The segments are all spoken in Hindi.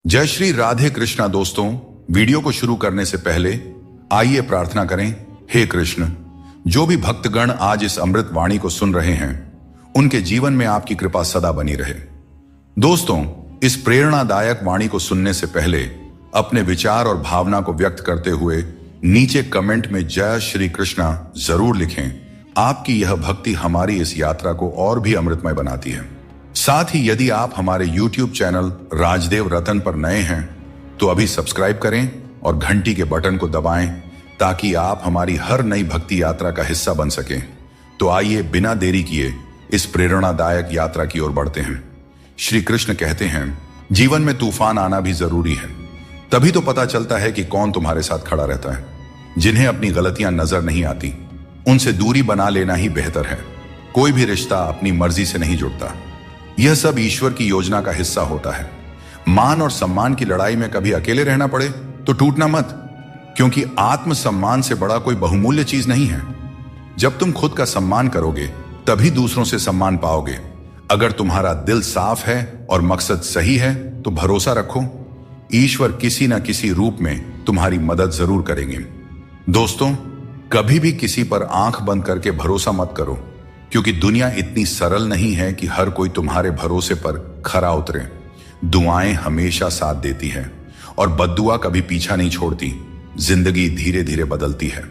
जय श्री राधे कृष्णा। दोस्तों, वीडियो को शुरू करने से पहले आइए प्रार्थना करें। हे कृष्ण, जो भी भक्तगण आज इस अमृत वाणी को सुन रहे हैं, उनके जीवन में आपकी कृपा सदा बनी रहे। दोस्तों, इस प्रेरणादायक वाणी को सुनने से पहले अपने विचार और भावना को व्यक्त करते हुए नीचे कमेंट में जय श्री कृष्णा जरूर लिखें। आपकी यह भक्ति हमारी इस यात्रा को और भी अमृतमय बनाती है। साथ ही यदि आप हमारे YouTube चैनल राजदेव रतन पर नए हैं तो अभी सब्सक्राइब करें और घंटी के बटन को दबाएं ताकि आप हमारी हर नई भक्ति यात्रा का हिस्सा बन सकें। तो आइए बिना देरी किए इस प्रेरणादायक यात्रा की ओर बढ़ते हैं। श्री कृष्ण कहते हैं, जीवन में तूफान आना भी जरूरी है, तभी तो पता चलता है कि कौन तुम्हारे साथ खड़ा रहता है। जिन्हें अपनी गलतियां नजर नहीं आती, उनसे दूरी बना लेना ही बेहतर है। कोई भी रिश्ता अपनी मर्जी से नहीं जुड़ता, यह सब ईश्वर की योजना का हिस्सा होता है। मान और सम्मान की लड़ाई में कभी अकेले रहना पड़े तो टूटना मत, क्योंकि आत्म सम्मान से बड़ा कोई बहुमूल्य चीज नहीं है। जब तुम खुद का सम्मान करोगे तभी दूसरों से सम्मान पाओगे। अगर तुम्हारा दिल साफ है और मकसद सही है तो भरोसा रखो, ईश्वर किसी न किसी रूप में तुम्हारी मदद जरूर करेंगे। दोस्तों, कभी भी किसी पर आंख बंद करके भरोसा मत करो, क्योंकि दुनिया इतनी सरल नहीं है कि हर कोई तुम्हारे भरोसे पर खरा उतरे। दुआएं हमेशा साथ देती हैं और बद्दुआ कभी पीछा नहीं छोड़ती। जिंदगी धीरे धीरे बदलती है,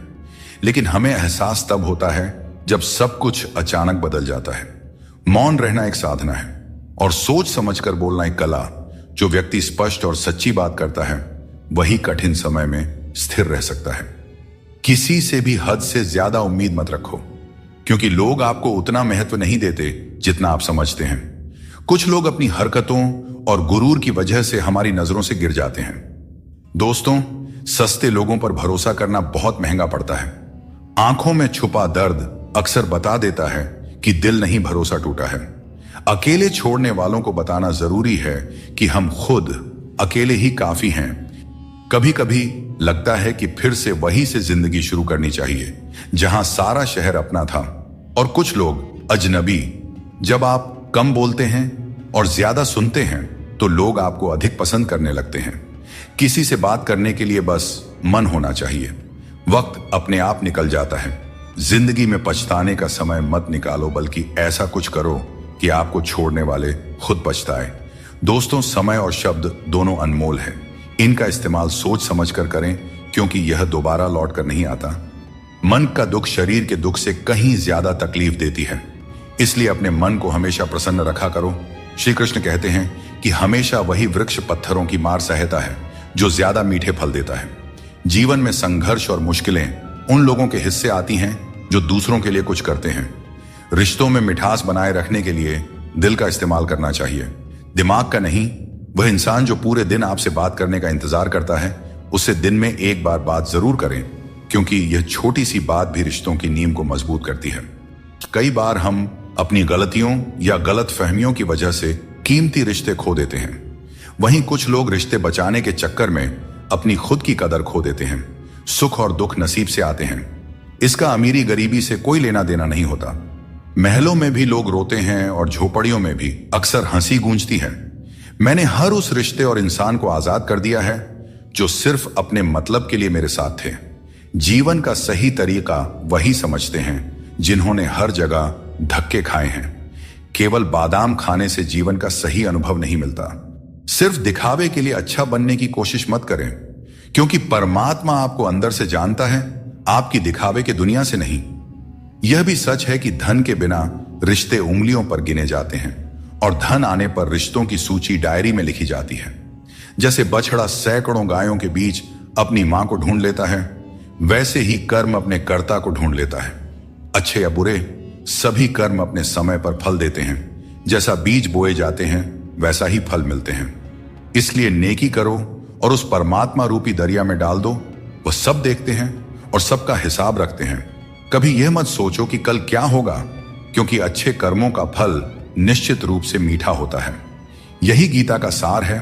लेकिन हमें एहसास तब होता है जब सब कुछ अचानक बदल जाता है। मौन रहना एक साधना है और सोच समझकर बोलना एक कला। जो व्यक्ति स्पष्ट और सच्ची बात करता है वही कठिन समय में स्थिर रह सकता है। किसी से भी हद से ज्यादा उम्मीद मत रखो, क्योंकि लोग आपको उतना महत्व नहीं देते जितना आप समझते हैं। कुछ लोग अपनी हरकतों और गुरूर की वजह से हमारी नजरों से गिर जाते हैं। दोस्तों, सस्ते लोगों पर भरोसा करना बहुत महंगा पड़ता है। आंखों में छुपा दर्द अक्सर बता देता है कि दिल नहीं भरोसा टूटा है। अकेले छोड़ने वालों को बताना जरूरी है कि हम खुद अकेले ही काफी हैं। कभी कभी लगता है कि फिर से वहीं से जिंदगी शुरू करनी चाहिए जहां सारा शहर अपना था और कुछ लोग अजनबी। जब आप कम बोलते हैं और ज्यादा सुनते हैं तो लोग आपको अधिक पसंद करने लगते हैं। किसी से बात करने के लिए बस मन होना चाहिए। वक्त अपने आप निकल जाता है। जिंदगी में पछताने का समय मत निकालो, बल्कि ऐसा कुछ करो कि आपको छोड़ने वाले खुद पछताए। दोस्तों, समय और शब्द दोनों अनमोल है। इनका इस्तेमाल सोच समझकर करें, क्योंकि यह दोबारा लौट कर नहीं आता। मन का दुख शरीर के दुख से कहीं ज्यादा तकलीफ देती है, इसलिए अपने मन को हमेशा प्रसन्न रखा करो। श्री कृष्ण कहते हैं कि हमेशा वही वृक्ष पत्थरों की मार सहता है जो ज्यादा मीठे फल देता है। जीवन में संघर्ष और मुश्किलें उन लोगों के हिस्से आती हैं जो दूसरों के लिए कुछ करते हैं। रिश्तों में मिठास बनाए रखने के लिए दिल का इस्तेमाल करना चाहिए, दिमाग का नहीं। वह इंसान जो पूरे दिन आपसे बात करने का इंतजार करता है, उससे दिन में एक बार बात जरूर करें, क्योंकि यह छोटी सी बात भी रिश्तों की नींव को मजबूत करती है। कई बार हम अपनी गलतियों या गलत फहमियों की वजह से कीमती रिश्ते खो देते हैं। वहीं कुछ लोग रिश्ते बचाने के चक्कर में अपनी खुद की कदर खो देते हैं। सुख और दुख नसीब से आते हैं, इसका अमीरी गरीबी से कोई लेना देना नहीं होता। महलों में भी लोग रोते हैं और झोपड़ियों में भी अक्सर हंसी गूंजती है। मैंने हर उस रिश्ते और इंसान को आजाद कर दिया है जो सिर्फ अपने मतलब के लिए मेरे साथ थे। जीवन का सही तरीका वही समझते हैं जिन्होंने हर जगह धक्के खाए हैं। केवल बादाम खाने से जीवन का सही अनुभव नहीं मिलता। सिर्फ दिखावे के लिए अच्छा बनने की कोशिश मत करें, क्योंकि परमात्मा आपको अंदर से जानता है, आपकी दिखावे के दुनिया से नहीं। यह भी सच है कि धन के बिना रिश्ते उंगलियों पर गिने जाते हैं और धन आने पर रिश्तों की सूची डायरी में लिखी जाती है। जैसे बछड़ा सैकड़ों गायों के बीच अपनी मां को ढूंढ लेता है, वैसे ही कर्म अपने कर्ता को ढूंढ लेता है। अच्छे या बुरे, सभी कर्म अपने समय पर फल देते हैं। जैसा बीज बोए जाते हैं वैसा ही फल मिलते हैं। इसलिए नेकी करो और उस परमात्मा रूपी दरिया में डाल दो। वह सब देखते हैं और सबका हिसाब रखते हैं। कभी यह मत सोचो कि कल क्या होगा, क्योंकि अच्छे कर्मों का फल निश्चित रूप से मीठा होता है। यही गीता का सार है।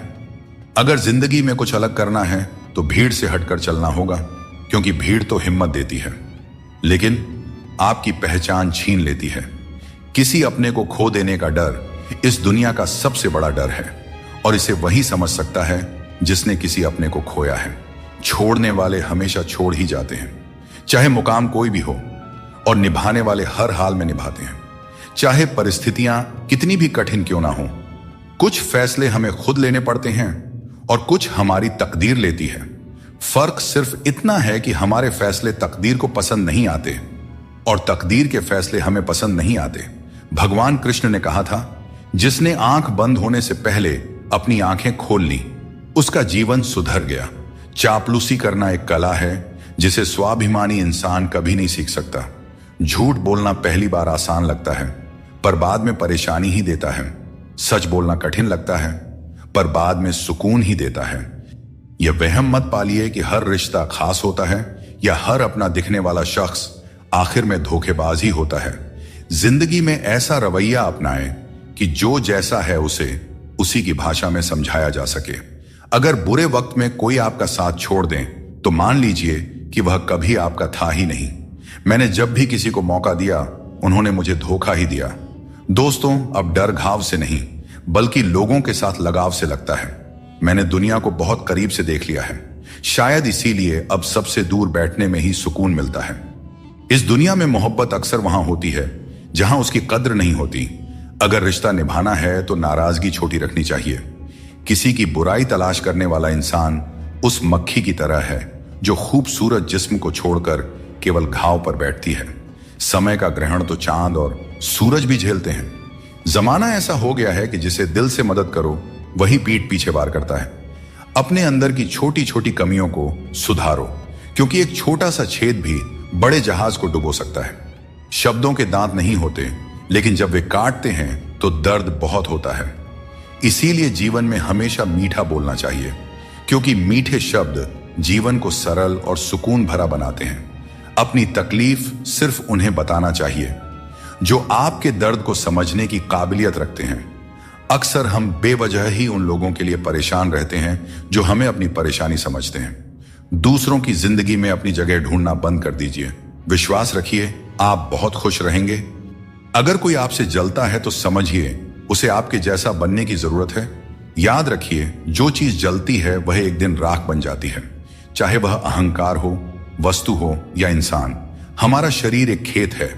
अगर जिंदगी में कुछ अलग करना है तो भीड़ से हटकर चलना होगा, क्योंकि भीड़ तो हिम्मत देती है लेकिन आपकी पहचान छीन लेती है। किसी अपने को खो देने का डर इस दुनिया का सबसे बड़ा डर है और इसे वही समझ सकता है जिसने किसी अपने को खोया है। छोड़ने वाले हमेशा छोड़ ही जाते हैं, चाहे मुकाम कोई भी हो, और निभाने वाले हर हाल में निभाते हैं, चाहे परिस्थितियां कितनी भी कठिन क्यों ना हो। कुछ फैसले हमें खुद लेने पड़ते हैं और कुछ हमारी तकदीर लेती है। फर्क सिर्फ इतना है कि हमारे फैसले तकदीर को पसंद नहीं आते और तकदीर के फैसले हमें पसंद नहीं आते। भगवान कृष्ण ने कहा था, जिसने आंख बंद होने से पहले अपनी आंखें खोल ली, उसका जीवन सुधर गया। चापलूसी करना एक कला है जिसे स्वाभिमानी इंसान कभी नहीं सीख सकता। झूठ बोलना पहली बार आसान लगता है, पर बाद में परेशानी ही देता है। सच बोलना कठिन लगता है, पर बाद में सुकून ही देता है। यह वहम मत पालिए कि हर रिश्ता खास होता है या हर अपना दिखने वाला शख्स आखिर में धोखेबाज ही होता है। जिंदगी में ऐसा रवैया अपनाएं कि जो जैसा है उसे उसी की भाषा में समझाया जा सके। अगर बुरे वक्त में कोई आपका साथ छोड़ दें तो मान लीजिए कि वह कभी आपका था ही नहीं। मैंने जब भी किसी को मौका दिया, उन्होंने मुझे धोखा ही दिया। दोस्तों, अब डर घाव से नहीं बल्कि लोगों के साथ लगाव से लगता है। मैंने दुनिया को बहुत करीब से देख लिया है, शायद इसीलिए अब सबसे दूर बैठने में ही सुकून मिलता है। इस दुनिया में मोहब्बत अक्सर वहां होती है जहां उसकी कद्र नहीं होती। अगर रिश्ता निभाना है तो नाराजगी छोटी रखनी चाहिए। किसी की बुराई तलाश करने वाला इंसान उस मक्खी की तरह है जो खूबसूरत जिस्म को छोड़कर केवल घाव पर बैठती है। समय का ग्रहण तो चांद और सूरज भी झेलते हैं। जमाना ऐसा हो गया है कि जिसे दिल से मदद करो वही पीठ पीछे वार करता है। अपने अंदर की छोटी छोटी कमियों को सुधारो, क्योंकि एक छोटा सा छेद भी बड़े जहाज को डुबो सकता है। शब्दों के दांत नहीं होते, लेकिन जब वे काटते हैं तो दर्द बहुत होता है। इसीलिए जीवन में हमेशा मीठा बोलना चाहिए, क्योंकि मीठे शब्द जीवन को सरल और सुकून भरा बनाते हैं। अपनी तकलीफ सिर्फ उन्हें बताना चाहिए जो आपके दर्द को समझने की काबिलियत रखते हैं। अक्सर हम बेवजह ही उन लोगों के लिए परेशान रहते हैं जो हमें अपनी परेशानी समझते हैं। दूसरों की जिंदगी में अपनी जगह ढूंढना बंद कर दीजिए। विश्वास रखिए, आप बहुत खुश रहेंगे। अगर कोई आपसे जलता है तो समझिए उसे आपके जैसा बनने की जरूरत है। याद रखिए, जो चीज जलती है वह एक दिन राख बन जाती है, चाहे वह अहंकार हो, वस्तु हो या इंसान। हमारा शरीर एक खेत है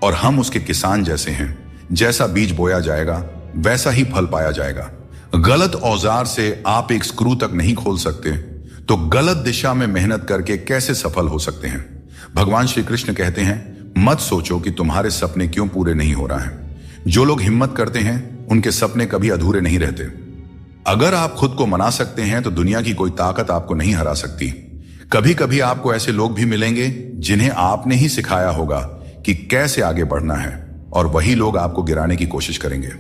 और हम उसके किसान जैसे हैं। जैसा बीज बोया जाएगा वैसा ही फल पाया जाएगा। गलत औजार से आप एक स्क्रू तक नहीं खोल सकते, तो गलत दिशा में मेहनत करके कैसे सफल हो सकते हैं। भगवान श्री कृष्ण कहते हैं, मत सोचो कि तुम्हारे सपने क्यों पूरे नहीं हो रहा है। जो लोग हिम्मत करते हैं उनके सपने कभी अधूरे नहीं रहते। अगर आप खुद को मना सकते हैं तो दुनिया की कोई ताकत आपको नहीं हरा सकती। कभी कभी आपको ऐसे लोग भी मिलेंगे जिन्हें आपने ही सिखाया होगा कि कैसे आगे बढ़ना है, और वही लोग आपको गिराने की कोशिश करेंगे।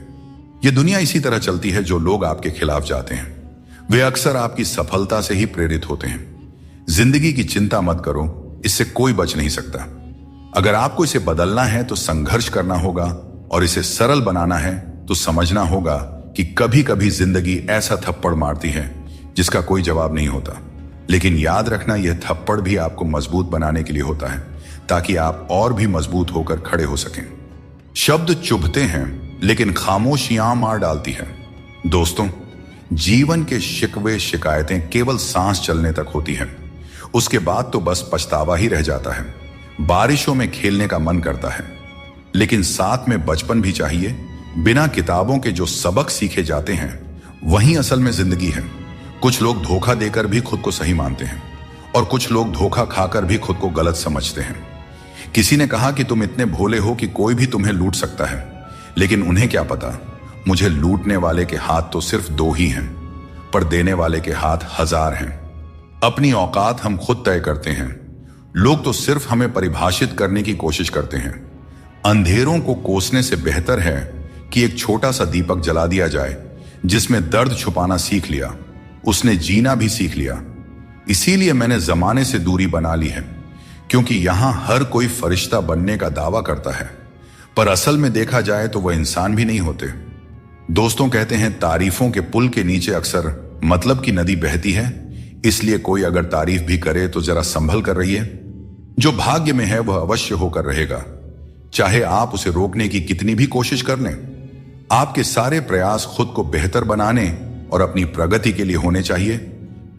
यह दुनिया इसी तरह चलती है। जो लोग आपके खिलाफ जाते हैं वे अक्सर आपकी सफलता से ही प्रेरित होते हैं। जिंदगी की चिंता मत करो, इससे कोई बच नहीं सकता। अगर आपको इसे बदलना है तो संघर्ष करना होगा, और इसे सरल बनाना है तो समझना होगा कि कभी कभी जिंदगी ऐसा थप्पड़ मारती है जिसका कोई जवाब नहीं होता। लेकिन याद रखना, यह थप्पड़ भी आपको मजबूत बनाने के लिए होता है, ताकि आप और भी मजबूत होकर खड़े हो सकें। शब्द चुभते हैं लेकिन खामोशियां मार डालती है। दोस्तों, जीवन के शिकवे शिकायतें केवल सांस चलने तक होती हैं। उसके बाद तो बस पछतावा ही रह जाता है। बारिशों में खेलने का मन करता है, लेकिन साथ में बचपन भी चाहिए। बिना किताबों के जो सबक सीखे जाते हैं वही असल में जिंदगी है। कुछ लोग धोखा देकर भी खुद को सही मानते हैं, और कुछ लोग धोखा खाकर भी खुद को गलत समझते हैं। किसी ने कहा कि तुम इतने भोले हो कि कोई भी तुम्हें लूट सकता है, लेकिन उन्हें क्या पता, मुझे लूटने वाले के हाथ तो सिर्फ 2 ही हैं, पर देने वाले के हाथ 1000 हैं। अपनी औकात हम खुद तय करते हैं। लोग तो सिर्फ हमें परिभाषित करने की कोशिश करते हैं। अंधेरों को कोसने से बेहतर है कि एक छोटा सा दीपक जला दिया जाए। जिसमें दर्द छुपाना सीख लिया, उसने जीना भी सीख लिया। इसीलिए मैंने जमाने से दूरी बना ली है, क्योंकि यहां हर कोई फरिश्ता बनने का दावा करता है, पर असल में देखा जाए तो वह इंसान भी नहीं होते। दोस्तों कहते हैं, तारीफों के पुल के नीचे अक्सर मतलब की नदी बहती है। इसलिए कोई अगर तारीफ भी करे तो जरा संभल कर रहिए। जो भाग्य में है वह अवश्य होकर रहेगा, चाहे आप उसे रोकने की कितनी भी कोशिश कर लें। आपके सारे प्रयास खुद को बेहतर बनाने और अपनी प्रगति के लिए होने चाहिए।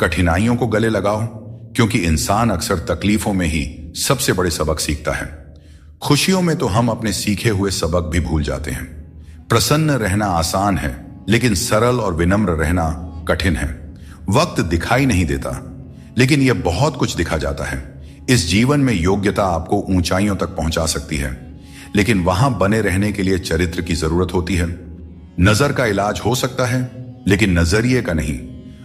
कठिनाइयों को गले लगाओ, क्योंकि इंसान अक्सर तकलीफों में ही सबसे बड़े सबक सीखता है। खुशियों में तो हम अपने सीखे हुए सबक भी भूल जाते हैं। प्रसन्न रहना आसान है, लेकिन सरल और विनम्र रहना कठिन है। वक्त दिखाई नहीं देता, लेकिन यह बहुत कुछ दिखा जाता है। इस जीवन में योग्यता आपको ऊंचाइयों तक पहुंचा सकती है, लेकिन वहां बने रहने के लिए चरित्र की जरूरत होती है। नजर का इलाज हो सकता है, लेकिन नजरिए का नहीं।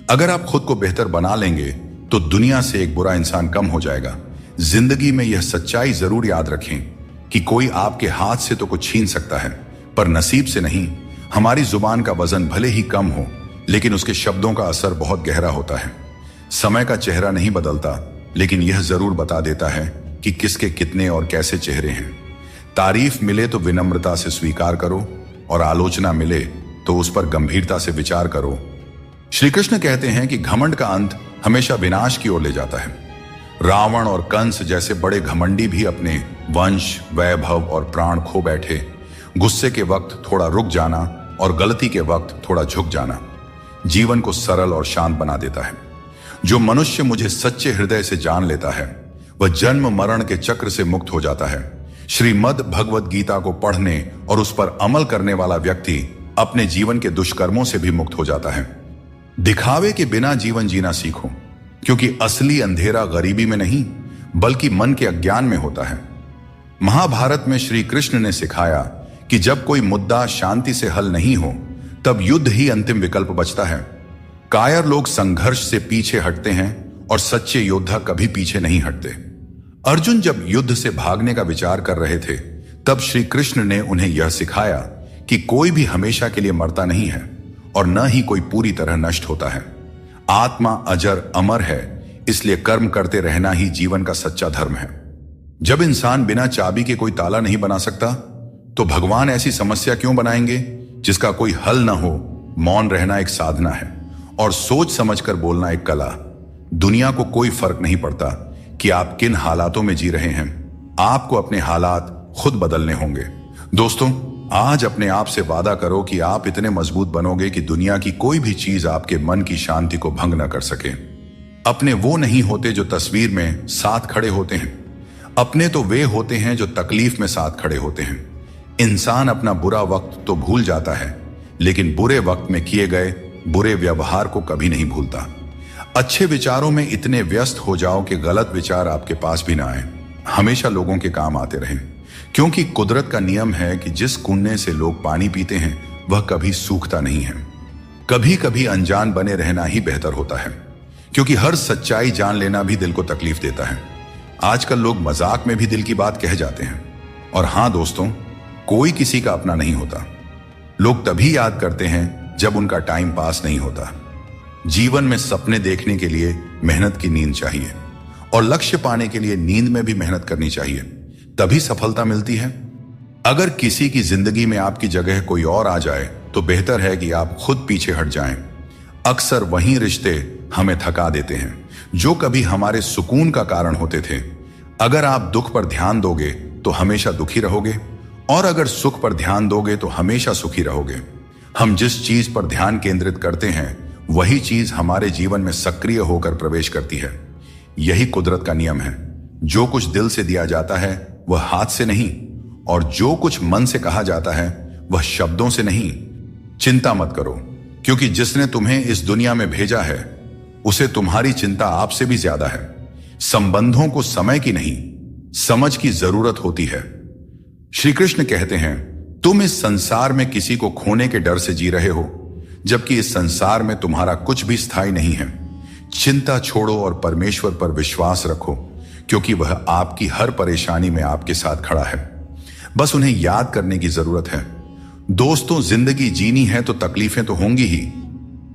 अगर आप खुद को बेहतर बना लेंगे तो दुनिया से एक बुरा इंसान कम हो जाएगा। जिंदगी में यह सच्चाई जरूर याद रखें कि कोई आपके हाथ से तो कुछ छीन सकता है, पर नसीब से नहीं। हमारी जुबान का वजन भले ही कम हो, लेकिन उसके शब्दों का असर बहुत गहरा होता है। समय का चेहरा नहीं बदलता, लेकिन यह जरूर बता देता है कि किसके कितने और कैसे चेहरे हैं। तारीफ मिले तो विनम्रता से स्वीकार करो, और आलोचना मिले तो उस पर गंभीरता से विचार करो। श्री कृष्ण कहते हैं कि घमंड का अंत हमेशा विनाश की ओर ले जाता है। रावण और कंस जैसे बड़े घमंडी भी अपने वंश, वैभव और प्राण खो बैठे। गुस्से के वक्त थोड़ा रुक जाना और गलती के वक्त थोड़ा झुक जाना जीवन को सरल और शांत बना देता है। जो मनुष्य मुझे सच्चे हृदय से जान लेता है, वह जन्म मरण के चक्र से मुक्त हो जाता है। श्रीमद् भगवद गीता को पढ़ने और उस पर अमल करने वाला व्यक्ति अपने जीवन के दुष्कर्मों से भी मुक्त हो जाता है। दिखावे के बिना जीवन जीना सीखो, क्योंकि असली अंधेरा गरीबी में नहीं, बल्कि मन के अज्ञान में होता है। महाभारत में श्री कृष्ण ने सिखाया कि जब कोई मुद्दा शांति से हल नहीं हो, तब युद्ध ही अंतिम विकल्प बचता है। कायर लोग संघर्ष से पीछे हटते हैं और सच्चे योद्धा कभी पीछे नहीं हटते। अर्जुन जब युद्ध से भागने का विचार कर रहे थे, तब श्री कृष्ण ने उन्हें यह सिखाया कि कोई भी हमेशा के लिए मरता नहीं है, और न ही कोई पूरी तरह नष्ट होता है। आत्मा अजर अमर है, इसलिए कर्म करते रहना ही जीवन का सच्चा धर्म है। जब इंसान बिना चाबी के कोई ताला नहीं बना सकता, तो भगवान ऐसी समस्या क्यों बनाएंगे जिसका कोई हल न हो। मौन रहना एक साधना है, और सोच समझकर बोलना एक कला। दुनिया को कोई फर्क नहीं पड़ता कि आप किन हालातों में जी रहे हैं, आपको अपने हालात खुद बदलने होंगे। दोस्तों, आज अपने आप से वादा करो कि आप इतने मजबूत बनोगे कि दुनिया की कोई भी चीज आपके मन की शांति को भंग न कर सके। अपने वो नहीं होते जो तस्वीर में साथ खड़े होते हैं, अपने तो वे होते हैं जो तकलीफ में साथ खड़े होते हैं। इंसान अपना बुरा वक्त तो भूल जाता है, लेकिन बुरे वक्त में किए गए बुरे व्यवहार को कभी नहीं भूलता। अच्छे विचारों में इतने व्यस्त हो जाओ कि गलत विचार आपके पास भी ना आए। हमेशा लोगों के काम आते रहें, क्योंकि कुदरत का नियम है कि जिस कुएं से लोग पानी पीते हैं वह कभी सूखता नहीं है। कभी कभी अनजान बने रहना ही बेहतर होता है, क्योंकि हर सच्चाई जान लेना भी दिल को तकलीफ देता है। आजकल लोग मजाक में भी दिल की बात कह जाते हैं। और हां दोस्तों, कोई किसी का अपना नहीं होता। लोग तभी याद करते हैं जब उनका टाइम पास नहीं होता। जीवन में सपने देखने के लिए मेहनत की नींद चाहिए, और लक्ष्य पाने के लिए नींद में भी मेहनत करनी चाहिए, तभी सफलता मिलती है। अगर किसी की जिंदगी में आपकी जगह कोई और आ जाए, तो बेहतर है कि आप खुद पीछे हट जाएं। अक्सर वही रिश्ते हमें थका देते हैं जो कभी हमारे सुकून का कारण होते थे। अगर आप दुख पर ध्यान दोगे तो हमेशा दुखी रहोगे, और अगर सुख पर ध्यान दोगे तो हमेशा सुखी रहोगे। हम जिस चीज पर ध्यान केंद्रित करते हैं, वही चीज हमारे जीवन में सक्रिय होकर प्रवेश करती है। यही कुदरत का नियम है। जो कुछ दिल से दिया जाता है वह हाथ से नहीं, और जो कुछ मन से कहा जाता है वह शब्दों से नहीं। चिंता मत करो, क्योंकि जिसने तुम्हें इस दुनिया में भेजा है उसे तुम्हारी चिंता आपसे भी ज्यादा है। संबंधों को समय की नहीं, समझ की जरूरत होती है। श्री कृष्ण कहते हैं, तुम इस संसार में किसी को खोने के डर से जी रहे हो, जबकि इस संसार में तुम्हारा कुछ भी स्थायी नहीं है। चिंता छोड़ो और परमेश्वर पर विश्वास रखो, क्योंकि वह आपकी हर परेशानी में आपके साथ खड़ा है। बस उन्हें याद करने की जरूरत है। दोस्तों, जिंदगी जीनी है तो तकलीफें तो होंगी ही।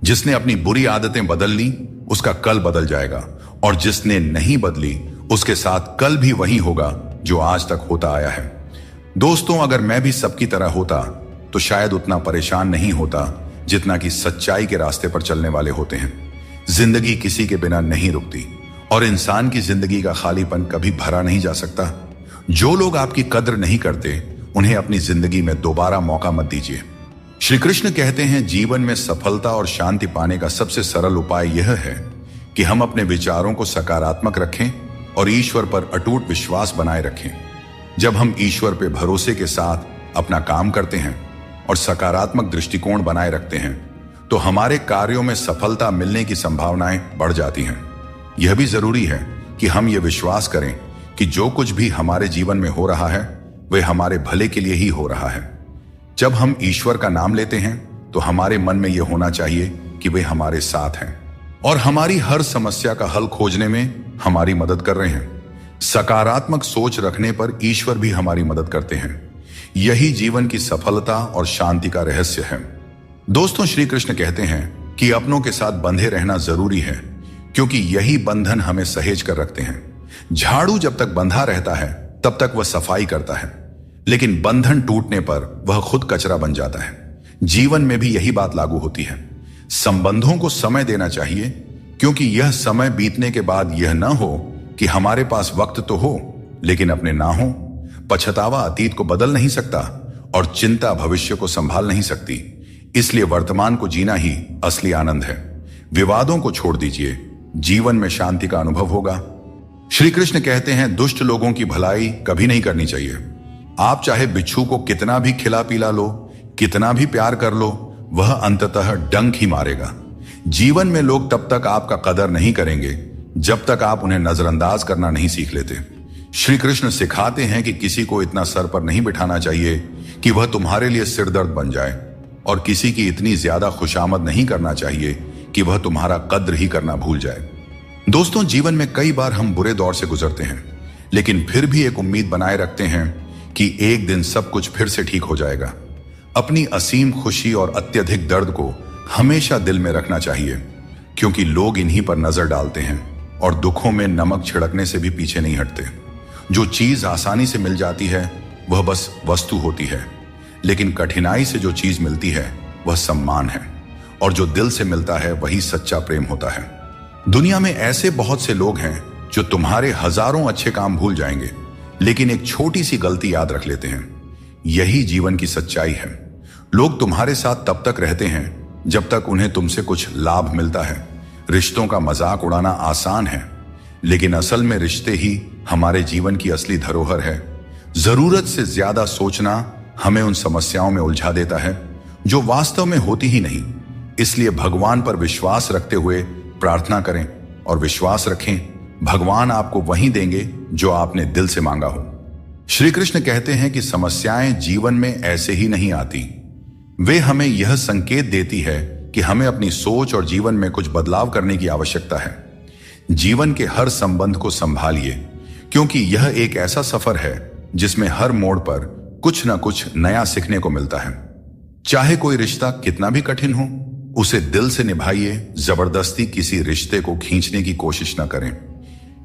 जिसने अपनी बुरी आदतें बदल ली उसका कल बदल जाएगा, और जिसने नहीं बदली उसके साथ कल भी वही होगा जो आज तक होता आया है। दोस्तों, अगर मैं भी सबकी तरह होता तो शायद उतना परेशान नहीं होता जितना कि सच्चाई के रास्ते पर चलने वाले होते हैं। जिंदगी किसी के बिना नहीं रुकती, और इंसान की जिंदगी का खालीपन कभी भरा नहीं जा सकता। जो लोग आपकी कद्र नहीं करते, उन्हें अपनी जिंदगी में दोबारा मौका मत दीजिए। श्री कृष्ण कहते हैं, जीवन में सफलता और शांति पाने का सबसे सरल उपाय यह है कि हम अपने विचारों को सकारात्मक रखें और ईश्वर पर अटूट विश्वास बनाए रखें। जब हम ईश्वर पे भरोसे के साथ अपना काम करते हैं और सकारात्मक दृष्टिकोण बनाए रखते हैं तो हमारे कार्यों में सफलता मिलने की संभावनाएं बढ़ जाती हैं। यह भी जरूरी है कि हम ये विश्वास करें कि जो कुछ भी हमारे जीवन में हो रहा है वह हमारे भले के लिए ही हो रहा है। जब हम ईश्वर का नाम लेते हैं तो हमारे मन में यह होना चाहिए कि वे हमारे साथ हैं और हमारी हर समस्या का हल खोजने में हमारी मदद कर रहे हैं। सकारात्मक सोच रखने पर ईश्वर भी हमारी मदद करते हैं। यही जीवन की सफलता और शांति का रहस्य है। दोस्तों, श्री कृष्ण कहते हैं कि अपनों के साथ बंधे रहना जरूरी है क्योंकि यही बंधन हमें सहेज कर रखते हैं। झाड़ू जब तक बंधा रहता है तब तक वह सफाई करता है, लेकिन बंधन टूटने पर वह खुद कचरा बन जाता है। जीवन में भी यही बात लागू होती है। संबंधों को समय देना चाहिए क्योंकि यह समय बीतने के बाद यह न हो कि हमारे पास वक्त तो हो लेकिन अपने ना हो। पछतावा अतीत को बदल नहीं सकता और चिंता भविष्य को संभाल नहीं सकती। इसलिए वर्तमान को जीना ही असली आनंद है। विवादों को छोड़ दीजिए, जीवन में शांति का अनुभव होगा। श्री कृष्ण कहते हैं दुष्ट लोगों की भलाई कभी नहीं करनी चाहिए। आप चाहे बिच्छू को कितना भी खिला पिला लो, कितना भी प्यार कर लो, वह अंततः डंक ही मारेगा। जीवन में लोग तब तक आपका कदर नहीं करेंगे जब तक आप उन्हें नजरअंदाज करना नहीं सीख लेते। श्री कृष्ण सिखाते हैं कि किसी को इतना सर पर नहीं बिठाना चाहिए कि वह तुम्हारे लिए सिरदर्द बन जाए और किसी की इतनी ज्यादा खुशामद नहीं करना चाहिए कि वह तुम्हारा कद्र ही करना भूल जाए। दोस्तों, जीवन में कई बार हम बुरे दौर से गुजरते हैं लेकिन फिर भी एक उम्मीद बनाए रखते हैं कि एक दिन सब कुछ फिर से ठीक हो जाएगा। अपनी असीम खुशी और अत्यधिक दर्द को हमेशा दिल में रखना चाहिए क्योंकि लोग इन्हीं पर नजर डालते हैं और दुखों में नमक छिड़कने से भी पीछे नहीं हटते। जो चीज आसानी से मिल जाती है वह बस वस्तु होती है, लेकिन कठिनाई से जो चीज मिलती है वह सम्मान है और जो दिल से मिलता है वही सच्चा प्रेम होता है। दुनिया में ऐसे बहुत से लोग हैं जो तुम्हारे हजारों अच्छे काम भूल जाएंगे लेकिन एक छोटी सी गलती याद रख लेते हैं। यही जीवन की सच्चाई है। लोग तुम्हारे साथ तब तक रहते हैं जब तक उन्हें तुमसे कुछ लाभ मिलता है। रिश्तों का मजाक उड़ाना आसान है लेकिन असल में रिश्ते ही हमारे जीवन की असली धरोहर है। जरूरत से ज्यादा सोचना हमें उन समस्याओं में उलझा देता है जो वास्तव में होती ही नहीं। इसलिए भगवान पर विश्वास रखते हुए प्रार्थना करें और विश्वास रखें भगवान आपको वही देंगे जो आपने दिल से मांगा हो। श्री कृष्ण कहते हैं कि समस्याएं जीवन में ऐसे ही नहीं आती, वे हमें यह संकेत देती है कि हमें अपनी सोच और जीवन में कुछ बदलाव करने की आवश्यकता है। जीवन के हर संबंध को संभालिए क्योंकि यह एक ऐसा सफर है जिसमें हर मोड़ पर कुछ न कुछ नया सीखने को मिलता है। चाहे कोई रिश्ता कितना भी कठिन हो, उसे दिल से निभाइए। जबरदस्ती किसी रिश्ते को खींचने की कोशिश न करें।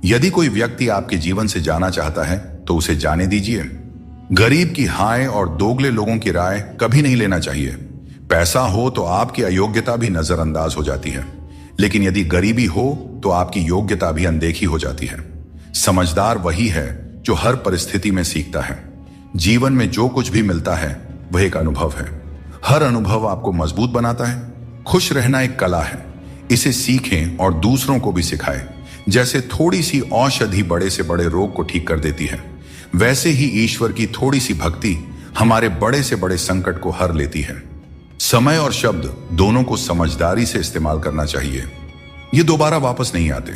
यदि कोई व्यक्ति आपके जीवन से जाना चाहता है तो उसे जाने दीजिए। गरीब की हाय और दोगले लोगों की राय कभी नहीं लेना चाहिए। पैसा हो तो आपकी अयोग्यता भी नजरअंदाज हो जाती है, लेकिन यदि गरीबी हो तो आपकी योग्यता भी अनदेखी हो जाती है। समझदार वही है जो हर परिस्थिति में सीखता है। जीवन में जो कुछ भी मिलता है वह एक अनुभव है। हर अनुभव आपको मजबूत बनाता है। खुश रहना एक कला है, इसे सीखें और दूसरों को भी सिखाएं। जैसे थोड़ी सी औषधि बड़े से बड़े रोग को ठीक कर देती है, वैसे ही ईश्वर की थोड़ी सी भक्ति हमारे बड़े से बड़े संकट को हर लेती है। समय और शब्द दोनों को समझदारी से इस्तेमाल करना चाहिए। ये दोबारा वापस नहीं आते।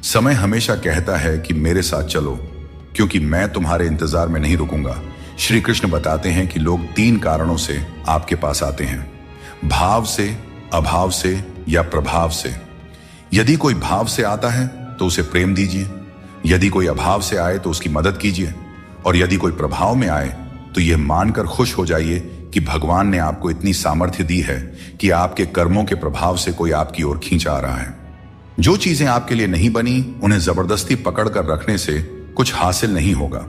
समय हमेशा कहता है कि मेरे साथ चलो क्योंकि मैं तुम्हारे इंतजार में नहीं रुकूंगा। श्री कृष्ण बताते हैं कि लोग 3 कारणों से आपके पास आते हैं, भाव से, अभाव से या प्रभाव से। यदि कोई भाव से आता है तो उसे प्रेम दीजिए, यदि कोई अभाव से आए तो उसकी मदद कीजिए और यदि कोई प्रभाव में आए तो यह मानकर खुश हो जाइए कि भगवान ने आपको इतनी सामर्थ्य दी है कि आपके कर्मों के प्रभाव से कोई आपकी ओर खींच आ रहा है। जो चीजें आपके लिए नहीं बनी उन्हें जबरदस्ती पकड़ कर रखने से कुछ हासिल नहीं होगा।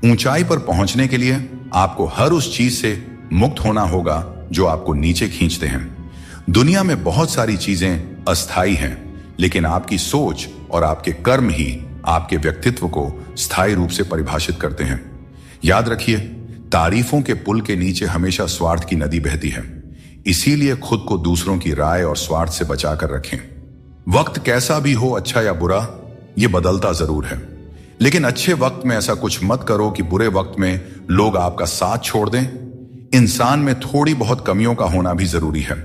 ऊंचाई पर पहुंचने के लिए आपको हर उस चीज से मुक्त होना होगा जो आपको नीचे खींचते हैं। दुनिया में बहुत सारी चीजें अस्थायी हैं, लेकिन आपकी सोच और आपके कर्म ही आपके व्यक्तित्व को स्थायी रूप से परिभाषित करते हैं। याद रखिए, तारीफों के पुल के नीचे हमेशा स्वार्थ की नदी बहती है। इसीलिए खुद को दूसरों की राय और स्वार्थ से बचाकर रखें। वक्त कैसा भी हो, अच्छा या बुरा, ये बदलता जरूर है, लेकिन अच्छे वक्त में ऐसा कुछ मत करो कि बुरे वक्त में लोग आपका साथ छोड़ दें। इंसान में थोड़ी बहुत कमियों का होना भी जरूरी है,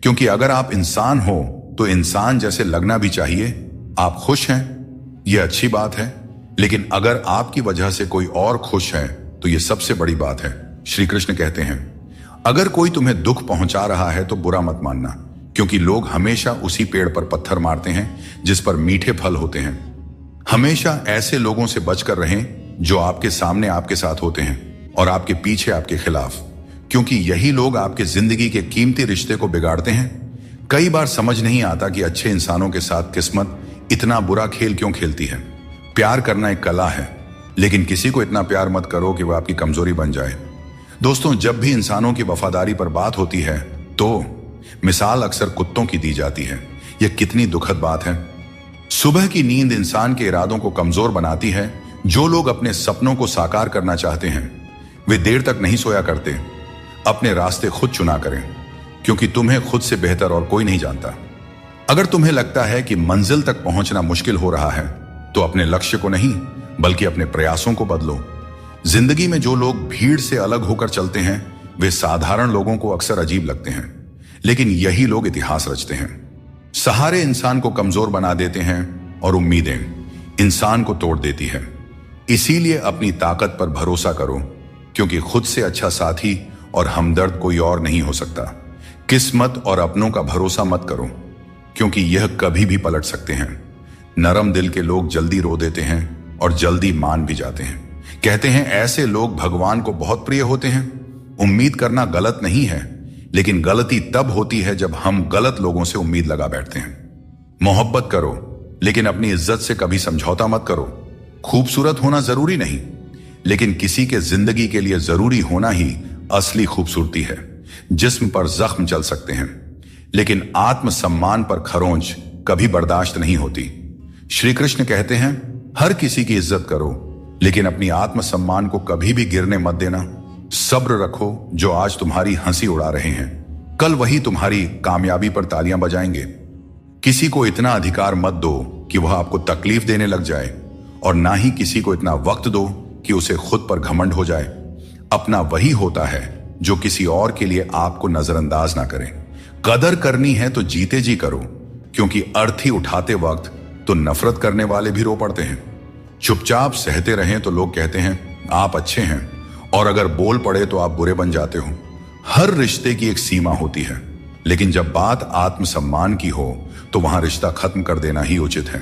क्योंकि अगर आप इंसान हो तो इंसान जैसे लगना भी चाहिए। आप खुश हैं, यह अच्छी बात है, लेकिन अगर आपकी वजह से कोई और खुश है तो यह सबसे बड़ी बात है। श्री कृष्ण कहते हैं, अगर कोई तुम्हें दुख पहुंचा रहा है तो बुरा मत मानना, क्योंकि लोग हमेशा उसी पेड़ पर पत्थर मारते हैं जिस पर मीठे फल होते हैं। हमेशा ऐसे लोगों से बचकर रहें जो आपके सामने आपके साथ होते हैं और आपके पीछे आपके खिलाफ, क्योंकि यही लोग आपके जिंदगी के कीमती रिश्ते को बिगाड़ते हैं। कई बार समझ नहीं आता कि अच्छे इंसानों के साथ किस्मत इतना बुरा खेल क्यों खेलती है। प्यार करना एक कला है, लेकिन किसी को इतना प्यार मत करो कि वह आपकी कमजोरी बन जाए। दोस्तों, जब भी इंसानों की वफादारी पर बात होती है तो मिसाल अक्सर कुत्तों की दी जाती है। यह कितनी दुखद बात है। सुबह की नींद इंसान के इरादों को कमजोर बनाती है। जो लोग अपने सपनों को साकार करना चाहते हैं वे देर तक नहीं सोया करते। अपने रास्ते खुद चुना करें, क्योंकि तुम्हें खुद से बेहतर और कोई नहीं जानता। अगर तुम्हें लगता है कि मंजिल तक पहुंचना मुश्किल हो रहा है तो अपने लक्ष्य को नहीं बल्कि अपने प्रयासों को बदलो। जिंदगी में जो लोग भीड़ से अलग होकर चलते हैं वे साधारण लोगों को अक्सर अजीब लगते हैं, लेकिन यही लोग इतिहास रचते हैं। सहारे इंसान को कमजोर बना देते हैं और उम्मीदें इंसान को तोड़ देती है। इसीलिए अपनी ताकत पर भरोसा करो, क्योंकि खुद से अच्छा साथी और हमदर्द कोई और नहीं हो सकता। किस्मत और अपनों का भरोसा मत करो, क्योंकि यह कभी भी पलट सकते हैं। नरम दिल के लोग जल्दी रो देते हैं और जल्दी मान भी जाते हैं। कहते हैं ऐसे लोग भगवान को बहुत प्रिय होते हैं। उम्मीद करना गलत नहीं है, लेकिन गलती तब होती है जब हम गलत लोगों से उम्मीद लगा बैठते हैं। मोहब्बत करो, लेकिन अपनी इज्जत से कभी समझौता मत करो। खूबसूरत होना जरूरी नहीं, लेकिन किसी के जिंदगी के लिए जरूरी होना ही असली खूबसूरती है। जिस्म पर जख्म चल सकते हैं, लेकिन आत्मसम्मान पर खरोंच कभी बर्दाश्त नहीं होती। श्री कृष्ण कहते हैं, हर किसी की इज्जत करो, लेकिन अपनी आत्मसम्मान को कभी भी गिरने मत देना। सब्र रखो, जो आज तुम्हारी हंसी उड़ा रहे हैं कल वही तुम्हारी कामयाबी पर तालियां बजाएंगे। किसी को इतना अधिकार मत दो कि वह आपको तकलीफ देने लग जाए, और ना ही किसी को इतना वक्त दो कि उसे खुद पर घमंड हो जाए। अपना वही होता है जो किसी और के लिए आपको नजरअंदाज ना करे। कदर करनी है तो जीते जी करो, क्योंकि अर्थी उठाते वक्त तो नफरत करने वाले भी रो पड़ते हैं। चुपचाप सहते रहें तो लोग कहते हैं आप अच्छे हैं, और अगर बोल पड़े तो आप बुरे बन जाते हो। हर रिश्ते की एक सीमा होती है, लेकिन जब बात आत्मसम्मान की हो तो वहां रिश्ता खत्म कर देना ही उचित है।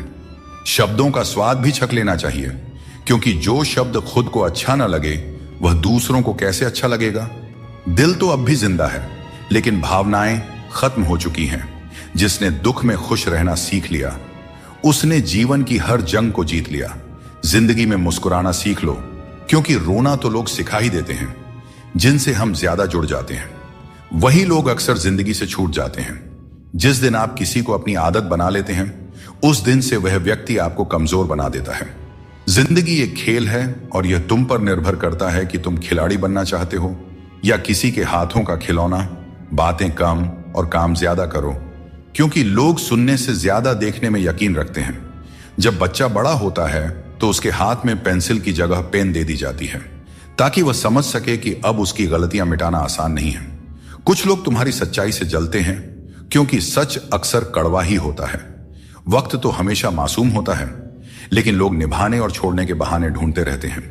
शब्दों का स्वाद भी छक लेना चाहिए, क्योंकि जो शब्द खुद को अच्छा ना लगे वह दूसरों को कैसे अच्छा लगेगा। दिल तो अब भी जिंदा है, लेकिन भावनाएं खत्म हो चुकी हैं। जिसने दुख में खुश रहना सीख लिया उसने जीवन की हर जंग को जीत लिया। जिंदगी में मुस्कुराना सीख लो, क्योंकि रोना तो लोग सिखा ही देते हैं। जिनसे हम ज्यादा जुड़ जाते हैं वही लोग अक्सर जिंदगी से छूट जाते हैं। जिस दिन आप किसी को अपनी आदत बना लेते हैं उस दिन से वह व्यक्ति आपको कमजोर बना देता है। जिंदगी एक खेल है और यह तुम पर निर्भर करता है कि तुम खिलाड़ी बनना चाहते हो या किसी के हाथों का खिलौना। बातें कम और काम ज्यादा करो, क्योंकि लोग सुनने से ज्यादा देखने में यकीन रखते हैं। जब बच्चा बड़ा होता है तो उसके हाथ में पेंसिल की जगह पेन दे दी जाती है, ताकि वह समझ सके कि अब उसकी गलतियां मिटाना आसान नहीं है। कुछ लोग तुम्हारी सच्चाई से जलते हैं, क्योंकि सच अक्सर कड़वा ही होता है। वक्त तो हमेशा मासूम होता है, लेकिन लोग निभाने और छोड़ने के बहाने ढूंढते रहते हैं।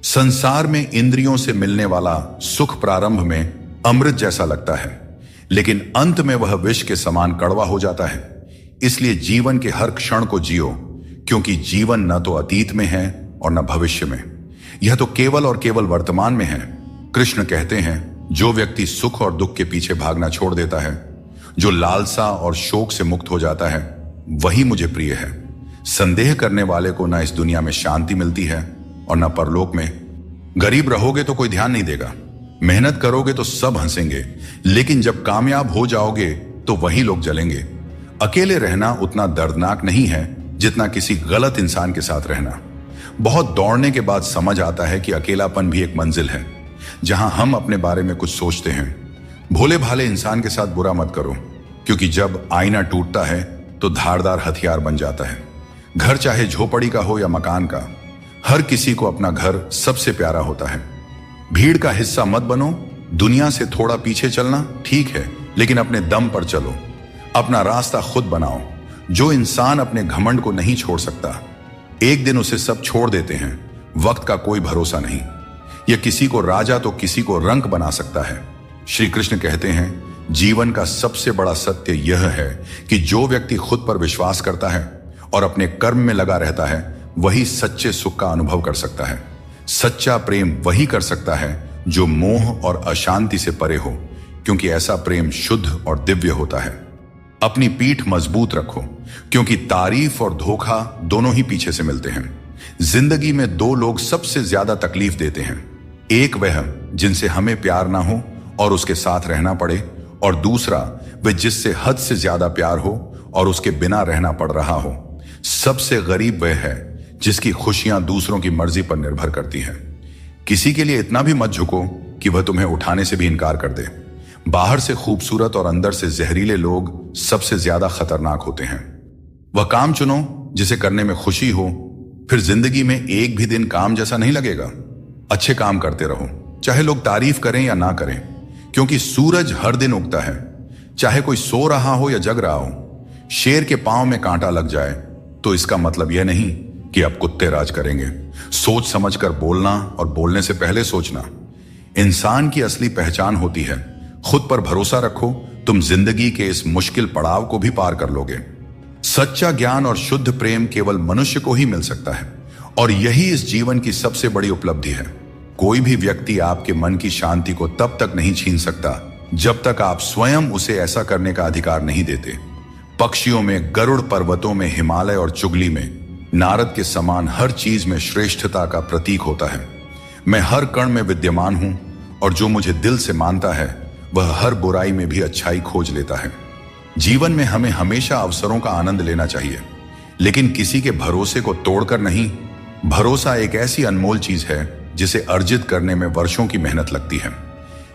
संसार में इंद्रियों से मिलने वाला सुख प्रारंभ में अमृत जैसा लगता है, लेकिन अंत में वह विष के समान कड़वा हो जाता है। इसलिए जीवन के हर क्षण को जियो, क्योंकि जीवन न तो अतीत में है और न भविष्य में, यह तो केवल और केवल वर्तमान में है। कृष्ण कहते हैं, जो व्यक्ति सुख और दुख के पीछे भागना छोड़ देता है, जो लालसा और शोक से मुक्त हो जाता है, वही मुझे प्रिय है। संदेह करने वाले को न इस दुनिया में शांति मिलती है और न परलोक में। गरीब रहोगे तो कोई ध्यान नहीं देगा, मेहनत करोगे तो सब हंसेंगे, लेकिन जब कामयाब हो जाओगे तो वही लोग जलेंगे। अकेले रहना उतना दर्दनाक नहीं है जितना किसी गलत इंसान के साथ रहना। बहुत दौड़ने के बाद समझ आता है कि अकेलापन भी एक मंजिल है, जहां हम अपने बारे में कुछ सोचते हैं। भोले भाले इंसान के साथ बुरा मत करो, क्योंकि जब आईना टूटता है तो धारदार हथियार बन जाता है। घर चाहे झोपड़ी का हो या मकान का, हर किसी को अपना घर सबसे प्यारा होता है। भीड़ का हिस्सा मत बनो। दुनिया से थोड़ा पीछे चलना ठीक है, लेकिन अपने दम पर चलो। अपना रास्ता खुद बनाओ। जो इंसान अपने घमंड को नहीं छोड़ सकता, एक दिन उसे सब छोड़ देते हैं। वक्त का कोई भरोसा नहीं। यह किसी को राजा तो किसी को रंक बना सकता है। श्री कृष्ण कहते हैं, जीवन का सबसे बड़ा सत्य यह है कि जो व्यक्ति खुद पर विश्वास करता है और अपने कर्म में लगा रहता है, वही सच्चे सुख का अनुभव कर सकता है। सच्चा प्रेम वही कर सकता है जो मोह और अशांति से परे हो, क्योंकि ऐसा प्रेम शुद्ध और दिव्य होता है। अपनी पीठ मजबूत रखो, क्योंकि तारीफ और धोखा दोनों ही पीछे से मिलते हैं। जिंदगी में दो लोग सबसे ज्यादा तकलीफ देते हैं। एक वह जिनसे हमें प्यार ना हो और उसके साथ रहना पड़े, और दूसरा वह जिससे हद से ज्यादा प्यार हो और उसके बिना रहना पड़ रहा हो। सबसे गरीब वह है जिसकी खुशियां दूसरों की मर्जी पर निर्भर करती हैं। किसी के लिए इतना भी मत झुको कि वह तुम्हें उठाने से भी इनकार कर दे। बाहर से खूबसूरत और अंदर से जहरीले लोग सबसे ज्यादा खतरनाक होते हैं। वह काम चुनो जिसे करने में खुशी हो, फिर जिंदगी में एक भी दिन काम जैसा नहीं लगेगा। अच्छे काम करते रहो, चाहे लोग तारीफ करें या ना करें, क्योंकि सूरज हर दिन उगता है, चाहे कोई सो रहा हो या जग रहा हो। शेर के पांव में कांटा लग जाए तो इसका मतलब यह नहीं कि अब कुत्ते राज करेंगे। सोच समझकर बोलना और बोलने से पहले सोचना इंसान की असली पहचान होती है। खुद पर भरोसा रखो, तुम जिंदगी के इस मुश्किल पड़ाव को भी पार कर लोगे। सच्चा ज्ञान और शुद्ध प्रेम केवल मनुष्य को ही मिल सकता है, और यही इस जीवन की सबसे बड़ी उपलब्धि है। कोई भी व्यक्ति आपके मन की शांति को तब तक नहीं छीन सकता जब तक आप स्वयं उसे ऐसा करने का अधिकार नहीं देते। पक्षियों में गरुड़, पर्वतों में हिमालय और चुगली में नारद के समान हर चीज में श्रेष्ठता का प्रतीक होता है। मैं हर कण में विद्यमान हूं, और जो मुझे दिल से मानता है वह हर बुराई में भी अच्छाई खोज लेता है। जीवन में हमें हमेशा अवसरों का आनंद लेना चाहिए, लेकिन किसी के भरोसे को तोड़कर नहीं। भरोसा एक ऐसी अनमोल चीज है जिसे अर्जित करने में वर्षों की मेहनत लगती है,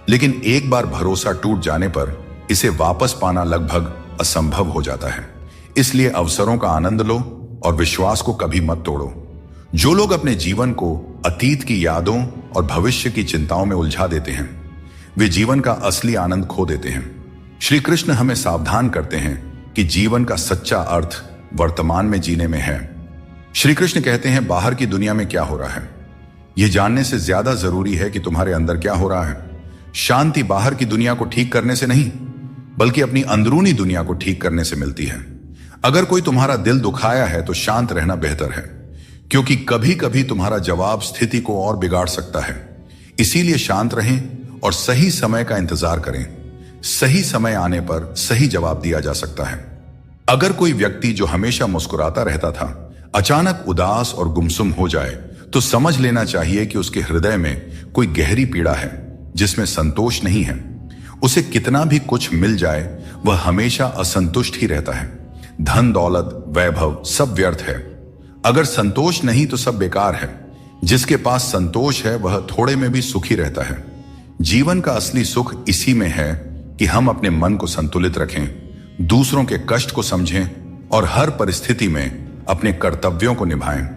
लेकिन एक बार भरोसा टूट जाने पर इसे वापस पाना लगभग असंभव हो जाता है। इसलिए अवसरों का आनंद लो और विश्वास को कभी मत तोड़ो। जो लोग अपने जीवन को अतीत की यादों और भविष्य की चिंताओं में उलझा देते हैं, वे जीवन का असली आनंद खो देते हैं। श्री कृष्ण हमें सावधान करते हैं कि जीवन का सच्चा अर्थ वर्तमान में जीने में है। श्री कृष्ण कहते हैं, बाहर की दुनिया में क्या हो रहा है यह जानने से ज्यादा जरूरी है कि तुम्हारे अंदर क्या हो रहा है। शांति बाहर की दुनिया को ठीक करने से नहीं, बल्कि अपनी अंदरूनी दुनिया को ठीक करने से मिलती है। अगर कोई तुम्हारा दिल दुखाया है तो शांत रहना बेहतर है, क्योंकि कभी कभी तुम्हारा जवाब स्थिति को और बिगाड़ सकता है। इसीलिए शांत रहें और सही समय का इंतजार करें। सही समय आने पर सही जवाब दिया जा सकता है। अगर कोई व्यक्ति जो हमेशा मुस्कुराता रहता था अचानक उदास और गुमसुम हो जाए, तो समझ लेना चाहिए कि उसके हृदय में कोई गहरी पीड़ा है जिसमें संतोष नहीं है। उसे कितना भी कुछ मिल जाए वह हमेशा असंतुष्ट ही रहता है। धन, दौलत, वैभव सब व्यर्थ है। अगर संतोष नहीं तो सब बेकार है। जिसके पास संतोष है वह थोड़े में भी सुखी रहता है। जीवन का असली सुख इसी में है कि हम अपने मन को संतुलित रखें, दूसरों के कष्ट को समझें और हर परिस्थिति में अपने कर्तव्यों को निभाएं।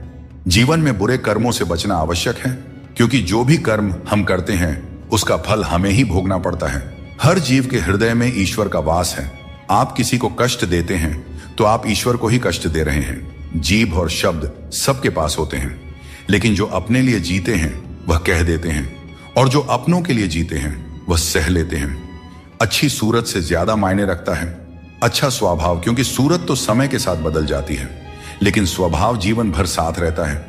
जीवन में बुरे कर्मों से बचना आवश्यक है, क्योंकि जो भी कर्म हम करते हैं उसका फल हमें ही भोगना पड़ता है। हर जीव के हृदय में ईश्वर का वास है। आप किसी को कष्ट देते हैं तो आप ईश्वर को ही कष्ट दे रहे हैं। जीभ और शब्द सबके पास होते हैं, लेकिन जो अपने लिए जीते हैं वह कह देते हैं, और जो अपनों के लिए जीते हैं वह सह लेते हैं। अच्छी सूरत से ज्यादा मायने रखता है अच्छा स्वभाव, क्योंकि सूरत तो समय के साथ बदल जाती है, लेकिन स्वभाव जीवन भर साथ रहता है।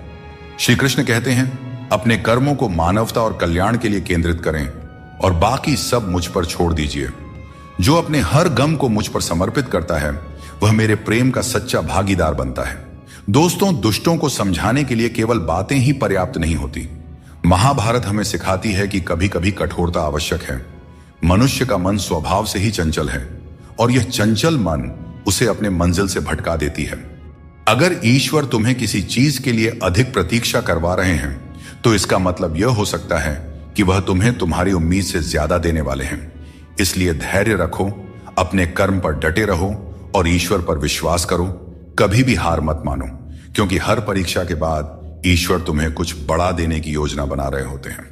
श्री कृष्ण कहते हैं, अपने कर्मों को मानवता और कल्याण के लिए केंद्रित करें और बाकी सब मुझ पर छोड़ दीजिए। जो अपने हर गम को मुझ पर समर्पित करता है वह मेरे प्रेम का सच्चा भागीदार बनता है। दोस्तों, दुष्टों को समझाने के लिए केवल बातें ही पर्याप्त नहीं होती। महाभारत हमें सिखाती है कि कभी कभी कठोरता आवश्यक है। मनुष्य का मन स्वभाव से ही चंचल है, और यह चंचल मन उसे अपने मंजिल से भटका देती है। अगर ईश्वर तुम्हें किसी चीज के लिए अधिक प्रतीक्षा करवा रहे हैं तो इसका मतलब यह हो सकता है कि वह तुम्हें तुम्हारी उम्मीद से ज्यादा देने वाले हैं। इसलिए धैर्य रखो, अपने कर्म पर डटे रहो और ईश्वर पर विश्वास करो। कभी भी हार मत मानो, क्योंकि हर परीक्षा के बाद ईश्वर तुम्हें कुछ बड़ा देने की योजना बना रहे होते हैं।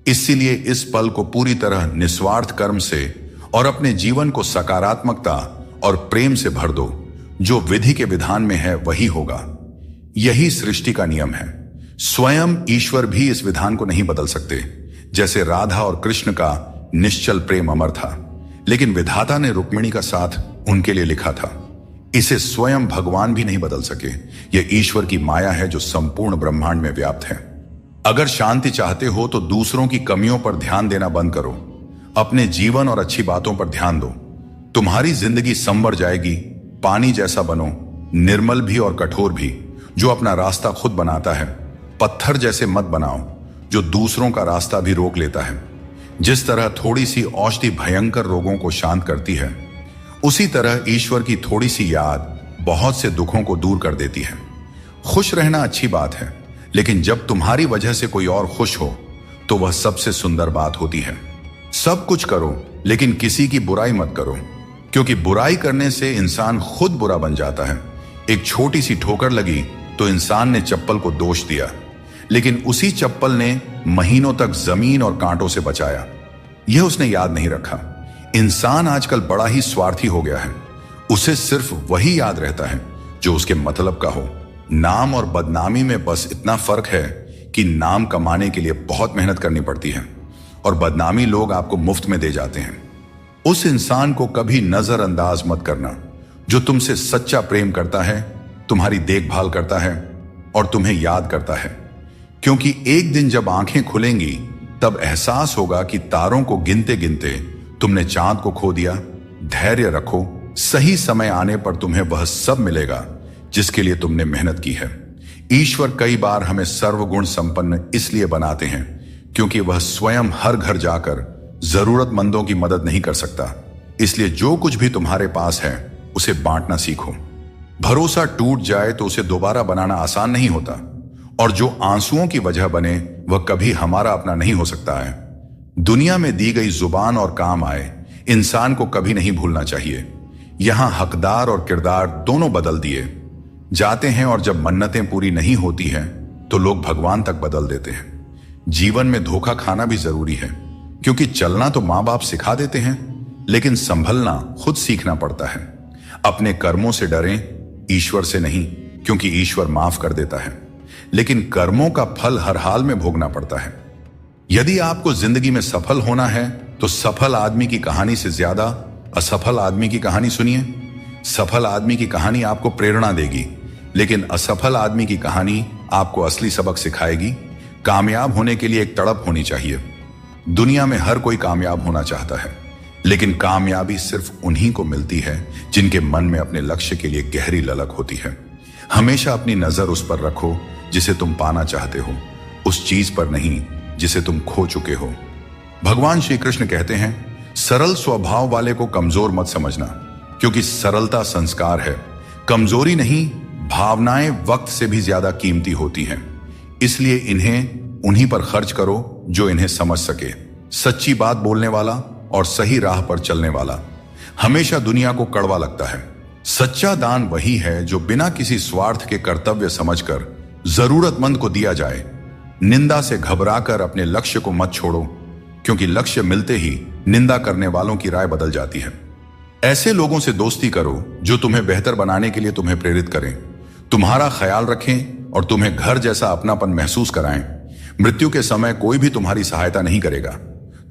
इसीलिए इस पल को पूरी तरह निस्वार्थ कर्म से और अपने जीवन को सकारात्मकता और प्रेम से भर दो। जो विधि के विधान में है वही होगा। यही सृष्टि का नियम है। स्वयं ईश्वर भी इस विधान को नहीं बदल सकते। जैसे राधा और कृष्ण का निश्चल प्रेम अमर था, लेकिन विधाता ने रुक्मिणी का साथ उनके लिए लिखा था। इसे स्वयं भगवान भी नहीं बदल सके। यह ईश्वर की माया है जो संपूर्ण ब्रह्मांड में व्याप्त है। अगर शांति चाहते हो तो दूसरों की कमियों पर ध्यान देना बंद करो। अपने जीवन और अच्छी बातों पर ध्यान दो। तुम्हारी जिंदगी संवर जाएगी। पानी जैसा बनो, निर्मल भी और कठोर भी, जो अपना रास्ता खुद बनाता है। पत्थर जैसे मत बनाओ, जो दूसरों का रास्ता भी रोक लेता है। जिस तरह थोड़ी सी औषधि भयंकर रोगों को शांत करती है, उसी तरह ईश्वर की थोड़ी सी याद बहुत से दुखों को दूर कर देती है। खुश रहना अच्छी बात है, लेकिन जब तुम्हारी वजह से कोई और खुश हो तो वह सबसे सुंदर बात होती है। सब कुछ करो, लेकिन किसी की बुराई मत करो, क्योंकि बुराई करने से इंसान खुद बुरा बन जाता है। एक छोटी सी ठोकर लगी तो इंसान ने चप्पल को दोष दिया, लेकिन उसी चप्पल ने महीनों तक जमीन और कांटों से बचाया। यह उसने याद नहीं रखा। इंसान आजकल बड़ा ही स्वार्थी हो गया है। उसे सिर्फ वही याद रहता है जो उसके मतलब का हो। नाम और बदनामी में बस इतना फर्क है कि नाम कमाने के लिए बहुत मेहनत करनी पड़ती है और बदनामी लोग आपको मुफ्त में दे जाते हैं। उस इंसान को कभी नजरअंदाज मत करना जो तुमसे सच्चा प्रेम करता है, तुम्हारी देखभाल करता है और तुम्हें याद करता है। क्योंकि एक दिन जब आंखें खुलेंगी तब एहसास होगा कि तारों को गिनते गिनते तुमने चांद को खो दिया। धैर्य रखो, सही समय आने पर तुम्हें वह सब मिलेगा जिसके लिए तुमने मेहनत की है। ईश्वर कई बार हमें सर्वगुण संपन्न इसलिए बनाते हैं क्योंकि वह स्वयं हर घर जाकर जरूरतमंदों की मदद नहीं कर सकता। इसलिए जो कुछ भी तुम्हारे पास है उसे बांटना सीखो। भरोसा टूट जाए तो उसे दोबारा बनाना आसान नहीं होता, और जो आंसुओं की वजह बने वह कभी हमारा अपना नहीं हो सकता है। दुनिया में दी गई जुबान और काम आए इंसान को कभी नहीं भूलना चाहिए। यहां हकदार और किरदार दोनों बदल दिए जाते हैं, और जब मन्नतें पूरी नहीं होती हैं तो लोग भगवान तक बदल देते हैं। जीवन में धोखा खाना भी जरूरी है, क्योंकि चलना तो मां बाप सिखा देते हैं, लेकिन संभलना खुद सीखना पड़ता है। अपने कर्मों से डरें, ईश्वर से नहीं, क्योंकि ईश्वर माफ कर देता है, लेकिन कर्मों का फल हर हाल में भोगना पड़ता है। यदि आपको जिंदगी में सफल होना है तो सफल आदमी की कहानी से ज्यादा असफल आदमी की कहानी सुनिए। सफल आदमी की कहानी आपको प्रेरणा देगी, लेकिन असफल आदमी की कहानी आपको असली सबक सिखाएगी। कामयाब होने के लिए एक तड़प होनी चाहिए। दुनिया में हर कोई कामयाब होना चाहता है, लेकिन कामयाबी सिर्फ उन्हीं को मिलती है जिनके मन में अपने लक्ष्य के लिए गहरी ललक होती है। हमेशा अपनी नजर उस पर रखो जिसे तुम पाना चाहते हो, उस चीज पर नहीं जिसे तुम खो चुके हो। भगवान श्री कृष्ण कहते हैं, सरल स्वभाव वाले को कमजोर मत समझना, क्योंकि सरलता संस्कार है। कमजोरी नहीं, भावनाएं वक्त से भी ज्यादा कीमती होती हैं। इसलिए इन्हें उन्हीं पर खर्च करो जो इन्हें समझ सके। सच्ची बात बोलने वाला और सही राह पर चलने वाला हमेशा दुनिया को कड़वा लगता है। सच्चा दान वही है जो बिना किसी स्वार्थ के कर्तव्य समझकर जरूरतमंद को दिया जाए। निंदा से घबराकर अपने लक्ष्य को मत छोड़ो, क्योंकि लक्ष्य मिलते ही निंदा करने वालों की राय बदल जाती है। ऐसे लोगों से दोस्ती करो जो तुम्हें बेहतर बनाने के लिए तुम्हें प्रेरित करें, तुम्हारा ख्याल रखें और तुम्हें घर जैसा अपनापन महसूस कराएं। मृत्यु के समय कोई भी तुम्हारी सहायता नहीं करेगा।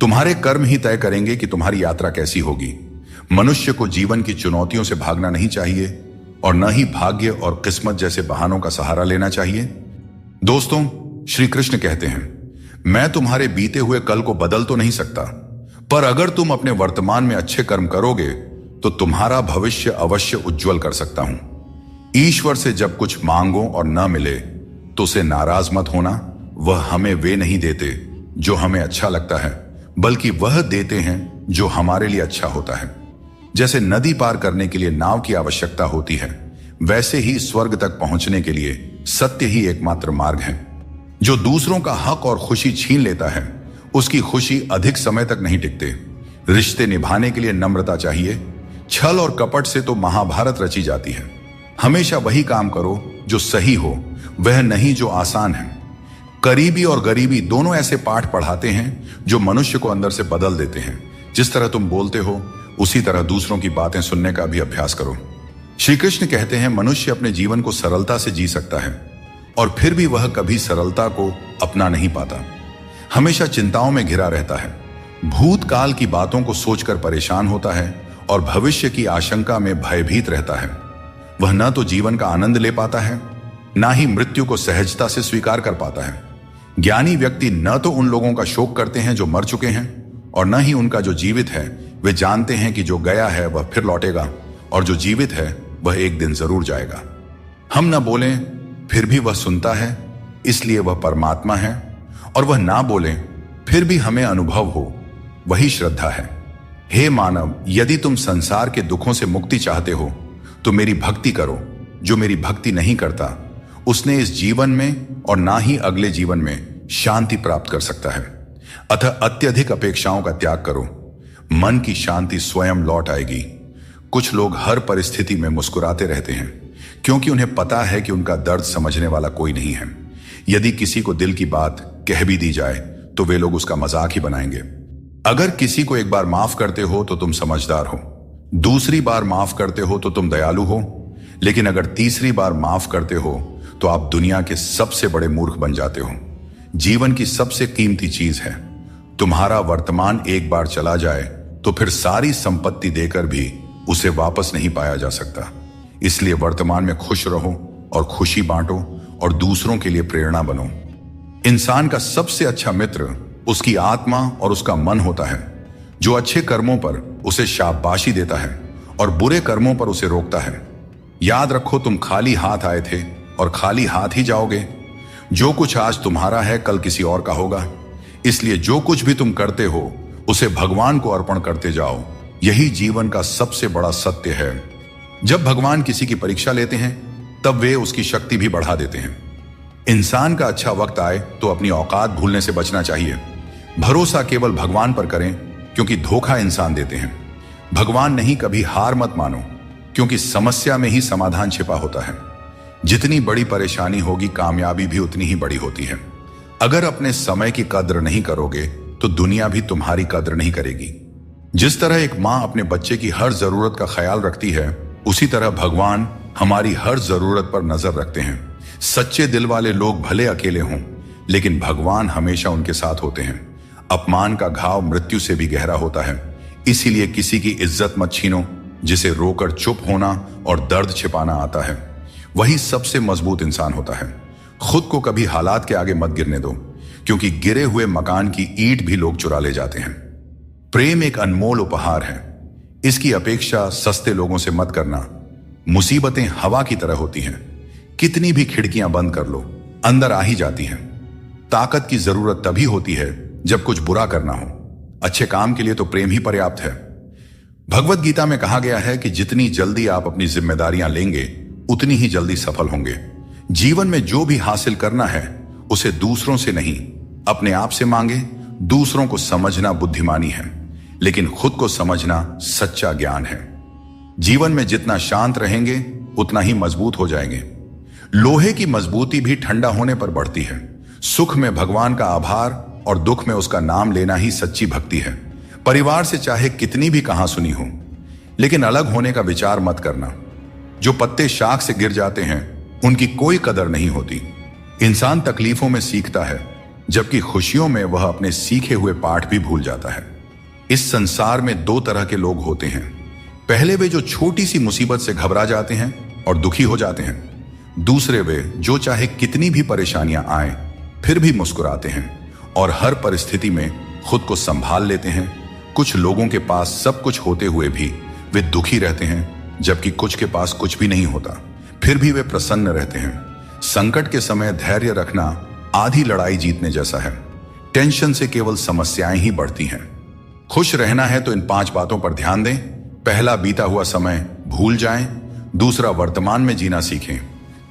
तुम्हारे कर्म ही तय करेंगे कि तुम्हारी यात्रा कैसी होगी। मनुष्य को जीवन की चुनौतियों से भागना नहीं चाहिए और न ही भाग्य और किस्मत जैसे बहानों का सहारा लेना चाहिए। दोस्तों, श्री कृष्ण कहते हैं, मैं तुम्हारे बीते हुए कल को बदल तो नहीं सकता, पर अगर तुम अपने वर्तमान में अच्छे कर्म करोगे तो तुम्हारा भविष्य अवश्य उज्जवल कर सकता हूं। ईश्वर से जब कुछ मांगो और न मिले तो उसे नाराज मत होना। वह हमें वे नहीं देते जो हमें अच्छा लगता है, बल्कि वह देते हैं जो हमारे लिए अच्छा होता है। जैसे नदी पार करने के लिए नाव की आवश्यकता होती है, वैसे ही स्वर्ग तक पहुंचने के लिए सत्य ही एकमात्र मार्ग है। जो दूसरों का हक और खुशी छीन लेता है, उसकी खुशी अधिक समय तक नहीं टिकते। रिश्ते निभाने के लिए नम्रता चाहिए, छल और कपट से तो महाभारत रची जाती है। हमेशा वही काम करो जो सही हो, वह नहीं जो आसान है। करीबी और गरीबी दोनों ऐसे पाठ पढ़ाते हैं जो मनुष्य को अंदर से बदल देते हैं। जिस तरह तुम बोलते हो उसी तरह दूसरों की बातें सुनने का भी अभ्यास करो। श्री कृष्ण कहते हैं मनुष्य अपने जीवन को सरलता से जी सकता है और फिर भी वह कभी सरलता को अपना नहीं पाता। हमेशा चिंताओं में घिरा रहता है, भूतकाल की बातों को सोचकर परेशान होता है और भविष्य की आशंका में भयभीत रहता है। वह न तो जीवन का आनंद ले पाता है, ना ही मृत्यु को सहजता से स्वीकार कर पाता है। ज्ञानी व्यक्ति न तो उन लोगों का शोक करते हैं जो मर चुके हैं और न ही उनका जो जीवित है। वे जानते हैं कि जो गया है वह फिर लौटेगा और जो जीवित है वह एक दिन जरूर जाएगा। हम न बोलें फिर भी वह सुनता है, इसलिए वह परमात्मा है, और वह ना बोलें फिर भी हमें अनुभव हो, वही श्रद्धा है। हे मानव, यदि तुम संसार के दुखों से मुक्ति चाहते हो तो मेरी भक्ति करो। जो मेरी भक्ति नहीं करता उसने इस जीवन में और ना ही अगले जीवन में शांति प्राप्त कर सकता है। अतः अत्यधिक अपेक्षाओं का त्याग करो, मन की शांति स्वयं लौट आएगी। कुछ लोग हर परिस्थिति में मुस्कुराते रहते हैं क्योंकि उन्हें पता है कि उनका दर्द समझने वाला कोई नहीं है। यदि किसी को दिल की बात कह भी दी जाए तो वे लोग उसका मजाक ही बनाएंगे। अगर किसी को एक बार माफ करते हो तो तुम समझदार हो, दूसरी बार माफ करते हो तो तुम दयालु हो, लेकिन अगर तीसरी बार माफ करते हो तो आप दुनिया के सबसे बड़े मूर्ख बन जाते हो। जीवन की सबसे कीमती चीज है तुम्हारा वर्तमान। एक बार चला जाए तो फिर सारी संपत्ति देकर भी उसे वापस नहीं पाया जा सकता। इसलिए वर्तमान में खुश रहो और खुशी बांटो और दूसरों के लिए प्रेरणा बनो। इंसान का सबसे अच्छा मित्र उसकी आत्मा और उसका मन होता है, जो अच्छे कर्मों पर उसे शाबाशी देता है और बुरे कर्मों पर उसे रोकता है। याद रखो, तुम खाली हाथ आए थे और खाली हाथ ही जाओगे। जो कुछ आज तुम्हारा है कल किसी और का होगा। इसलिए जो कुछ भी तुम करते हो उसे भगवान को अर्पण करते जाओ। यही जीवन का सबसे बड़ा सत्य है। जब भगवान किसी की परीक्षा लेते हैं तब वे उसकी शक्ति भी बढ़ा देते हैं। इंसान का अच्छा वक्त आए तो अपनी औकात भूलने से बचना चाहिए। भरोसा केवल भगवान पर करें क्योंकि धोखा इंसान देते हैं। भगवान नहीं, कभी हार मत मानो क्योंकि समस्या में ही समाधान छिपा होता है। जितनी बड़ी परेशानी होगी कामयाबी भी उतनी ही बड़ी होती है। अगर अपने समय की कद्र नहीं करोगे तो दुनिया भी तुम्हारी कद्र नहीं करेगी। जिस तरह एक माँ अपने बच्चे की हर जरूरत का ख्याल रखती है, उसी तरह भगवान हमारी हर जरूरत पर नजर रखते हैं। सच्चे दिल वाले लोग भले अकेले हों, लेकिन भगवान हमेशा उनके साथ होते हैं। अपमान का घाव मृत्यु से भी गहरा होता है, इसीलिए किसी की इज्जत मत छीनो। जिसे रोकर चुप होना और दर्द छिपाना आता है, वही सबसे मजबूत इंसान होता है। खुद को कभी हालात के आगे मत गिरने दो, क्योंकि गिरे हुए मकान की ईंट भी लोग चुरा ले जाते हैं। प्रेम एक अनमोल उपहार है, इसकी अपेक्षा सस्ते लोगों से मत करना। मुसीबतें हवा की तरह होती हैं, कितनी भी खिड़कियां बंद कर लो अंदर आ ही जाती हैं। ताकत की जरूरत तभी होती है जब कुछ बुरा करना हो। अच्छे काम के लिए तो प्रेम ही पर्याप्त है। भगवत गीता में कहा गया है कि जितनी जल्दी आप अपनी जिम्मेदारियां लेंगे उतनी ही जल्दी सफल होंगे। जीवन में जो भी हासिल करना है उसे दूसरों से नहीं, अपने आप से मांगे। दूसरों को समझना बुद्धिमानी है, लेकिन खुद को समझना सच्चा ज्ञान है। जीवन में जितना शांत रहेंगे उतना ही मजबूत हो जाएंगे। लोहे की मजबूती भी ठंडा होने पर बढ़ती है। सुख में भगवान का आभार और दुख में उसका नाम लेना ही सच्ची भक्ति है। परिवार से चाहे कितनी भी कहां सुनी हो, लेकिन अलग होने का विचार मत करना। जो पत्ते शाख से गिर जाते हैं उनकी कोई कदर नहीं होती। इंसान तकलीफों में सीखता है, जबकि खुशियों में वह अपने सीखे हुए पाठ भी भूल जाता है। इस संसार में दो तरह के लोग होते हैं। पहले वे जो छोटी सी मुसीबत से घबरा जाते हैं और दुखी हो जाते हैं। दूसरे वे जो चाहे कितनी भी परेशानियां आए फिर भी मुस्कुराते हैं और हर परिस्थिति में खुद को संभाल लेते हैं। कुछ लोगों के पास सब कुछ होते हुए भी वे दुखी रहते हैं, जबकि कुछ के पास कुछ भी नहीं होता फिर भी वे प्रसन्न रहते हैं। संकट के समय धैर्य रखना आधी लड़ाई जीतने जैसा है। टेंशन से केवल समस्याएं ही बढ़ती हैं। खुश रहना है तो इन 5 बातों पर ध्यान दें। पहला, बीता हुआ समय भूल जाएं। दूसरा, वर्तमान में जीना सीखें।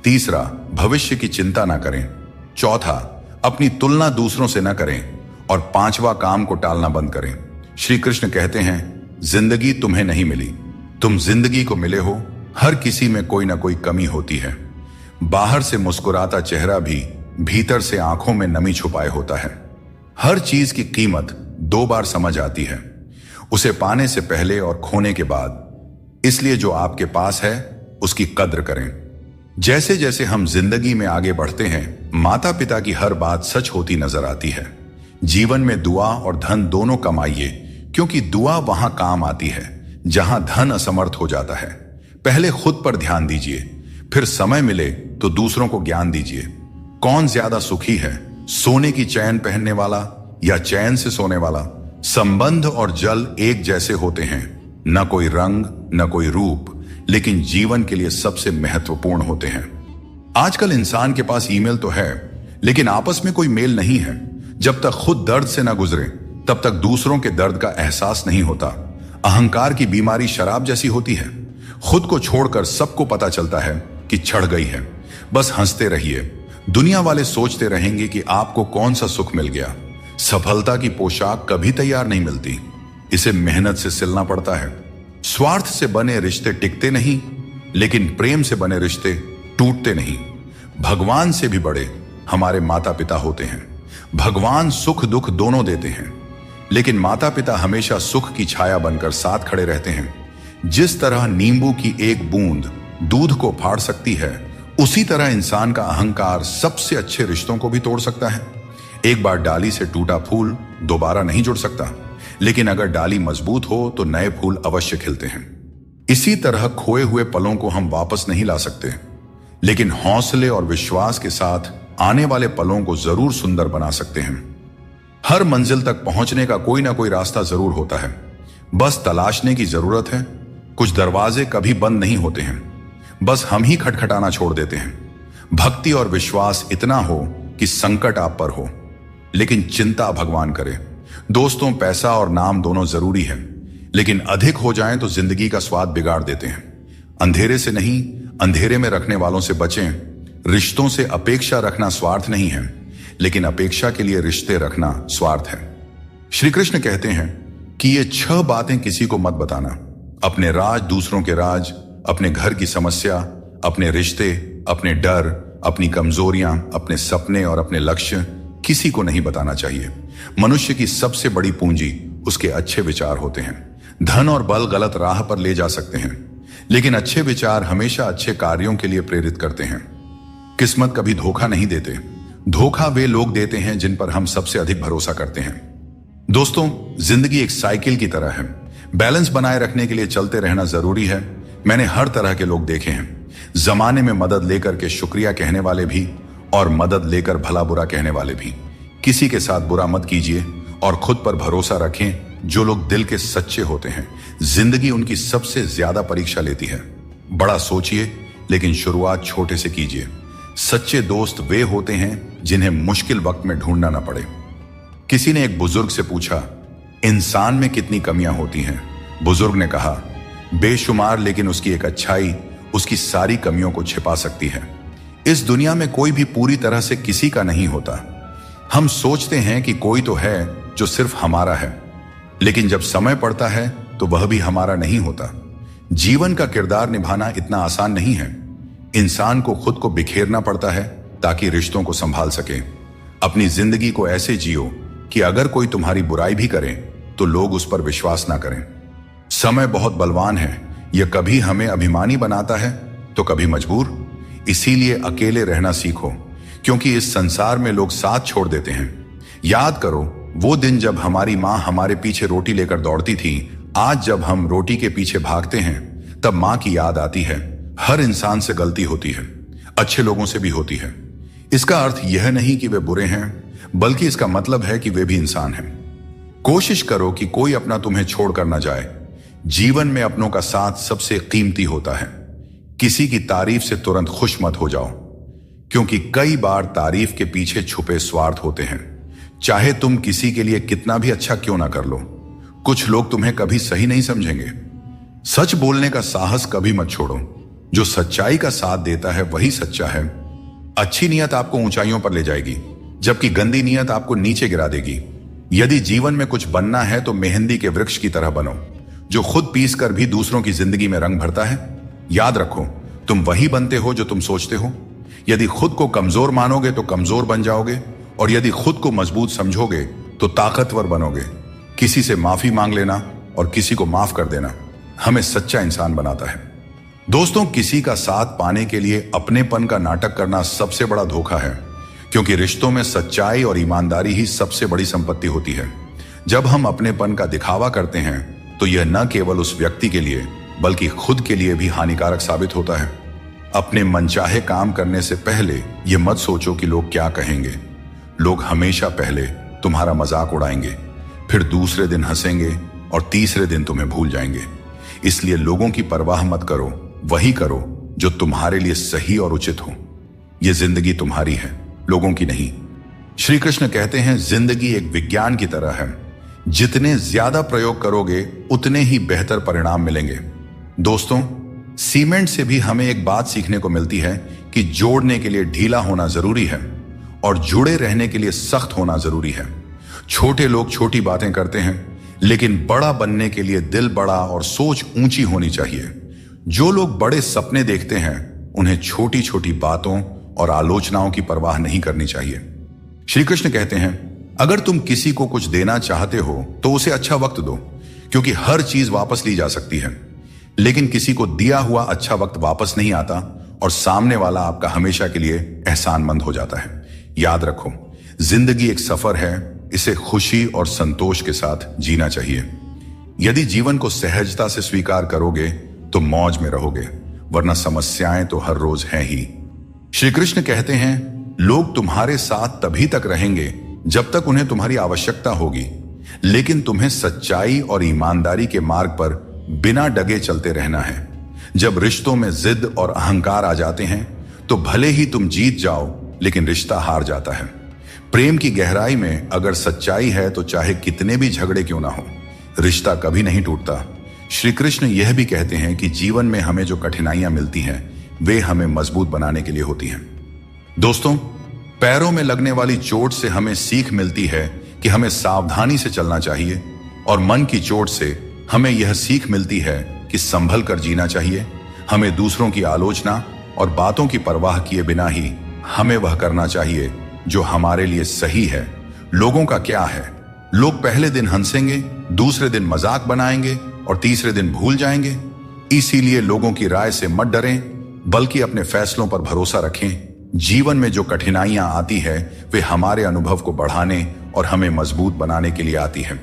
तीसरा, भविष्य की चिंता ना करें। चौथा, अपनी तुलना दूसरों से ना करें। और 5वां, काम को टालना बंद करें। श्री कृष्ण कहते हैं, जिंदगी तुम्हें नहीं मिली तुम जिंदगी को मिले हो, हर किसी में कोई ना कोई कमी होती है। बाहर से मुस्कुराता चेहरा भी भीतर से आंखों में नमी छुपाए होता है। हर चीज की कीमत 2 बार समझ आती है, उसे पाने से पहले और खोने के बाद। इसलिए जो आपके पास है उसकी कद्र करें। जैसे जैसे हम जिंदगी में आगे बढ़ते हैं, माता पिता की हर बात सच होती नजर आती है। जीवन में दुआ और धन दोनों कमाइए, क्योंकि दुआ वहां काम आती है जहां धन असमर्थ हो जाता है। पहले खुद पर ध्यान दीजिए, फिर समय मिले तो दूसरों को ज्ञान दीजिए। कौन ज्यादा सुखी है, सोने की चैन पहनने वाला या चैन से सोने वाला? संबंध और जल एक जैसे होते हैं, न कोई रंग न कोई रूप, लेकिन जीवन के लिए सबसे महत्वपूर्ण होते हैं। आजकल इंसान के पास ईमेल तो है, लेकिन आपस में कोई मेल नहीं है। जब तक खुद दर्द से न गुजरे तब तक दूसरों के दर्द का एहसास नहीं होता। अहंकार की बीमारी शराब जैसी होती है। खुद को छोड़कर सबको पता चलता है कि छड़ गई है। बस हंसते रहिए, दुनिया वाले सोचते रहेंगे कि आपको कौन सा सुख मिल गया। सफलता की पोशाक कभी तैयार नहीं मिलती, इसे मेहनत से सिलना पड़ता है। स्वार्थ से बने रिश्ते टिकते नहीं, लेकिन प्रेम से बने रिश्ते टूटते नहीं। भगवान से भी बड़े हमारे माता पिता होते हैं। भगवान सुख दुख दोनों देते हैं, लेकिन माता पिता हमेशा सुख की छाया बनकर साथ खड़े रहते हैं। जिस तरह नींबू की एक बूंद दूध को फाड़ सकती है, उसी तरह इंसान का अहंकार सबसे अच्छे रिश्तों को भी तोड़ सकता है। एक बार डाली से टूटा फूल दोबारा नहीं जुड़ सकता, लेकिन अगर डाली मजबूत हो तो नए फूल अवश्य खिलते हैं। इसी तरह खोए हुए पलों को हम वापस नहीं ला सकते, लेकिन हौसले और विश्वास के साथ आने वाले पलों को जरूर सुंदर बना सकते हैं। हर मंजिल तक पहुंचने का कोई ना कोई रास्ता जरूर होता है, बस तलाशने की जरूरत है। कुछ दरवाजे कभी बंद नहीं होते हैं, बस हम ही खटखटाना छोड़ देते हैं। भक्ति और विश्वास इतना हो कि संकट आप पर हो, लेकिन चिंता भगवान करे। दोस्तों, पैसा और नाम दोनों जरूरी है, लेकिन अधिक हो जाएं तो जिंदगी का स्वाद बिगाड़ देते हैं। अंधेरे से नहीं, अंधेरे में रखने वालों से बचें। रिश्तों से अपेक्षा रखना स्वार्थ नहीं है, लेकिन अपेक्षा के लिए रिश्ते रखना स्वार्थ है। श्री कृष्ण कहते हैं कि ये 6 बातें किसी को मत बताना। अपने राज, दूसरों के राज, अपने घर की समस्या, अपने रिश्ते, अपने डर, अपनी कमजोरियां, अपने सपने और अपने लक्ष्य किसी को नहीं बताना चाहिए। मनुष्य की सबसे बड़ी पूंजी उसके अच्छे विचार होते हैं। धन और बल गलत राह पर ले जा सकते हैं, लेकिन अच्छे विचार हमेशा अच्छे कार्यों के लिए प्रेरित करते हैं। किस्मत कभी धोखा नहीं देते। धोखा वे लोग देते हैं जिन पर हम सबसे अधिक भरोसा करते हैं। दोस्तों, जिंदगी एक साइकिल की तरह है। बैलेंस बनाए रखने के लिए चलते रहना जरूरी है। मैंने हर तरह के लोग देखे हैं। जमाने में मदद लेकर के शुक्रिया कहने वाले भी और मदद लेकर भला बुरा कहने वाले भी। किसी के साथ बुरा मत कीजिए और खुद पर भरोसा रखें। जो लोग दिल के सच्चे होते हैं, जिंदगी उनकी सबसे ज्यादा परीक्षा लेती है। बड़ा सोचिए, लेकिन शुरुआत छोटे से कीजिए। सच्चे दोस्त वे होते हैं जिन्हें मुश्किल वक्त में ढूंढना ना पड़े। किसी ने एक बुजुर्ग से पूछा, इंसान में कितनी कमियां होती हैं? बुजुर्ग ने कहा, बेशुमार, लेकिन उसकी एक अच्छाई उसकी सारी कमियों को छिपा सकती है। इस दुनिया में कोई भी पूरी तरह से किसी का नहीं होता। हम सोचते हैं कि कोई तो है जो सिर्फ हमारा है, लेकिन जब समय पड़ता है तो वह भी हमारा नहीं होता। जीवन का किरदार निभाना इतना आसान नहीं है। इंसान को खुद को बिखेरना पड़ता है ताकि रिश्तों को संभाल सके। अपनी जिंदगी को ऐसे जियो कि अगर कोई तुम्हारी बुराई भी करे तो लोग उस पर विश्वास ना करें। समय बहुत बलवान है, यह कभी हमें अभिमानी बनाता है तो कभी मजबूर। इसीलिए अकेले रहना सीखो, क्योंकि इस संसार में लोग साथ छोड़ देते हैं। याद करो वो दिन जब हमारी माँ हमारे पीछे रोटी लेकर दौड़ती थी। आज जब हम रोटी के पीछे भागते हैं तब माँ की याद आती है। हर इंसान से गलती होती है, अच्छे लोगों से भी होती है। इसका अर्थ यह नहीं कि वे बुरे हैं, बल्कि इसका मतलब है कि वे भी इंसान हैं। कोशिश करो कि कोई अपना तुम्हें छोड़कर ना जाए। जीवन में अपनों का साथ सबसे कीमती होता है। किसी की तारीफ से तुरंत खुश मत हो जाओ, क्योंकि कई बार तारीफ के पीछे छुपे स्वार्थ होते हैं। चाहे तुम किसी के लिए कितना भी अच्छा क्यों ना कर लो, कुछ लोग तुम्हें कभी सही नहीं समझेंगे। सच बोलने का साहस कभी मत छोड़ो। जो सच्चाई का साथ देता है वही सच्चा है। अच्छी नीयत आपको ऊंचाइयों पर ले जाएगी, जबकि गंदी नीयत आपको नीचे गिरा देगी। यदि जीवन में कुछ बनना है तो मेहंदी के वृक्ष की तरह बनो, जो खुद पीस कर भी दूसरों की जिंदगी में रंग भरता है। याद रखो, तुम वही बनते हो जो तुम सोचते हो। यदि खुद को कमजोर मानोगे तो कमजोर बन जाओगे, और यदि खुद को मजबूत समझोगे तो ताकतवर बनोगे। किसी से माफी मांग लेना और किसी को माफ कर देना हमें सच्चा इंसान बनाता है। दोस्तों, किसी का साथ पाने के लिए अपनेपन का नाटक करना सबसे बड़ा धोखा है, क्योंकि रिश्तों में सच्चाई और ईमानदारी ही सबसे बड़ी संपत्ति होती है। जब हम अपनेपन का दिखावा करते हैं तो यह न केवल उस व्यक्ति के लिए बल्कि खुद के लिए भी हानिकारक साबित होता है। अपने मनचाहे काम करने से पहले यह मत सोचो कि लोग क्या कहेंगे। लोग हमेशा पहले तुम्हारा मजाक उड़ाएंगे, फिर दूसरे दिन हंसेंगे और तीसरे दिन तुम्हें भूल जाएंगे। इसलिए लोगों की परवाह मत करो, वही करो जो तुम्हारे लिए सही और उचित हो। यह जिंदगी तुम्हारी है, लोगों की नहीं। श्री कृष्ण कहते हैं, जिंदगी एक विज्ञान की तरह है, जितने ज्यादा प्रयोग करोगे उतने ही बेहतर परिणाम मिलेंगे। दोस्तों, सीमेंट से भी हमें एक बात सीखने को मिलती है कि जोड़ने के लिए ढीला होना जरूरी है और जुड़े रहने के लिए सख्त होना जरूरी है। छोटे लोग छोटी बातें करते हैं, लेकिन बड़ा बनने के लिए दिल बड़ा और सोच ऊंची होनी चाहिए। जो लोग बड़े सपने देखते हैं उन्हें छोटी छोटी बातों और आलोचनाओं की परवाह नहीं करनी चाहिए। श्री कृष्ण कहते हैं, अगर तुम किसी को कुछ देना चाहते हो तो उसे अच्छा वक्त दो, क्योंकि हर चीज वापस ली जा सकती है, लेकिन किसी को दिया हुआ अच्छा वक्त वापस नहीं आता और सामने वाला आपका हमेशा के लिए एहसानमंद हो जाता है। याद रखो, जिंदगी एक सफर है, इसे खुशी और संतोष के साथ जीना चाहिए। यदि जीवन को सहजता से स्वीकार करोगे तो मौज में रहोगे, वरना समस्याएं तो हर रोज हैं ही। श्री कृष्ण कहते हैं, लोग तुम्हारे साथ तभी तक रहेंगे जब तक उन्हें तुम्हारी आवश्यकता होगी, लेकिन तुम्हें सच्चाई और ईमानदारी के मार्ग पर बिना डगे चलते रहना है। जब रिश्तों में जिद और अहंकार आ जाते हैं तो भले ही तुम जीत जाओ, लेकिन रिश्ता हार जाता है। प्रेम की गहराई में अगर सच्चाई है तो चाहे कितने भी झगड़े क्यों ना हो, रिश्ता कभी नहीं टूटता। श्री कृष्ण यह भी कहते हैं कि जीवन में हमें जो कठिनाइयां मिलती हैं वे हमें मजबूत बनाने के लिए होती हैं। दोस्तों, पैरों में लगने वाली चोट से हमें सीख मिलती है कि हमें सावधानी से चलना चाहिए, और मन की चोट से हमें यह सीख मिलती है कि संभल कर जीना चाहिए। हमें दूसरों की आलोचना और बातों की परवाह किए बिना ही हमें वह करना चाहिए जो हमारे लिए सही है। लोगों का क्या है, लोग पहले दिन हंसेंगे, दूसरे दिन मजाक बनाएंगे और तीसरे दिन भूल जाएंगे। इसीलिए लोगों की राय से मत डरें, बल्कि अपने फैसलों पर भरोसा रखें। जीवन में जो कठिनाइयां आती है वे हमारे अनुभव को बढ़ाने और हमें मजबूत बनाने के लिए आती है।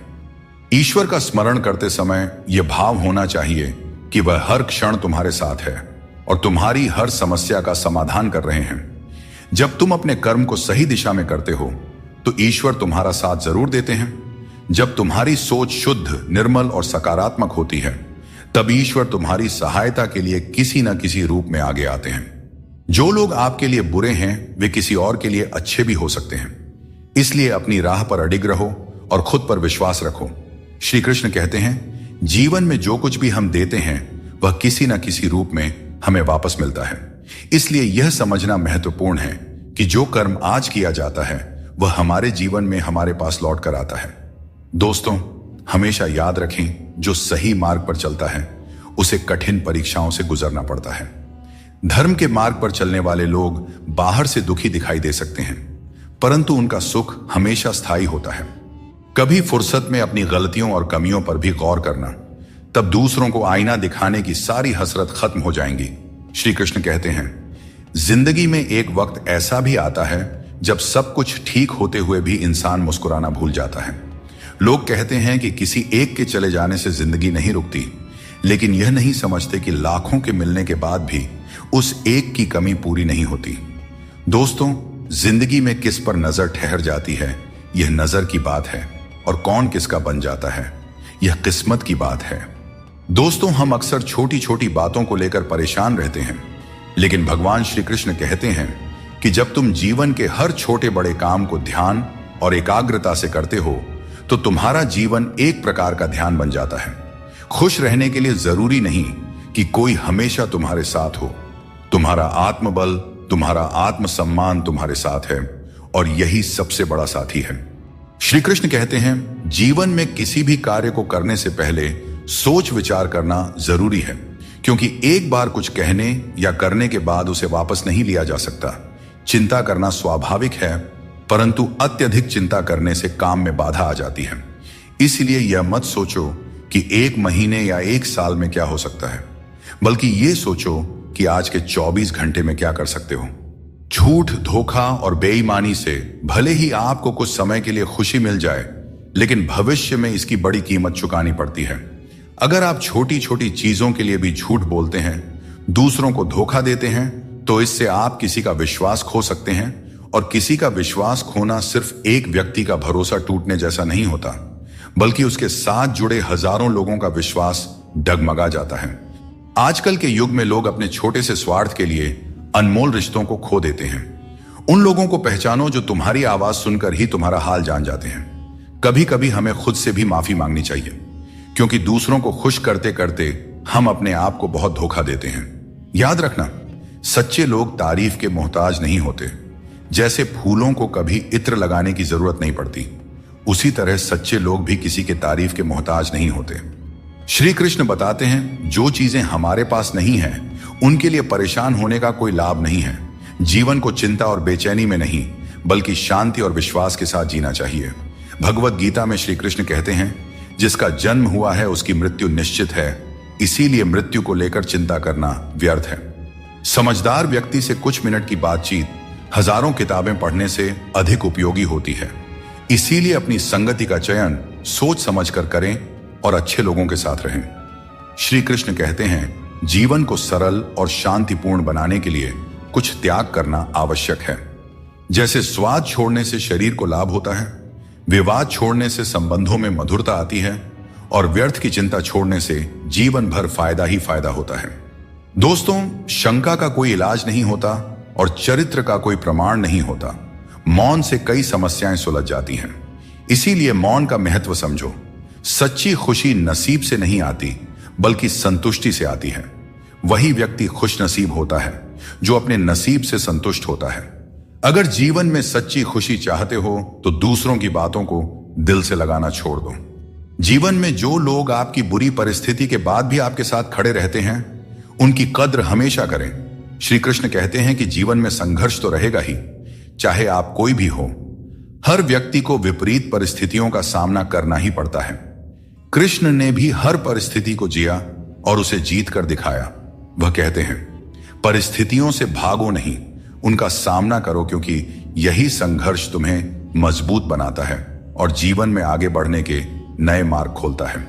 ईश्वर का स्मरण करते समय यह भाव होना चाहिए कि वह हर क्षण तुम्हारे साथ है और तुम्हारी हर समस्या का समाधान कर रहे हैं। जब तुम अपने कर्म को सही दिशा में करते हो तो ईश्वर तुम्हारा साथ जरूर देते हैं। जब तुम्हारी सोच शुद्ध, निर्मल और सकारात्मक होती है तब ईश्वर तुम्हारी सहायता के लिए किसी न किसी रूप में आगे आते हैं। जो लोग आपके लिए बुरे हैं वे किसी और के लिए अच्छे भी हो सकते हैं। इसलिए अपनी राह पर अडिग रहो और खुद पर विश्वास रखो। श्री कृष्ण कहते हैं, जीवन में जो कुछ भी हम देते हैं वह किसी न किसी रूप में हमें वापस मिलता है। इसलिए यह समझना महत्वपूर्ण है कि जो कर्म आज किया जाता है वह हमारे जीवन में हमारे पास लौट कर आता है। दोस्तों, हमेशा याद रखें, जो सही मार्ग पर चलता है उसे कठिन परीक्षाओं से गुजरना पड़ता है। धर्म के मार्ग पर चलने वाले लोग बाहर से दुखी दिखाई दे सकते हैं, परंतु उनका सुख हमेशा स्थायी होता है। कभी फुर्सत में अपनी गलतियों और कमियों पर भी गौर करना, तब दूसरों को आईना दिखाने की सारी हसरत खत्म हो जाएंगी। श्री कृष्ण कहते हैं, जिंदगी में एक वक्त ऐसा भी आता है जब सब कुछ ठीक होते हुए भी इंसान मुस्कुराना भूल जाता है। लोग कहते हैं कि किसी एक के चले जाने से जिंदगी नहीं रुकती, लेकिन यह नहीं समझते कि लाखों के मिलने के बाद भी उस एक की कमी पूरी नहीं होती। दोस्तों, जिंदगी में किस पर नजर ठहर जाती है यह नजर की बात है, और कौन किसका बन जाता है यह किस्मत की बात है। दोस्तों, हम अक्सर छोटी छोटी बातों को लेकर परेशान रहते हैं, लेकिन भगवान श्री कृष्ण कहते हैं कि जब तुम जीवन के हर छोटे बड़े काम को ध्यान और एकाग्रता से करते हो तो तुम्हारा जीवन एक प्रकार का ध्यान बन जाता है। खुश रहने के लिए जरूरी नहीं कि कोई हमेशा तुम्हारे साथ हो। तुम्हारा आत्मबल, तुम्हारा आत्मसम्मान तुम्हारे साथ है, और यही सबसे बड़ा साथी है। श्री कृष्ण कहते हैं, जीवन में किसी भी कार्य को करने से पहले सोच विचार करना जरूरी है, क्योंकि एक बार कुछ कहने या करने के बाद उसे वापस नहीं लिया जा सकता। चिंता करना स्वाभाविक है, परंतु अत्यधिक चिंता करने से काम में बाधा आ जाती है। इसलिए यह मत सोचो कि 1 महीने या 1 साल में क्या हो सकता है, बल्कि ये सोचो कि आज के 24 घंटे में क्या कर सकते हो। झूठ, धोखा और बेईमानी से भले ही आपको कुछ समय के लिए खुशी मिल जाए, लेकिन भविष्य में इसकी बड़ी कीमत चुकानी पड़ती है। अगर आप छोटी छोटी चीजों के लिए भी झूठ बोलते हैं, दूसरों को धोखा देते हैं, तो इससे आप किसी का विश्वास खो सकते हैं। और किसी का विश्वास खोना सिर्फ एक व्यक्ति का भरोसा टूटने जैसा नहीं होता, बल्कि उसके साथ जुड़े हजारों लोगों का विश्वास डगमगा जाता है। आजकल के युग में लोग अपने छोटे से स्वार्थ के लिए अनमोल रिश्तों को खो देते हैं। उन लोगों को पहचानो जो तुम्हारी आवाज सुनकर ही तुम्हारा हाल जान जाते हैं। कभी कभी हमें खुद से भी माफी मांगनी चाहिए, क्योंकि दूसरों को खुश करते करते हम अपने आप को बहुत धोखा देते हैं। याद रखना, सच्चे लोग तारीफ के मोहताज नहीं होते। जैसे फूलों को कभी इत्र लगाने की जरूरत नहीं पड़ती, उसी तरह सच्चे लोग भी किसी के तारीफ के मोहताज नहीं होते। श्री कृष्ण बताते हैं, जो चीजें हमारे पास नहीं है उनके लिए परेशान होने का कोई लाभ नहीं है। जीवन को चिंता और बेचैनी में नहीं, बल्कि शांति और विश्वास के साथ जीना चाहिए। भगवत गीता में श्री कृष्ण कहते हैं, जिसका जन्म हुआ है उसकी मृत्यु निश्चित है, इसीलिए मृत्यु को लेकर चिंता करना व्यर्थ है। समझदार व्यक्ति से कुछ मिनट की बातचीत हजारों किताबें पढ़ने से अधिक उपयोगी होती है। इसीलिए अपनी संगति का चयन सोच समझकर करें और अच्छे लोगों के साथ रहें। श्री कृष्ण कहते हैं, जीवन को सरल और शांतिपूर्ण बनाने के लिए कुछ त्याग करना आवश्यक है। जैसे स्वाद छोड़ने से शरीर को लाभ होता है, विवाद छोड़ने से संबंधों में मधुरता आती है, और व्यर्थ की चिंता छोड़ने से जीवन भर फायदा ही फायदा होता है। दोस्तों, शंका का कोई इलाज नहीं होता और चरित्र का कोई प्रमाण नहीं होता। मौन से कई समस्याएं सुलझ जाती हैं। इसीलिए मौन का महत्व समझो। सच्ची खुशी नसीब से नहीं आती, बल्कि संतुष्टि से आती है। वही व्यक्ति खुश नसीब होता है जो अपने नसीब से संतुष्ट होता है। अगर जीवन में सच्ची खुशी चाहते हो तो दूसरों की बातों को दिल से लगाना छोड़ दो। जीवन में जो लोग आपकी बुरी परिस्थिति के बाद भी आपके साथ खड़े रहते हैं, उनकी कद्र हमेशा करें। श्री कृष्ण कहते हैं कि जीवन में संघर्ष तो रहेगा ही, चाहे आप कोई भी हो। हर व्यक्ति को विपरीत परिस्थितियों का सामना करना ही पड़ता है। कृष्ण ने भी हर परिस्थिति को जिया और उसे जीत कर दिखाया। वह कहते हैं, परिस्थितियों से भागो नहीं, उनका सामना करो, क्योंकि यही संघर्ष तुम्हें मजबूत बनाता है और जीवन में आगे बढ़ने के नए मार्ग खोलता है।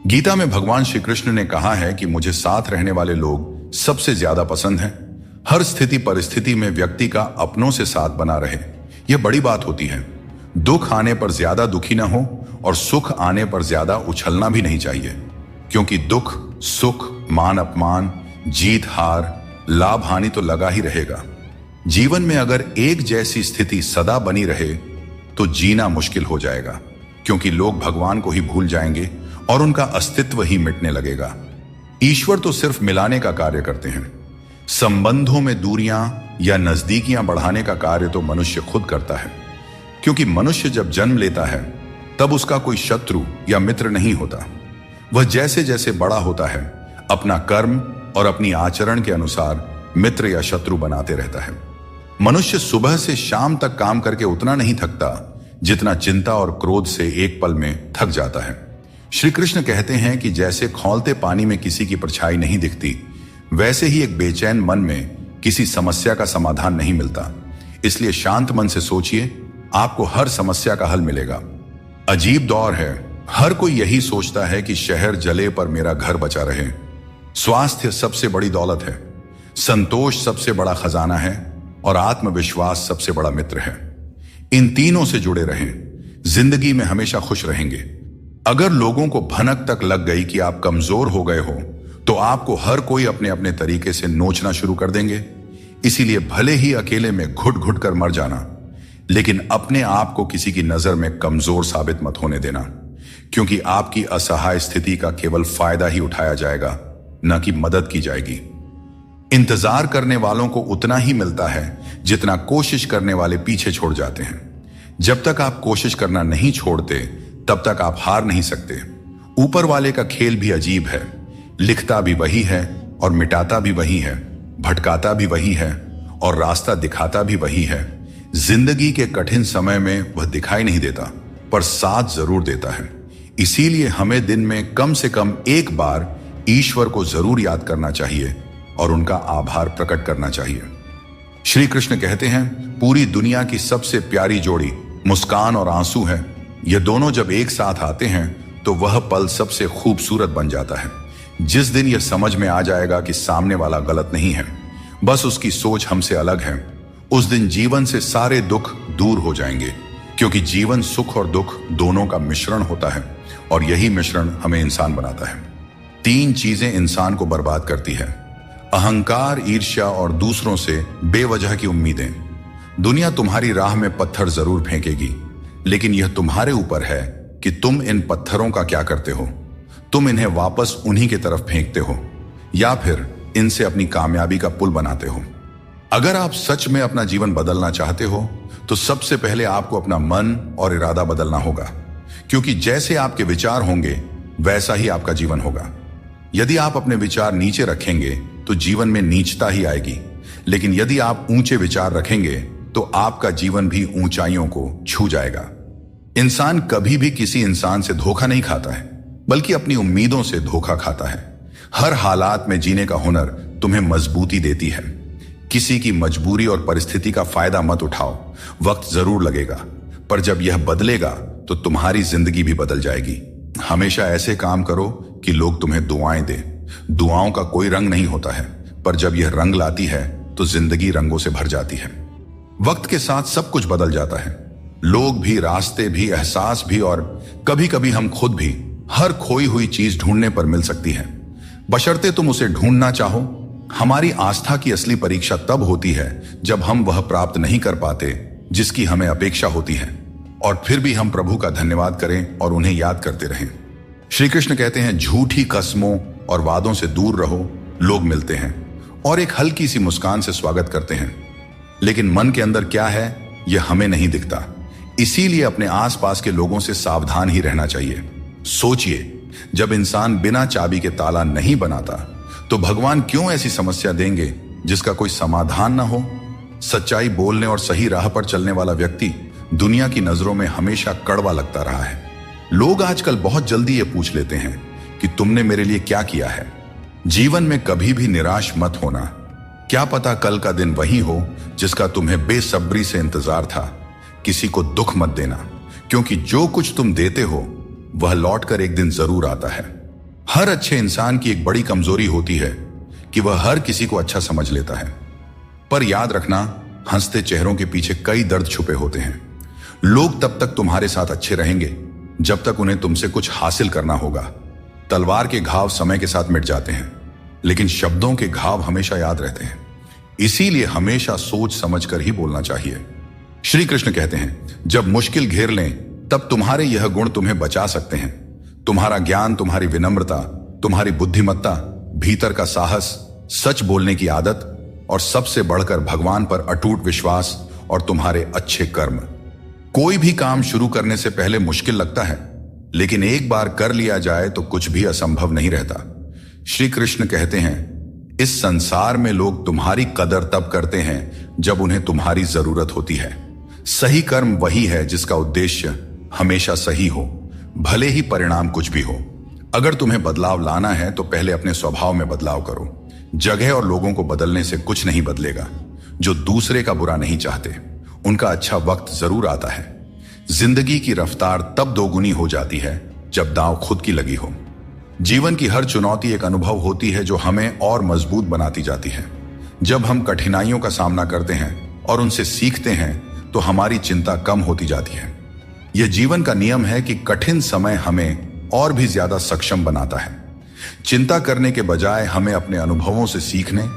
गीता में भगवान श्री कृष्ण ने कहा है कि मुझे साथ रहने वाले लोग सबसे ज्यादा पसंद हैं। हर स्थिति परिस्थिति में व्यक्ति का अपनों से साथ बना रहे, यह बड़ी बात होती है। दुख आने पर ज्यादा दुखी ना हो और सुख आने पर ज्यादा उछलना भी नहीं चाहिए, क्योंकि दुख, सुख, मान अपमान, जीत हार, लाभ हानि तो लगा ही रहेगा। जीवन में अगर एक जैसी स्थिति सदा बनी रहे तो जीना मुश्किल हो जाएगा, क्योंकि लोग भगवान को ही भूल जाएंगे और उनका अस्तित्व ही मिटने लगेगा। ईश्वर तो सिर्फ मिलाने का कार्य करते हैं। संबंधों में दूरियां या नजदीकियां बढ़ाने का कार्य तो मनुष्य खुद करता है, क्योंकि मनुष्य जब जन्म लेता है तब उसका कोई शत्रु या मित्र नहीं होता। वह जैसे जैसे बड़ा होता है अपना कर्म और अपनी आचरण के अनुसार मित्र या शत्रु बनाते रहता है। मनुष्य सुबह से शाम तक काम करके उतना नहीं थकता जितना चिंता और क्रोध से एक पल में थक जाता है। श्री कृष्ण कहते हैं कि जैसे खौलते पानी में किसी की परछाई नहीं दिखती, वैसे ही एक बेचैन मन में किसी समस्या का समाधान नहीं मिलता। इसलिए शांत मन से सोचिए, आपको हर समस्या का हल मिलेगा। अजीब दौर है, हर कोई यही सोचता है कि शहर जले पर मेरा घर बचा रहे। स्वास्थ्य सबसे बड़ी दौलत है, संतोष सबसे बड़ा खजाना है और आत्मविश्वास सबसे बड़ा मित्र है। इन तीनों से जुड़े रहें, जिंदगी में हमेशा खुश रहेंगे। अगर लोगों को भनक तक लग गई कि आप कमजोर हो गए हो, तो आपको हर कोई अपने अपने तरीके से नोचना शुरू कर देंगे। इसीलिए भले ही अकेले में घुट घुट कर मर जाना, लेकिन अपने आप को किसी की नजर में कमजोर साबित मत होने देना, क्योंकि आपकी असहाय स्थिति का केवल फायदा ही उठाया जाएगा, न कि मदद की जाएगी। इंतजार करने वालों को उतना ही मिलता है जितना कोशिश करने वाले पीछे छोड़ जाते हैं। जब तक आप कोशिश करना नहीं छोड़ते, तब तक आप हार नहीं सकते। ऊपर वाले का खेल भी अजीब है, लिखता भी वही है और मिटाता भी वही है, भटकाता भी वही है और रास्ता दिखाता भी वही है। जिंदगी के कठिन समय में वह दिखाई नहीं देता पर साथ जरूर देता है। इसीलिए हमें दिन में कम से कम एक बार ईश्वर को जरूर याद करना चाहिए और उनका आभार प्रकट करना चाहिए। श्री कृष्ण कहते हैं, पूरी दुनिया की सबसे प्यारी जोड़ी मुस्कान और आंसू है। ये दोनों जब एक साथ आते हैं तो वह पल सबसे खूबसूरत बन जाता है। जिस दिन यह समझ में आ जाएगा कि सामने वाला गलत नहीं है, बस उसकी सोच हमसे अलग है, उस दिन जीवन से सारे दुख दूर हो जाएंगे। क्योंकि जीवन सुख और दुख दोनों का मिश्रण होता है और यही मिश्रण हमें इंसान बनाता है। 3 चीजें इंसान को बर्बाद करती है: अहंकार, ईर्ष्या और दूसरों से बेवजह की उम्मीदें। दुनिया तुम्हारी राह में पत्थर जरूर फेंकेगी, लेकिन यह तुम्हारे ऊपर है कि तुम इन पत्थरों का क्या करते हो। तुम इन्हें वापस उन्हीं की तरफ फेंकते हो या फिर इनसे अपनी कामयाबी का पुल बनाते हो। अगर आप सच में अपना जीवन बदलना चाहते हो तो सबसे पहले आपको अपना मन और इरादा बदलना होगा, क्योंकि जैसे आपके विचार होंगे वैसा ही आपका जीवन होगा। यदि आप अपने विचार नीचे रखेंगे तो जीवन में नीचता ही आएगी, लेकिन यदि आप ऊंचे विचार रखेंगे तो आपका जीवन भी ऊंचाइयों को छू जाएगा। इंसान कभी भी किसी इंसान से धोखा नहीं खाता है, बल्कि अपनी उम्मीदों से धोखा खाता है। हर हालात में जीने का हुनर तुम्हें मजबूती देती है। किसी की मजबूरी और परिस्थिति का फायदा मत उठाओ। वक्त जरूर लगेगा, पर जब यह बदलेगा तो तुम्हारी जिंदगी भी बदल जाएगी। हमेशा ऐसे काम करो कि लोग तुम्हें दुआएं दें। दुआओं का कोई रंग नहीं होता है, पर जब यह रंग लाती है तो जिंदगी रंगों से भर जाती है। वक्त के साथ सब कुछ बदल जाता है, लोग भी, रास्ते भी, एहसास भी और कभी कभी हम खुद भी। हर खोई हुई चीज ढूंढने पर मिल सकती है, बशर्ते तुम उसे ढूंढना चाहो। हमारी आस्था की असली परीक्षा तब होती है जब हम वह प्राप्त नहीं कर पाते जिसकी हमें अपेक्षा होती है, और फिर भी हम प्रभु का धन्यवाद करें और उन्हें याद करते रहें। श्री कृष्ण कहते हैं, झूठी कस्मों और वादों से दूर रहो। लोग मिलते हैं और एक हल्की सी मुस्कान से स्वागत करते हैं, लेकिन मन के अंदर क्या है यह हमें नहीं दिखता। इसीलिए अपने आसपास के लोगों से सावधान ही रहना चाहिए। सोचिए, जब इंसान बिना चाबी के ताला नहीं बनाता तो भगवान क्यों ऐसी समस्या देंगे जिसका कोई समाधान ना हो। सच्चाई बोलने और सही राह पर चलने वाला व्यक्ति दुनिया की नजरों में हमेशा कड़वा लगता रहा है। लोग आजकल बहुत जल्दी ये पूछ लेते हैं कि तुमने मेरे लिए क्या किया है। जीवन में कभी भी निराश मत होना। क्या पता कल का दिन वही हो जिसका तुम्हें बेसब्री से इंतजार था। किसी को दुख मत देना, क्योंकि जो कुछ तुम देते हो वह लौटकर एक दिन जरूर आता है। हर अच्छे इंसान की एक बड़ी कमजोरी होती है कि वह हर किसी को अच्छा समझ लेता है, पर याद रखना, हंसते चेहरों के पीछे कई दर्द छुपे होते हैं। लोग तब तक तुम्हारे साथ अच्छे रहेंगे जब तक उन्हें तुमसे कुछ हासिल करना होगा। तलवार के घाव समय के साथ मिट जाते हैं, लेकिन शब्दों के घाव हमेशा याद रहते हैं। इसीलिए हमेशा सोच समझ कर ही बोलना चाहिए। श्री कृष्ण कहते हैं, जब मुश्किल घेर लें तब तुम्हारे यह गुण तुम्हें बचा सकते हैं। तुम्हारा ज्ञान, तुम्हारी विनम्रता, तुम्हारी बुद्धिमत्ता, भीतर का साहस, सच बोलने की आदत और सबसे बढ़कर भगवान पर अटूट विश्वास और तुम्हारे अच्छे कर्म। कोई भी काम शुरू करने से पहले मुश्किल लगता है, लेकिन एक बार कर लिया जाए तो कुछ भी असंभव नहीं रहता। श्री कृष्ण कहते हैं, इस संसार में लोग तुम्हारी कदर तब करते हैं जब उन्हें तुम्हारी जरूरत होती है। सही कर्म वही है जिसका उद्देश्य हमेशा सही हो, भले ही परिणाम कुछ भी हो। अगर तुम्हें बदलाव लाना है तो पहले अपने स्वभाव में बदलाव करो। जगह और लोगों को बदलने से कुछ नहीं बदलेगा। जो दूसरे का बुरा नहीं चाहते उनका अच्छा वक्त जरूर आता है। जिंदगी की रफ्तार तब दोगुनी हो जाती है जब दांव खुद की लगी हो। जीवन की हर चुनौती एक अनुभव होती है जो हमें और मजबूत बनाती जाती है। जब हम कठिनाइयों का सामना करते हैं और उनसे सीखते हैं तो हमारी चिंता कम होती जाती है। यह जीवन का नियम है कि कठिन समय हमें और भी ज्यादा सक्षम बनाता है। चिंता करने के बजाय हमें अपने अनुभवों से सीखने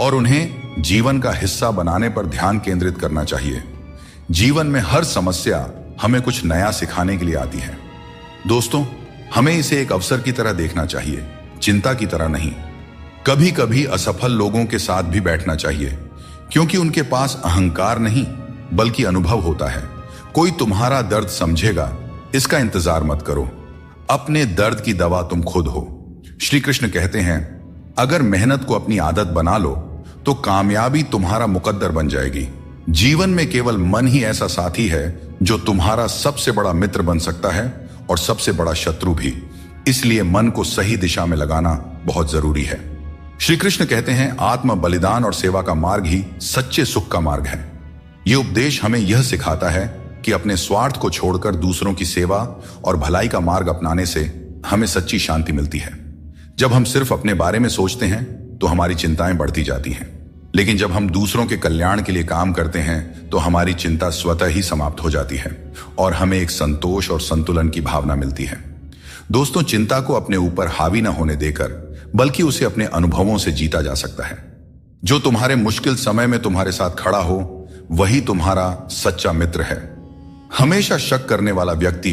और उन्हें जीवन का हिस्सा बनाने पर ध्यान केंद्रित करना चाहिए। जीवन में हर समस्या हमें कुछ नया सिखाने के लिए आती है। दोस्तों, हमें इसे एक अवसर की तरह देखना चाहिए, चिंता की तरह नहीं। कभी कभी असफल लोगों के साथ भी बैठना चाहिए, क्योंकि उनके पास अहंकार नहीं बल्कि अनुभव होता है। कोई तुम्हारा दर्द समझेगा, इसका इंतजार मत करो। अपने दर्द की दवा तुम खुद हो। श्री कृष्ण कहते हैं, अगर मेहनत को अपनी आदत बना लो तो कामयाबी तुम्हारा मुकद्दर बन जाएगी। जीवन में केवल मन ही ऐसा साथी है जो तुम्हारा सबसे बड़ा मित्र बन सकता है और सबसे बड़ा शत्रु भी। इसलिए मन को सही दिशा में लगाना बहुत जरूरी है। श्री कृष्ण कहते हैं, आत्म बलिदान और सेवा का मार्ग ही सच्चे सुख का मार्ग है। यह उपदेश हमें यह सिखाता है कि अपने स्वार्थ को छोड़कर दूसरों की सेवा और भलाई का मार्ग अपनाने से हमें सच्ची शांति मिलती है। जब हम सिर्फ अपने बारे में सोचते हैं तो हमारी चिंताएं बढ़ती जाती हैं, लेकिन जब हम दूसरों के कल्याण के लिए काम करते हैं तो हमारी चिंता स्वतः ही समाप्त हो जाती है और हमें एक संतोष और संतुलन की भावना मिलती है। दोस्तों, चिंता को अपने ऊपर हावी न होने देकर बल्कि उसे अपने अनुभवों से जीता जा सकता है। जो तुम्हारे मुश्किल समय में तुम्हारे साथ खड़ा हो वही तुम्हारा सच्चा मित्र है। हमेशा शक करने वाला व्यक्ति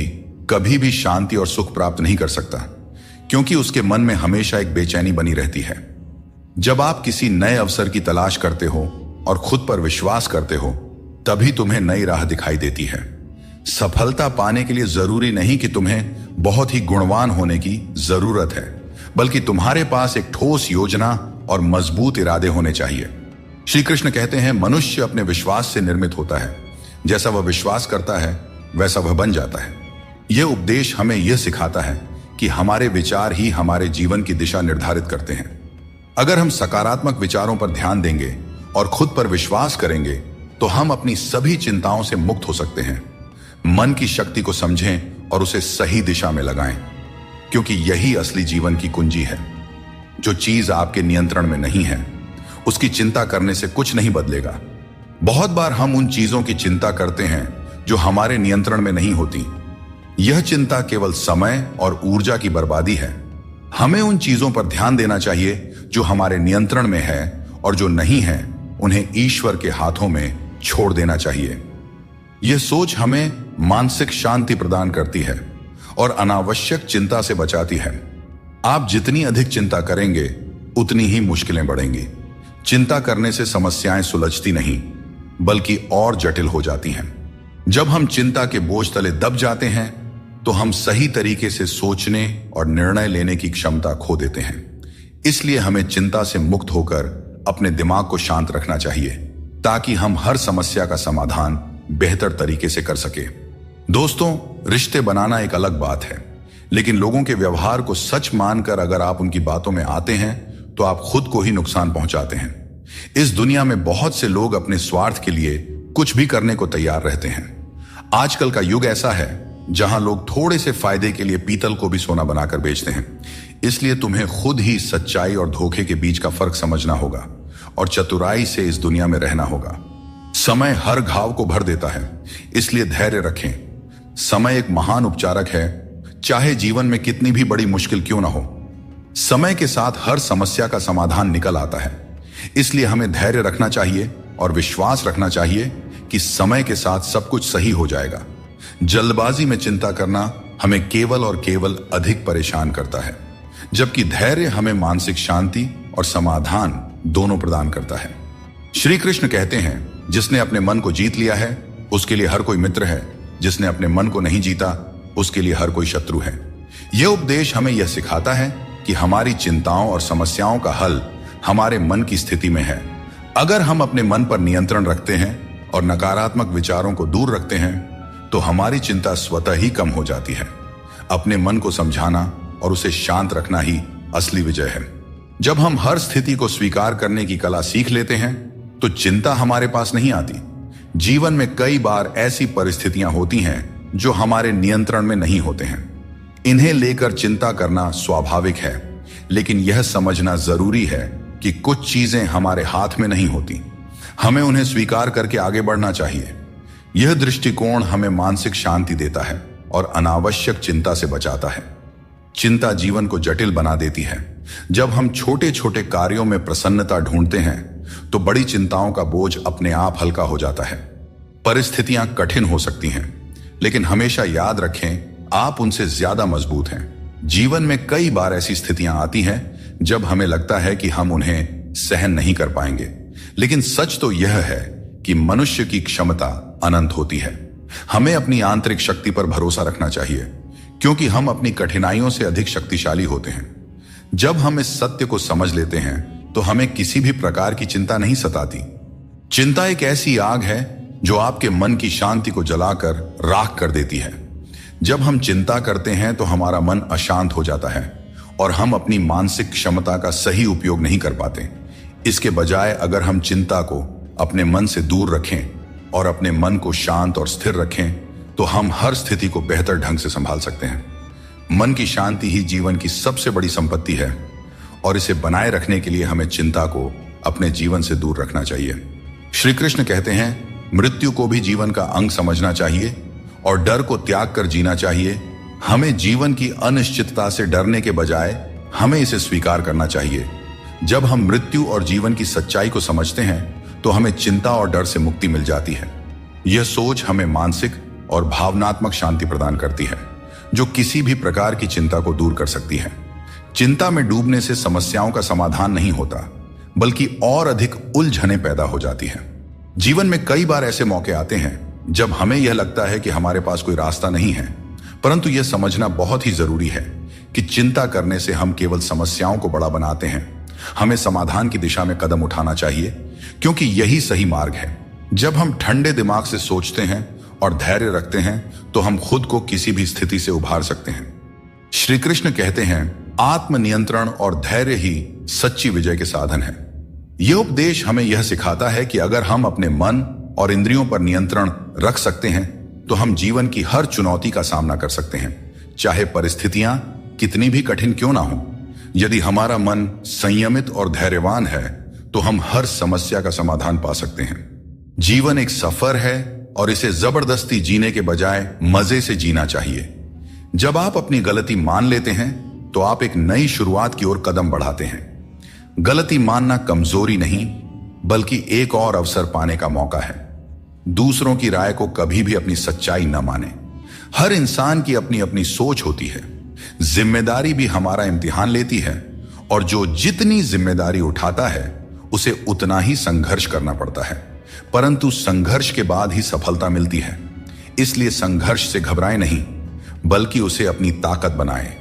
कभी भी शांति और सुख प्राप्त नहीं कर सकता, क्योंकि उसके मन में हमेशा एक बेचैनी बनी रहती है। जब आप किसी नए अवसर की तलाश करते हो और खुद पर विश्वास करते हो, तभी तुम्हें नई राह दिखाई देती है। सफलता पाने के लिए जरूरी नहीं कि तुम्हें बहुत ही गुणवान होने की जरूरत है, बल्कि तुम्हारे पास एक ठोस योजना और मजबूत इरादे होने चाहिए। श्री कृष्ण कहते हैं, मनुष्य अपने विश्वास से निर्मित होता है। जैसा वह विश्वास करता है वैसा वह बन जाता है। यह उपदेश हमें यह सिखाता है कि हमारे विचार ही हमारे जीवन की दिशा निर्धारित करते हैं। अगर हम सकारात्मक विचारों पर ध्यान देंगे और खुद पर विश्वास करेंगे तो हम अपनी सभी चिंताओं से मुक्त हो सकते हैं। मन की शक्ति को समझें और उसे सही दिशा में लगाएं, क्योंकि यही असली जीवन की कुंजी है। जो चीज आपके नियंत्रण में नहीं है उसकी चिंता करने से कुछ नहीं बदलेगा। बहुत बार हम उन चीजों की चिंता करते हैं जो हमारे नियंत्रण में नहीं होती। यह चिंता केवल समय और ऊर्जा की बर्बादी है। हमें उन चीजों पर ध्यान देना चाहिए जो हमारे नियंत्रण में है, और जो नहीं है उन्हें ईश्वर के हाथों में छोड़ देना चाहिए। यह सोच हमें मानसिक शांति प्रदान करती है और अनावश्यक चिंता से बचाती है। आप जितनी अधिक चिंता करेंगे उतनी ही मुश्किलें बढ़ेंगी। चिंता करने से समस्याएं सुलझती नहीं बल्कि और जटिल हो जाती हैं। जब हम चिंता के बोझ तले दब जाते हैं तो हम सही तरीके से सोचने और निर्णय लेने की क्षमता खो देते हैं। इसलिए हमें चिंता से मुक्त होकर अपने दिमाग को शांत रखना चाहिए, ताकि हम हर समस्या का समाधान बेहतर तरीके से कर सके। दोस्तों, रिश्ते बनाना एक अलग बात है, लेकिन लोगों के व्यवहार को सच मानकर अगर आप उनकी बातों में आते हैं तो आप खुद को ही नुकसान पहुंचाते हैं। इस दुनिया में बहुत से लोग अपने स्वार्थ के लिए कुछ भी करने को तैयार रहते हैं। आजकल का युग ऐसा है जहां लोग थोड़े से फायदे के लिए पीतल को भी सोना बनाकर बेचते हैं। इसलिए तुम्हें खुद ही सच्चाई और धोखे के बीच का फर्क समझना होगा और चतुराई से इस दुनिया में रहना होगा। समय हर घाव को भर देता है, इसलिए धैर्य रखें। समय एक महान उपचारक है, चाहे जीवन में कितनी भी बड़ी मुश्किल क्यों ना हो। समय के साथ हर समस्या का समाधान निकल आता है। इसलिए हमें धैर्य रखना चाहिए और विश्वास रखना चाहिए कि समय के साथ सब कुछ सही हो जाएगा। जल्दबाजी में चिंता करना हमें केवल और केवल अधिक परेशान करता है, जबकि धैर्य हमें मानसिक शांति और समाधान दोनों प्रदान करता है। श्री कृष्ण कहते हैं, जिसने अपने मन को जीत लिया है उसके लिए हर कोई मित्र है, जिसने अपने मन को नहीं जीता उसके लिए हर कोई शत्रु है। यह उपदेश हमें यह सिखाता है कि हमारी चिंताओं और समस्याओं का हल हमारे मन की स्थिति में है। अगर हम अपने मन पर नियंत्रण रखते हैं और नकारात्मक विचारों को दूर रखते हैं तो हमारी चिंता स्वतः ही कम हो जाती है। अपने मन को समझाना और उसे शांत रखना ही असली विजय है। जब हम हर स्थिति को स्वीकार करने की कला सीख लेते हैं तो चिंता हमारे पास नहीं आती। जीवन में कई बार ऐसी परिस्थितियां होती हैं जो हमारे नियंत्रण में नहीं होते हैं। इन्हें लेकर चिंता करना स्वाभाविक है, लेकिन यह समझना जरूरी है कि कुछ चीजें हमारे हाथ में नहीं होती। हमें उन्हें स्वीकार करके आगे बढ़ना चाहिए। यह दृष्टिकोण हमें मानसिक शांति देता है और अनावश्यक चिंता से बचाता है। चिंता जीवन को जटिल बना देती है। जब हम छोटे छोटे कार्यों में प्रसन्नता ढूंढते हैं तो बड़ी चिंताओं का बोझ अपने आप हल्का हो जाता है। परिस्थितियां कठिन हो सकती हैं, लेकिन हमेशा याद रखें आप उनसे ज्यादा मजबूत हैं। जीवन में कई बार ऐसी स्थितियां आती हैं जब हमें लगता है कि हम उन्हें सहन नहीं कर पाएंगे, लेकिन सच तो यह है कि मनुष्य की क्षमता अनंत होती है। हमें अपनी आंतरिक शक्ति पर भरोसा रखना चाहिए, क्योंकि हम अपनी कठिनाइयों से अधिक शक्तिशाली होते हैं। जब हम इस सत्य को समझ लेते हैं तो हमें किसी भी प्रकार की चिंता नहीं सताती। चिंता एक ऐसी आग है जो आपके मन की शांति को जलाकर राख कर देती है। जब हम चिंता करते हैं तो हमारा मन अशांत हो जाता है और हम अपनी मानसिक क्षमता का सही उपयोग नहीं कर पाते। इसके बजाय अगर हम चिंता को अपने मन से दूर रखें और अपने मन को शांत और स्थिर रखें तो हम हर स्थिति को बेहतर ढंग से संभाल सकते हैं। मन की शांति ही जीवन की सबसे बड़ी संपत्ति है और इसे बनाए रखने के लिए हमें चिंता को अपने जीवन से दूर रखना चाहिए। श्री कृष्ण कहते हैं, मृत्यु को भी जीवन का अंग समझना चाहिए और डर को त्याग कर जीना चाहिए। हमें जीवन की अनिश्चितता से डरने के बजाय हमें इसे स्वीकार करना चाहिए। जब हम मृत्यु और जीवन की सच्चाई को समझते हैं तो हमें चिंता और डर से मुक्ति मिल जाती है। यह सोच हमें मानसिक और भावनात्मक शांति प्रदान करती है, जो किसी भी प्रकार की चिंता को दूर कर सकती है। चिंता में डूबने से समस्याओं का समाधान नहीं होता, बल्कि और अधिक उलझनें पैदा हो जाती हैं। जीवन में कई बार ऐसे मौके आते हैं जब हमें यह लगता है कि हमारे पास कोई रास्ता नहीं है, परंतु यह समझना बहुत ही जरूरी है कि चिंता करने से हम केवल समस्याओं को बड़ा बनाते हैं। हमें समाधान की दिशा में कदम उठाना चाहिए, क्योंकि यही सही मार्ग है। जब हम ठंडे दिमाग से सोचते हैं और धैर्य रखते हैं तो हम खुद को किसी भी स्थिति से उभार सकते हैं। श्री कृष्ण कहते हैं, आत्मनियंत्रण और धैर्य ही सच्ची विजय के साधन है। यह उपदेश हमें यह सिखाता है कि अगर हम अपने मन और इंद्रियों पर नियंत्रण रख सकते हैं तो हम जीवन की हर चुनौती का सामना कर सकते हैं, चाहे परिस्थितियां कितनी भी कठिन क्यों ना हो। यदि हमारा मन संयमित और धैर्यवान है तो हम हर समस्या का समाधान पा सकते हैं। जीवन एक सफर है और इसे जबरदस्ती जीने के बजाय मजे से जीना चाहिए। जब आप अपनी गलती मान लेते हैं तो आप एक नई शुरुआत की ओर कदम बढ़ाते हैं। गलती मानना कमजोरी नहीं, बल्कि एक और अवसर पाने का मौका है। दूसरों की राय को कभी भी अपनी सच्चाई न माने। हर इंसान की अपनी अपनी सोच होती है। जिम्मेदारी भी हमारा इम्तिहान लेती है और जो जितनी जिम्मेदारी उठाता है उसे उतना ही संघर्ष करना पड़ता है, परंतु संघर्ष के बाद ही सफलता मिलती है। इसलिए संघर्ष से घबराएं नहीं, बल्कि उसे अपनी ताकत बनाएं।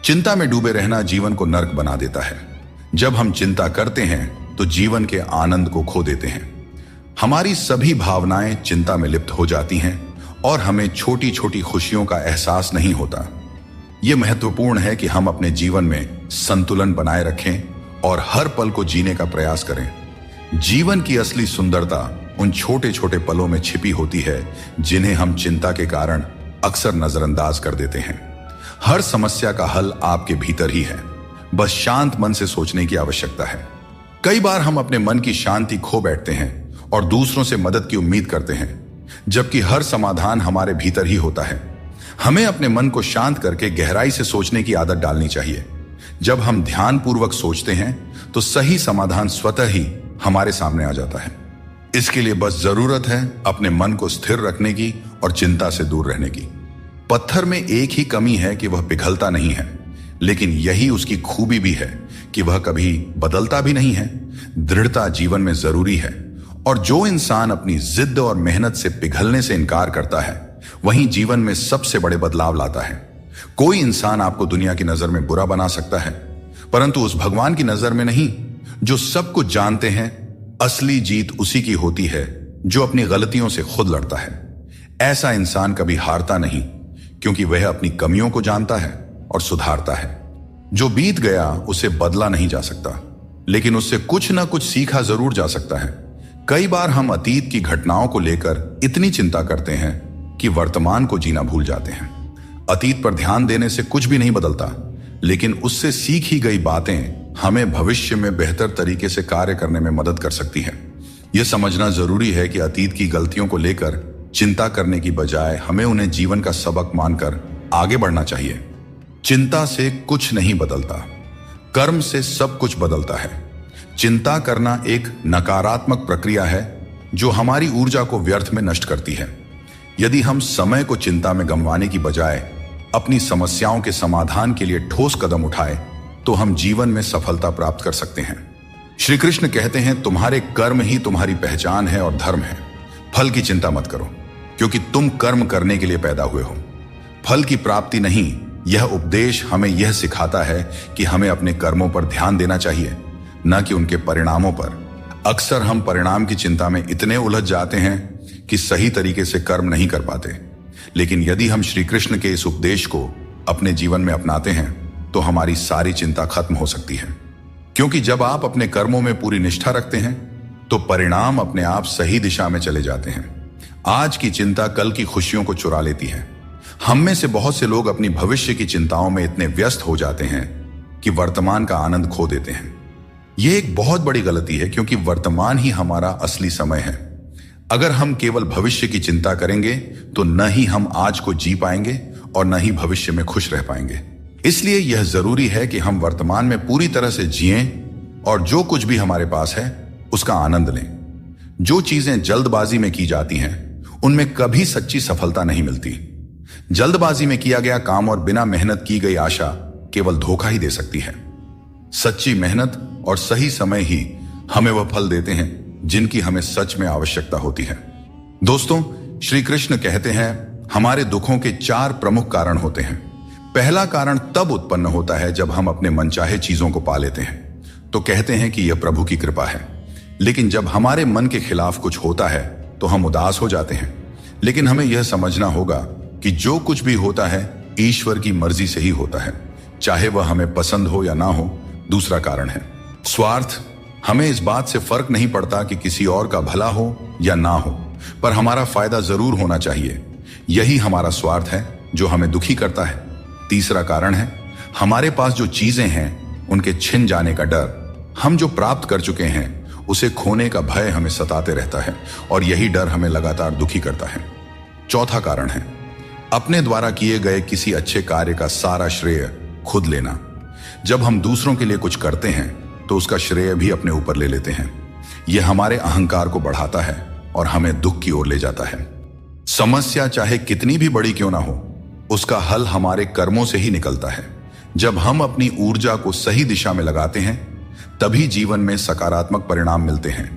चिंता में डूबे रहना जीवन को नर्क बना देता है। जब हम चिंता करते हैं तो जीवन के आनंद को खो देते हैं। हमारी सभी भावनाएं चिंता में लिप्त हो जाती हैं और हमें छोटी छोटी खुशियों का एहसास नहीं होता। यह महत्वपूर्ण है कि हम अपने जीवन में संतुलन बनाए रखें और हर पल को जीने का प्रयास करें। जीवन की असली सुंदरता उन छोटे छोटे पलों में छिपी होती है जिन्हें हम चिंता के कारण अक्सर नजरअंदाज कर देते हैं। हर समस्या का हल आपके भीतर ही है, बस शांत मन से सोचने की आवश्यकता है। कई बार हम अपने मन की शांति खो बैठते हैं और दूसरों से मदद की उम्मीद करते हैं, जबकि हर समाधान हमारे भीतर ही होता है। हमें अपने मन को शांत करके गहराई से सोचने की आदत डालनी चाहिए। जब हम ध्यानपूर्वक सोचते हैं तो सही समाधान स्वतः ही हमारे सामने आ जाता है। इसके लिए बस जरूरत है अपने मन को स्थिर रखने की और चिंता से दूर रहने की। पत्थर में एक ही कमी है कि वह पिघलता नहीं है, लेकिन यही उसकी खूबी भी है कि वह कभी बदलता भी नहीं है। दृढ़ता जीवन में जरूरी है, और जो इंसान अपनी जिद और मेहनत से पिघलने से इनकार करता है वहीं जीवन में सबसे बड़े बदलाव लाता है। कोई इंसान आपको दुनिया की नजर में बुरा बना सकता है, परंतु उस भगवान की नजर में नहीं जो सब कुछ जानते हैं। असली जीत उसी की होती है जो अपनी गलतियों से खुद लड़ता है। ऐसा इंसान कभी हारता नहीं, क्योंकि वह अपनी कमियों को जानता है और सुधारता है। जो बीत गया उसे बदला नहीं जा सकता, लेकिन उससे कुछ ना कुछ सीखा जरूर जा सकता है। कई बार हम अतीत की घटनाओं को लेकर इतनी चिंता करते हैं कि वर्तमान को जीना भूल जाते हैं। अतीत पर ध्यान देने से कुछ भी नहीं बदलता, लेकिन उससे सीखी गई बातें हमें भविष्य में बेहतर तरीके से कार्य करने में मदद कर सकती हैं। यह समझना जरूरी है कि अतीत की गलतियों को लेकर चिंता करने की बजाय हमें उन्हें जीवन का सबक मानकर आगे बढ़ना चाहिए। चिंता से कुछ नहीं बदलता, कर्म से सब कुछ बदलता है। चिंता करना एक नकारात्मक प्रक्रिया है जो हमारी ऊर्जा को व्यर्थ में नष्ट करती है। यदि हम समय को चिंता में गंवाने की बजाय अपनी समस्याओं के समाधान के लिए ठोस कदम उठाए तो हम जीवन में सफलता प्राप्त कर सकते हैं। श्री कृष्ण कहते हैं, तुम्हारे कर्म ही तुम्हारी पहचान है और धर्म है। फल की चिंता मत करो, क्योंकि तुम कर्म करने के लिए पैदा हुए हो। फल की प्राप्ति नहीं, यह उपदेश हमें यह सिखाता है कि हमें अपने कर्मों पर ध्यान देना चाहिए, न कि उनके परिणामों पर। अक्सर हम परिणाम की चिंता में इतने उलझ जाते हैं कि सही तरीके से कर्म नहीं कर पाते। लेकिन यदि हम श्री कृष्ण के इस उपदेश को अपने जीवन में अपनाते हैं तो हमारी सारी चिंता खत्म हो सकती है। क्योंकि जब आप अपने कर्मों में पूरी निष्ठा रखते हैं तो परिणाम अपने आप सही दिशा में चले जाते हैं। आज की चिंता कल की खुशियों को चुरा लेती है। हम में से बहुत से लोग अपनी भविष्य की चिंताओं में इतने व्यस्त हो जाते हैं कि वर्तमान का आनंद खो देते हैं। यह एक बहुत बड़ी गलती है, क्योंकि वर्तमान ही हमारा असली समय है। अगर हम केवल भविष्य की चिंता करेंगे तो न ही हम आज को जी पाएंगे और न ही भविष्य में खुश रह पाएंगे। इसलिए यह जरूरी है कि हम वर्तमान में पूरी तरह से जिएं और जो कुछ भी हमारे पास है उसका आनंद लें। जो चीजें जल्दबाजी में की जाती हैं उनमें कभी सच्ची सफलता नहीं मिलती। जल्दबाजी में किया गया काम और बिना मेहनत की गई आशा केवल धोखा ही दे सकती है। सच्ची मेहनत और सही समय ही हमें वह फल देते हैं जिनकी हमें सच में आवश्यकता होती है। दोस्तों, श्री कृष्ण कहते हैं हमारे दुखों के 4 प्रमुख कारण होते हैं। पहला कारण तब उत्पन्न होता है जब हम अपने मनचाहे चीजों को पा लेते हैं तो कहते हैं कि यह प्रभु की कृपा है। लेकिन जब हमारे मन के खिलाफ कुछ होता है तो हम उदास हो जाते हैं। लेकिन हमें यह समझना होगा कि जो कुछ भी होता है ईश्वर की मर्जी से ही होता है, चाहे वह हमें पसंद हो या ना हो। दूसरा कारण है स्वार्थ। हमें इस बात से फर्क नहीं पड़ता कि किसी और का भला हो या ना हो, पर हमारा फायदा जरूर होना चाहिए। यही हमारा स्वार्थ है जो हमें दुखी करता है। तीसरा कारण है हमारे पास जो चीजें हैं उनके छिन जाने का डर। हम जो प्राप्त कर चुके हैं उसे खोने का भय हमें सताते रहता है और यही डर हमें लगातार दुखी करता है। चौथा कारण है अपने द्वारा किए गए किसी अच्छे कार्य का सारा श्रेय खुद लेना। जब हम दूसरों के लिए कुछ करते हैं तो उसका श्रेय भी अपने ऊपर ले लेते हैं। यह हमारे अहंकार को बढ़ाता है और हमें दुख की ओर ले जाता है। समस्या चाहे कितनी भी बड़ी क्यों ना हो, उसका हल हमारे कर्मों से ही निकलता है। जब हम अपनी ऊर्जा को सही दिशा में लगाते हैं तभी जीवन में सकारात्मक परिणाम मिलते हैं।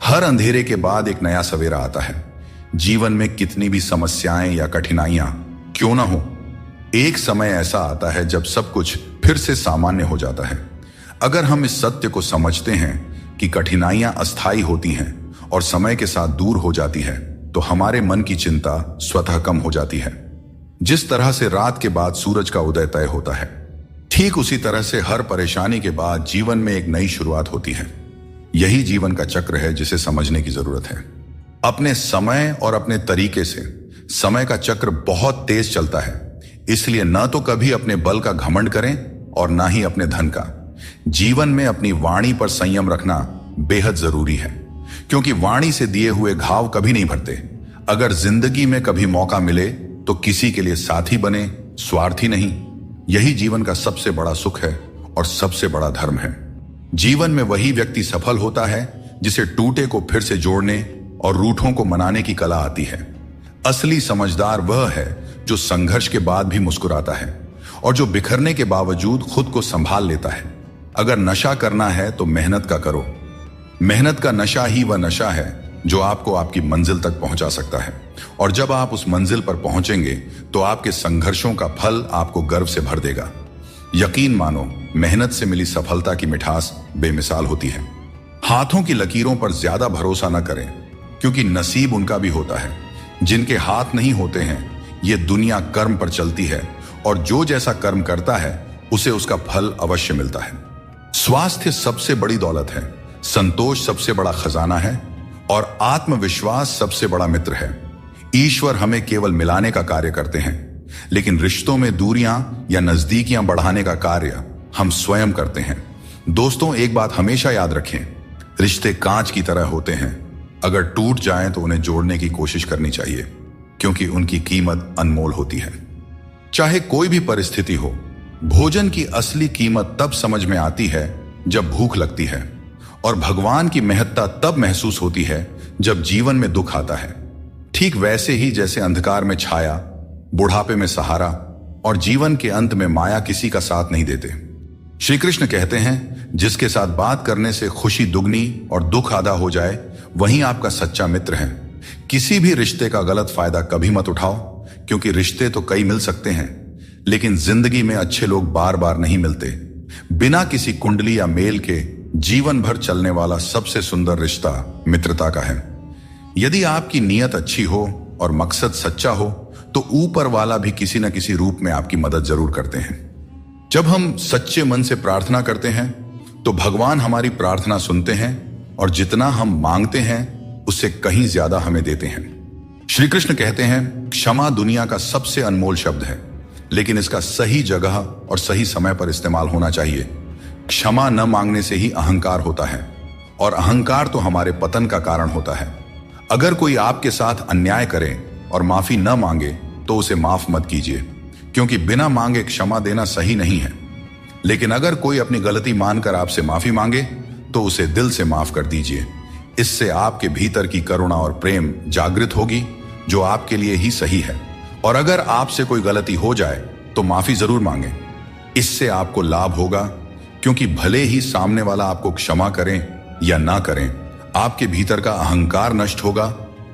हर अंधेरे के बाद एक नया सवेरा आता है। जीवन में कितनी भी समस्याएं या कठिनाइयां क्यों ना हो, एक समय ऐसा आता है जब सब कुछ फिर से सामान्य हो जाता है। अगर हम इस सत्य को समझते हैं कि कठिनाइयां अस्थायी होती हैं और समय के साथ दूर हो जाती है तो हमारे मन की चिंता स्वतः कम हो जाती है। जिस तरह से रात के बाद सूरज का उदय तय होता है, ठीक उसी तरह से हर परेशानी के बाद जीवन में एक नई शुरुआत होती है। यही जीवन का चक्र है जिसे समझने की जरूरत है। अपने समय और अपने तरीके से समय का चक्र बहुत तेज चलता है। इसलिए न तो कभी अपने बल का घमंड करें और ना ही अपने धन का। जीवन में अपनी वाणी पर संयम रखना बेहद जरूरी है, क्योंकि वाणी से दिए हुए घाव कभी नहीं भरते। अगर जिंदगी में कभी मौका मिले तो किसी के लिए साथी बने, स्वार्थी नहीं। यही जीवन का सबसे बड़ा सुख है और सबसे बड़ा धर्म है। जीवन में वही व्यक्ति सफल होता है जिसे टूटे को फिर से जोड़ने और रूठों को मनाने की कला आती है। असली समझदार वह है जो संघर्ष के बाद भी मुस्कुराता है और जो बिखरने के बावजूद खुद को संभाल लेता है। अगर नशा करना है तो मेहनत का करो। मेहनत का नशा ही वह नशा है जो आपको आपकी मंजिल तक पहुंचा सकता है। और जब आप उस मंजिल पर पहुंचेंगे तो आपके संघर्षों का फल आपको गर्व से भर देगा। यकीन मानो, मेहनत से मिली सफलता की मिठास बेमिसाल होती है। हाथों की लकीरों पर ज्यादा भरोसा न करें, क्योंकि नसीब उनका भी होता है जिनके हाथ नहीं होते हैं। ये दुनिया कर्म पर चलती है और जो जैसा कर्म करता है उसे उसका फल अवश्य मिलता है। स्वास्थ्य सबसे बड़ी दौलत है, संतोष सबसे बड़ा खजाना है और आत्मविश्वास सबसे बड़ा मित्र है। ईश्वर हमें केवल मिलाने का कार्य करते हैं, लेकिन रिश्तों में दूरियां या नजदीकियां बढ़ाने का कार्य हम स्वयं करते हैं। दोस्तों, एक बात हमेशा याद रखें, रिश्ते कांच की तरह होते हैं। अगर टूट जाएं तो उन्हें जोड़ने की कोशिश करनी चाहिए, क्योंकि उनकी कीमत अनमोल होती है। चाहे कोई भी परिस्थिति हो, भोजन की असली कीमत तब समझ में आती है जब भूख लगती है, और भगवान की महत्ता तब महसूस होती है जब जीवन में दुख आता है। ठीक वैसे ही जैसे अंधकार में छाया, बुढ़ापे में सहारा और जीवन के अंत में माया किसी का साथ नहीं देते। श्री कृष्ण कहते हैं, जिसके साथ बात करने से खुशी दुगनी और दुख आधा हो जाए वही आपका सच्चा मित्र है। किसी भी रिश्ते का गलत फायदा कभी मत उठाओ, क्योंकि रिश्ते तो कई मिल सकते हैं, लेकिन जिंदगी में अच्छे लोग बार बार नहीं मिलते। बिना किसी कुंडली या मेल के जीवन भर चलने वाला सबसे सुंदर रिश्ता मित्रता का है। यदि आपकी नीयत अच्छी हो और मकसद सच्चा हो तो ऊपर वाला भी किसी न किसी रूप में आपकी मदद जरूर करते हैं। जब हम सच्चे मन से प्रार्थना करते हैं तो भगवान हमारी प्रार्थना सुनते हैं और जितना हम मांगते हैं उससे कहीं ज्यादा हमें देते हैं। श्री कृष्ण कहते हैं, क्षमा दुनिया का सबसे अनमोल शब्द है, लेकिन इसका सही जगह और सही समय पर इस्तेमाल होना चाहिए। क्षमा न मांगने से ही अहंकार होता है और अहंकार तो हमारे पतन का कारण होता है। अगर कोई आपके साथ अन्याय करे और माफी न मांगे तो उसे माफ मत कीजिए, क्योंकि बिना मांगे क्षमा देना सही नहीं है। लेकिन अगर कोई अपनी गलती मानकर आपसे माफी मांगे तो उसे दिल से माफ कर दीजिए। इससे आपके भीतर की करुणा और प्रेम जागृत होगी, जो आपके लिए ही सही है। और अगर आपसे कोई गलती हो जाए तो माफी जरूर मांगे। इससे आपको लाभ होगा, क्योंकि भले ही सामने वाला आपको क्षमा करें या ना करें, आपके भीतर का अहंकार नष्ट होगा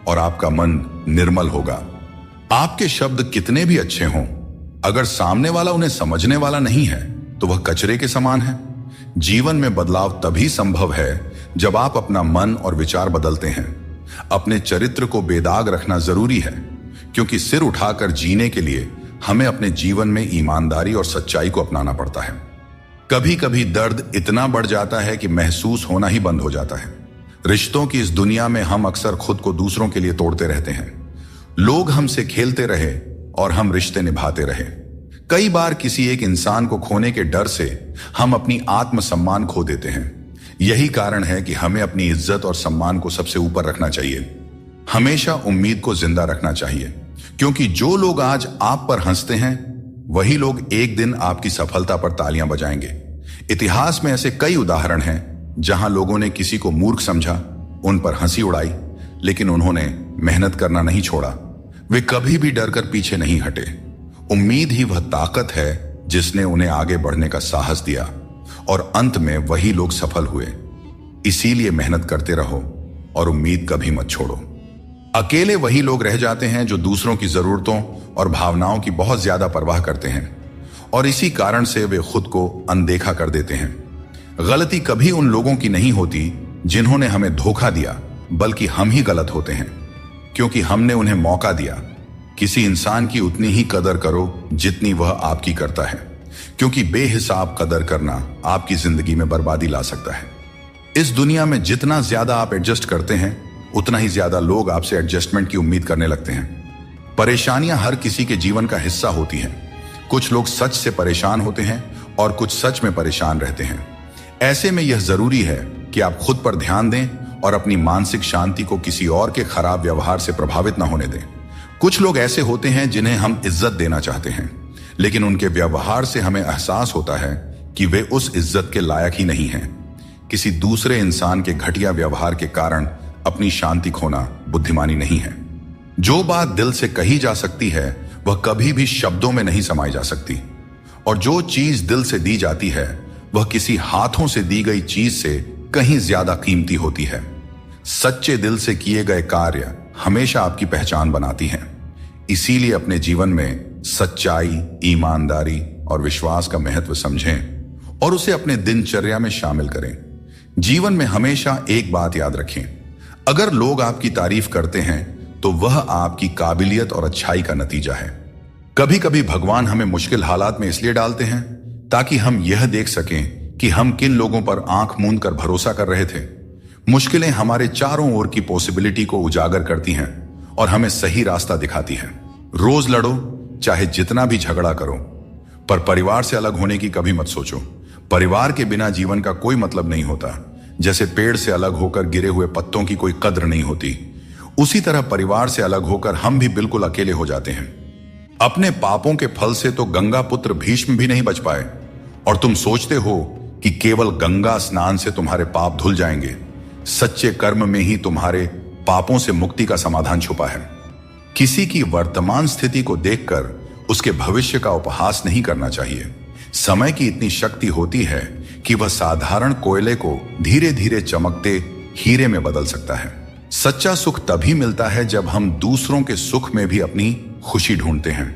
और आपका मन निर्मल होगा। आपके शब्द कितने भी अच्छे हों, अगर सामने वाला उन्हें समझने वाला नहीं है तो वह कचरे के समान है। जीवन में बदलाव तभी संभव है जब आप अपना मन और विचार बदलते हैं। अपने चरित्र को बेदाग रखना जरूरी है, क्योंकि सिर उठाकर जीने के लिए हमें अपने जीवन में ईमानदारी और सच्चाई को अपनाना पड़ता है। कभी कभी दर्द इतना बढ़ जाता है कि महसूस होना ही बंद हो जाता है। रिश्तों की इस दुनिया में हम अक्सर खुद को दूसरों के लिए तोड़ते रहते हैं। लोग हमसे खेलते रहे और हम रिश्ते निभाते रहे। कई बार किसी एक इंसान को खोने के डर से हम अपनी आत्मसम्मान खो देते हैं। यही कारण है कि हमें अपनी इज्जत और सम्मान को सबसे ऊपर रखना चाहिए। हमेशा उम्मीद को जिंदा रखना चाहिए, क्योंकि जो लोग आज आप पर हंसते हैं वही लोग एक दिन आपकी सफलता पर तालियां बजाएंगे। इतिहास में ऐसे कई उदाहरण हैं जहां लोगों ने किसी को मूर्ख समझा, उन पर हंसी उड़ाई, लेकिन उन्होंने मेहनत करना नहीं छोड़ा। वे कभी भी डरकर पीछे नहीं हटे। उम्मीद ही वह ताकत है जिसने उन्हें आगे बढ़ने का साहस दिया, और अंत में वही लोग सफल हुए। इसीलिए मेहनत करते रहो और उम्मीद कभी मत छोड़ो। अकेले वही लोग रह जाते हैं जो दूसरों की जरूरतों और भावनाओं की बहुत ज्यादा परवाह करते हैं, और इसी कारण से वे खुद को अनदेखा कर देते हैं। गलती कभी उन लोगों की नहीं होती जिन्होंने हमें धोखा दिया, बल्कि हम ही गलत होते हैं, क्योंकि हमने उन्हें मौका दिया। किसी इंसान की उतनी ही कदर करो जितनी वह आपकी करता है, क्योंकि बेहिसाब कदर करना आपकी जिंदगी में बर्बादी ला सकता है। इस दुनिया में जितना ज्यादा आप एडजस्ट करते हैं, उतना ही ज्यादा लोग आपसे एडजस्टमेंट की उम्मीद करने लगते हैं। परेशानियां हर किसी के जीवन का हिस्सा होती हैं। कुछ लोग सच से परेशान होते हैं और कुछ सच में परेशान रहते हैं। ऐसे में यह जरूरी है कि आप खुद पर ध्यान दें और अपनी मानसिक शांति को किसी और के खराब व्यवहार से प्रभावित न होने दें। कुछ लोग ऐसे होते हैं जिन्हें हम इज्जत देना चाहते हैं, लेकिन उनके व्यवहार से हमें एहसास होता है कि वे उस इज्जत के लायक ही नहीं हैं। किसी दूसरे इंसान के घटिया व्यवहार के कारण अपनी शांति खोना बुद्धिमानी नहीं है। जो बात दिल से कही जा सकती है वह कभी भी शब्दों में नहीं समाई जा सकती, और जो चीज दिल से दी जाती है वह किसी हाथों से दी गई चीज से कहीं ज्यादा कीमती होती है। सच्चे दिल से किए गए कार्य हमेशा आपकी पहचान बनाती हैं। इसीलिए अपने जीवन में सच्चाई, ईमानदारी और विश्वास का महत्व समझें और उसे अपने दिनचर्या में शामिल करें। जीवन में हमेशा एक बात याद रखें, अगर लोग आपकी तारीफ करते हैं तो वह आपकी काबिलियत और अच्छाई का नतीजा है। कभी कभी भगवान हमें मुश्किल हालात में इसलिए डालते हैं ताकि हम यह देख सकें कि हम किन लोगों पर आंख मूंद कर भरोसा कर रहे थे। मुश्किलें हमारे चारों ओर की पॉसिबिलिटी को उजागर करती हैं और हमें सही रास्ता दिखाती हैं। रोज लड़ो, चाहे जितना भी झगड़ा करो, पर परिवार से अलग होने की कभी मत सोचो। परिवार के बिना जीवन का कोई मतलब नहीं होता। जैसे पेड़ से अलग होकर गिरे हुए पत्तों की कोई कद्र नहीं होती, उसी तरह परिवार से अलग होकर हम भी बिल्कुल अकेले हो जाते हैं। अपने पापों के फल से तो गंगा पुत्र भीष्म भी नहीं बच पाए, और तुम सोचते हो कि केवल गंगा स्नान से तुम्हारे पाप धुल जाएंगे। सच्चे कर्म में ही तुम्हारे पापों से मुक्ति का समाधान छुपा है। किसी की वर्तमान स्थिति को देखकर उसके भविष्य का उपहास नहीं करना चाहिए। समय की इतनी शक्ति होती है कि वह साधारण कोयले को धीरे धीरे चमकते हीरे में बदल सकता है। सच्चा सुख तभी मिलता है जब हम दूसरों के सुख में भी अपनी खुशी ढूंढते हैं।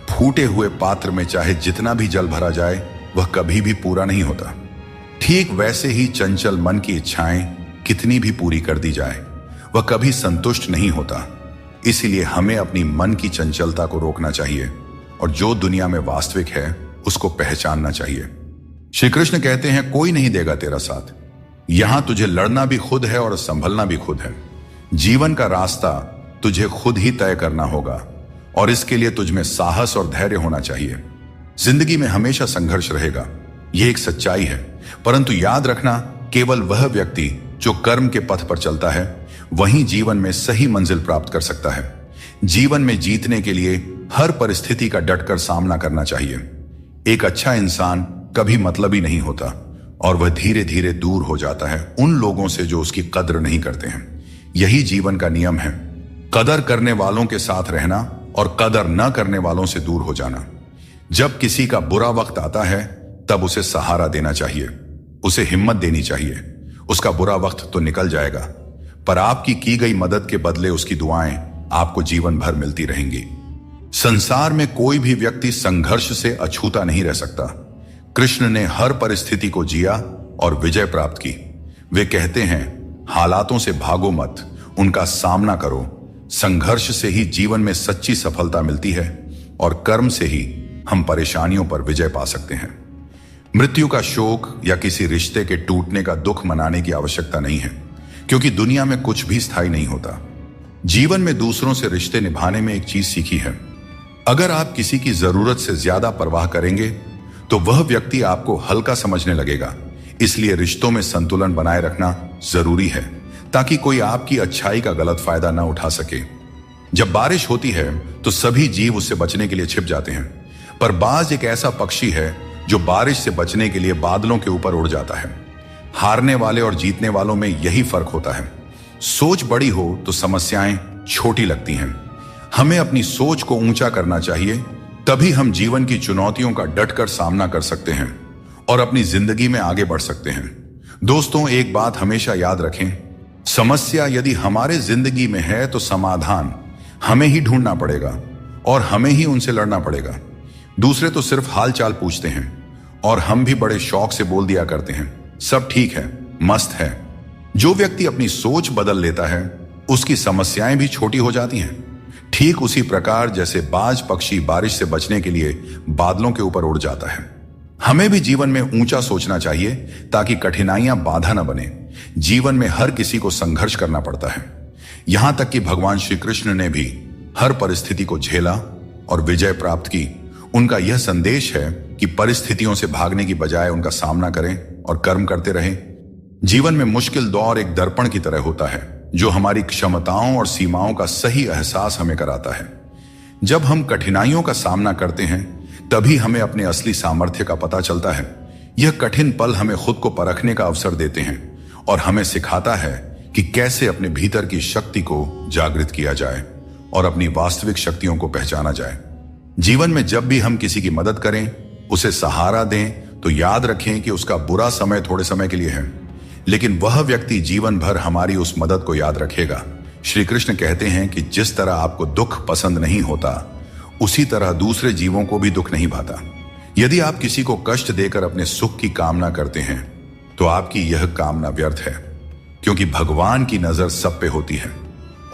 फूटे हुए पात्र में चाहे जितना भी जल भरा जाए वह कभी भी पूरा नहीं होता। ठीक वैसे ही चंचल मन की इच्छाएं कितनी भी पूरी कर दी जाए वह कभी संतुष्ट नहीं होता। इसीलिए हमें अपनी मन की चंचलता को रोकना चाहिए और जो दुनिया में वास्तविक है उसको पहचानना चाहिए। श्री कृष्ण कहते हैं, कोई नहीं देगा तेरा साथ। यहां तुझे लड़ना भी खुद है और संभलना भी खुद है। जीवन का रास्ता तुझे खुद ही तय करना होगा और इसके लिए तुझ में साहस और धैर्य होना चाहिए। जिंदगी में हमेशा संघर्ष रहेगा, यह एक सच्चाई है, परंतु याद रखना, केवल वह व्यक्ति जो कर्म के पथ पर चलता है वही जीवन में सही मंजिल प्राप्त कर सकता है। जीवन में जीतने के लिए हर परिस्थिति का डटकर सामना करना चाहिए। एक अच्छा इंसान कभी मतलबी नहीं होता और वह धीरे धीरे दूर हो जाता है उन लोगों से जो उसकी कद्र नहीं करते हैं। यही जीवन का नियम है, कदर करने वालों के साथ रहना और कदर न करने वालों से दूर हो जाना। जब किसी का बुरा वक्त आता है तब उसे सहारा देना चाहिए, उसे हिम्मत देनी चाहिए। उसका बुरा वक्त तो निकल जाएगा, पर आपकी की गई मदद के बदले उसकी दुआएं आपको जीवन भर मिलती रहेंगी। संसार में कोई भी व्यक्ति संघर्ष से अछूता नहीं रह सकता। कृष्ण ने हर परिस्थिति को जिया और विजय प्राप्त की। वे कहते हैं, हालातों से भागो मत, उनका सामना करो। संघर्ष से ही जीवन में सच्ची सफलता मिलती है और कर्म से ही हम परेशानियों पर विजय पा सकते हैं। मृत्यु का शोक या किसी रिश्ते के टूटने का दुख मनाने की आवश्यकता नहीं है, क्योंकि दुनिया में कुछ भी स्थायी नहीं होता। जीवन में दूसरों से रिश्ते निभाने में एक चीज सीखी है, अगर आप किसी की जरूरत से ज्यादा परवाह करेंगे तो वह व्यक्ति आपको हल्का समझने लगेगा। इसलिए रिश्तों में संतुलन बनाए रखना जरूरी है ताकि कोई आपकी अच्छाई का गलत फायदा ना उठा सके। जब बारिश होती है तो सभी जीव उससे बचने के लिए छिप जाते हैं, पर बाज एक ऐसा पक्षी है जो बारिश से बचने के लिए बादलों के ऊपर उड़ जाता है। हारने वाले और जीतने वालों में यही फर्क होता है। सोच बड़ी हो तो समस्याएं छोटी लगती हैं। हमें अपनी सोच को ऊंचा करना चाहिए, तभी हम जीवन की चुनौतियों का डटकर सामना कर सकते हैं और अपनी जिंदगी में आगे बढ़ सकते हैं। दोस्तों, एक बात हमेशा याद रखें, समस्या यदि हमारे जिंदगी में है तो समाधान हमें ही ढूंढना पड़ेगा और हमें ही उनसे लड़ना पड़ेगा। दूसरे तो सिर्फ हाल चाल पूछते हैं और हम भी बड़े शौक से बोल दिया करते हैं, सब ठीक है, मस्त है। जो व्यक्ति अपनी सोच बदल लेता है उसकी समस्याएं भी छोटी हो जाती हैं। ठीक उसी प्रकार जैसे बाज पक्षी बारिश से बचने के लिए बादलों के ऊपर उड़ जाता है, हमें भी जीवन में ऊंचा सोचना चाहिए ताकि कठिनाइयां बाधा न बने। जीवन में हर किसी को संघर्ष करना पड़ता है, यहां तक कि भगवान श्री कृष्ण ने भी हर परिस्थिति को झेला और विजय प्राप्त की। उनका यह संदेश है कि परिस्थितियों से भागने की बजाय उनका सामना करें और कर्म करते रहें। जीवन में मुश्किल दौर एक दर्पण की तरह होता है जो हमारी क्षमताओं और सीमाओं का सही एहसास हमें कराता है। जब हम कठिनाइयों का सामना करते हैं तभी हमें अपने असली सामर्थ्य का पता चलता है। यह कठिन पल हमें खुद को परखने का अवसर देते हैं और हमें सिखाता है कि कैसे अपने भीतर की शक्ति को जागृत किया जाए और अपनी वास्तविक शक्तियों को पहचाना जाए। जीवन में जब भी हम किसी की मदद करें, उसे सहारा दें, तो याद रखें कि उसका बुरा समय थोड़े समय के लिए है, लेकिन वह व्यक्ति जीवन भर हमारी उस मदद को याद रखेगा। श्री कृष्ण कहते हैं कि जिस तरह आपको दुख पसंद नहीं होता, उसी तरह दूसरे जीवों को भी दुख नहीं भाता। यदि आप किसी को कष्ट देकर अपने सुख की कामना करते हैं तो आपकी यह कामना व्यर्थ है, क्योंकि भगवान की नजर सब पे होती है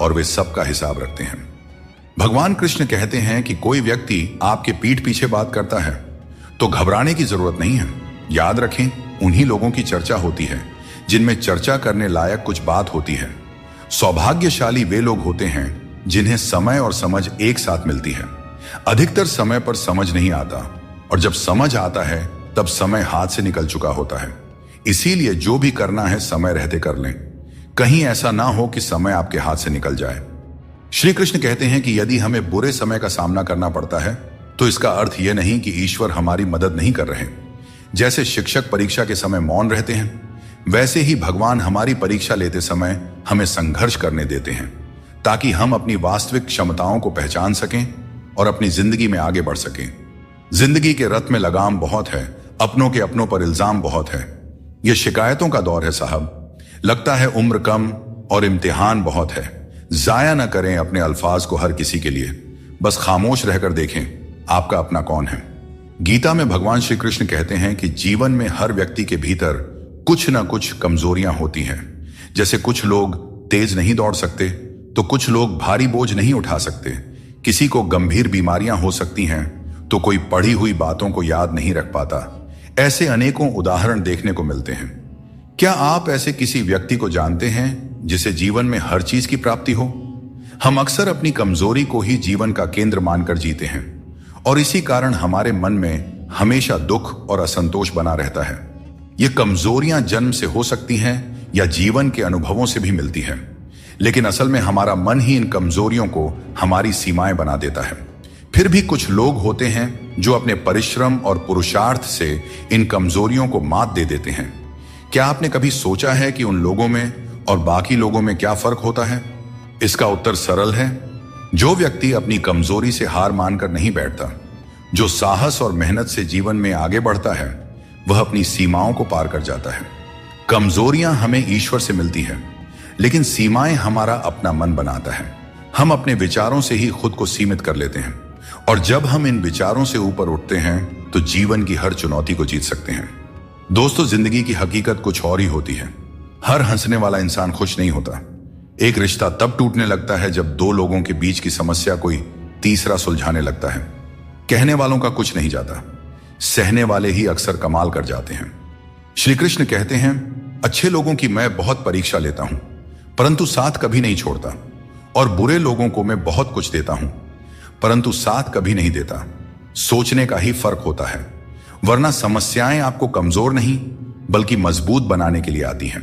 और वे सबका हिसाब रखते हैं। भगवान कृष्ण कहते हैं कि कोई व्यक्ति आपके पीठ पीछे बात करता है तो घबराने की जरूरत नहीं है। याद रखें, उन्हीं लोगों की चर्चा होती है जिनमें चर्चा करने लायक कुछ बात होती है। सौभाग्यशाली वे लोग होते हैं जिन्हें समय और समझ एक साथ मिलती है। अधिकतर समय पर समझ नहीं आता और जब समझ आता है तब समय हाथ से निकल चुका होता है। इसीलिए जो भी करना है समय रहते कर लें, कहीं ऐसा ना हो कि समय आपके हाथ से निकल जाए। श्री कृष्ण कहते हैं कि यदि हमें बुरे समय का सामना करना पड़ता है तो इसका अर्थ यह नहीं कि ईश्वर हमारी मदद नहीं कर रहे। जैसे शिक्षक परीक्षा के समय मौन रहते हैं, वैसे ही भगवान हमारी परीक्षा लेते समय हमें संघर्ष करने देते हैं ताकि हम अपनी वास्तविक क्षमताओं को पहचान सकें और अपनी जिंदगी में आगे बढ़ सकें। जिंदगी के रथ में लगाम बहुत है, अपनों के अपनों पर इल्जाम बहुत है। यह शिकायतों का दौर है साहब। लगता है उम्र कम और इम्तिहान बहुत है। जाया न करें अपने अल्फाज को हर किसी के लिए, बस खामोश रहकर देखें आपका अपना कौन है। गीता में भगवान श्री कृष्ण कहते हैं कि जीवन में हर व्यक्ति के भीतर कुछ ना कुछ कमजोरियां होती हैं। जैसे कुछ लोग तेज नहीं दौड़ सकते, तो कुछ लोग भारी बोझ नहीं उठा सकते, किसी को गंभीर बीमारियां हो सकती हैं, तो कोई पढ़ी हुई बातों को याद नहीं रख पाता। ऐसे अनेकों उदाहरण देखने को मिलते हैं। क्या आप ऐसे किसी व्यक्ति को जानते हैं जिसे जीवन में हर चीज की प्राप्ति हो? हम अक्सर अपनी कमजोरी को ही जीवन का केंद्र मानकर जीते हैं और इसी कारण हमारे मन में हमेशा दुख और असंतोष बना रहता है। ये कमजोरियां जन्म से हो सकती हैं या जीवन के अनुभवों से भी मिलती हैं, लेकिन असल में हमारा मन ही इन कमजोरियों को हमारी सीमाएं बना देता है। फिर भी कुछ लोग होते हैं जो अपने परिश्रम और पुरुषार्थ से इन कमजोरियों को मात दे देते हैं। क्या आपने कभी सोचा है कि उन लोगों में और बाकी लोगों में क्या फर्क होता है? इसका उत्तर सरल है। जो व्यक्ति अपनी कमजोरी से हार मानकर नहीं बैठता, जो साहस और मेहनत से जीवन में आगे बढ़ता है, वह अपनी सीमाओं को पार कर जाता है। कमजोरियां हमें ईश्वर से मिलती हैं, लेकिन सीमाएं हमारा अपना मन बनाता है। हम अपने विचारों से ही खुद को सीमित कर लेते हैं और जब हम इन विचारों से ऊपर उठते हैं तो जीवन की हर चुनौती को जीत सकते हैं। दोस्तों, जिंदगी की हकीकत कुछ और ही होती है। हर हंसने वाला इंसान खुश नहीं होता। एक रिश्ता तब टूटने लगता है जब दो लोगों के बीच की समस्या कोई तीसरा सुलझाने लगता है। कहने वालों का कुछ नहीं जाता, सहने वाले ही अक्सर कमाल कर जाते हैं। श्री कृष्ण कहते हैं, अच्छे लोगों की मैं बहुत परीक्षा लेता हूं, परंतु साथ कभी नहीं छोड़ता, और बुरे लोगों को मैं बहुत कुछ देता हूं, परंतु साथ कभी नहीं देता। सोचने का ही फर्क होता है, वरना समस्याएं आपको कमजोर नहीं बल्कि मजबूत बनाने के लिए आती हैं।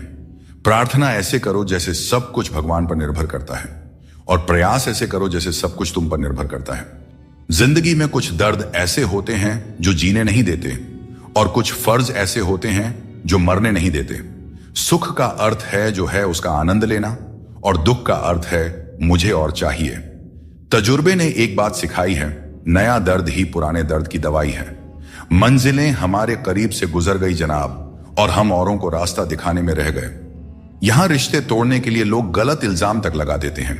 प्रार्थना ऐसे करो जैसे सब कुछ भगवान पर निर्भर करता है, और प्रयास ऐसे करो जैसे सब कुछ तुम पर निर्भर करता है। जिंदगी में कुछ दर्द ऐसे होते हैं जो जीने नहीं देते, और कुछ फर्ज ऐसे होते हैं जो मरने नहीं देते। सुख का अर्थ है जो है उसका आनंद लेना, और दुख का अर्थ है मुझे और चाहिए। तजुर्बे ने एक बात सिखाई है, नया दर्द ही पुराने दर्द की दवाई है। मंजिलें हमारे करीब से गुजर गई जनाब, और हम औरों को रास्ता दिखाने में रह गए। यहां रिश्ते तोड़ने के लिए लोग गलत इल्जाम तक लगा देते हैं।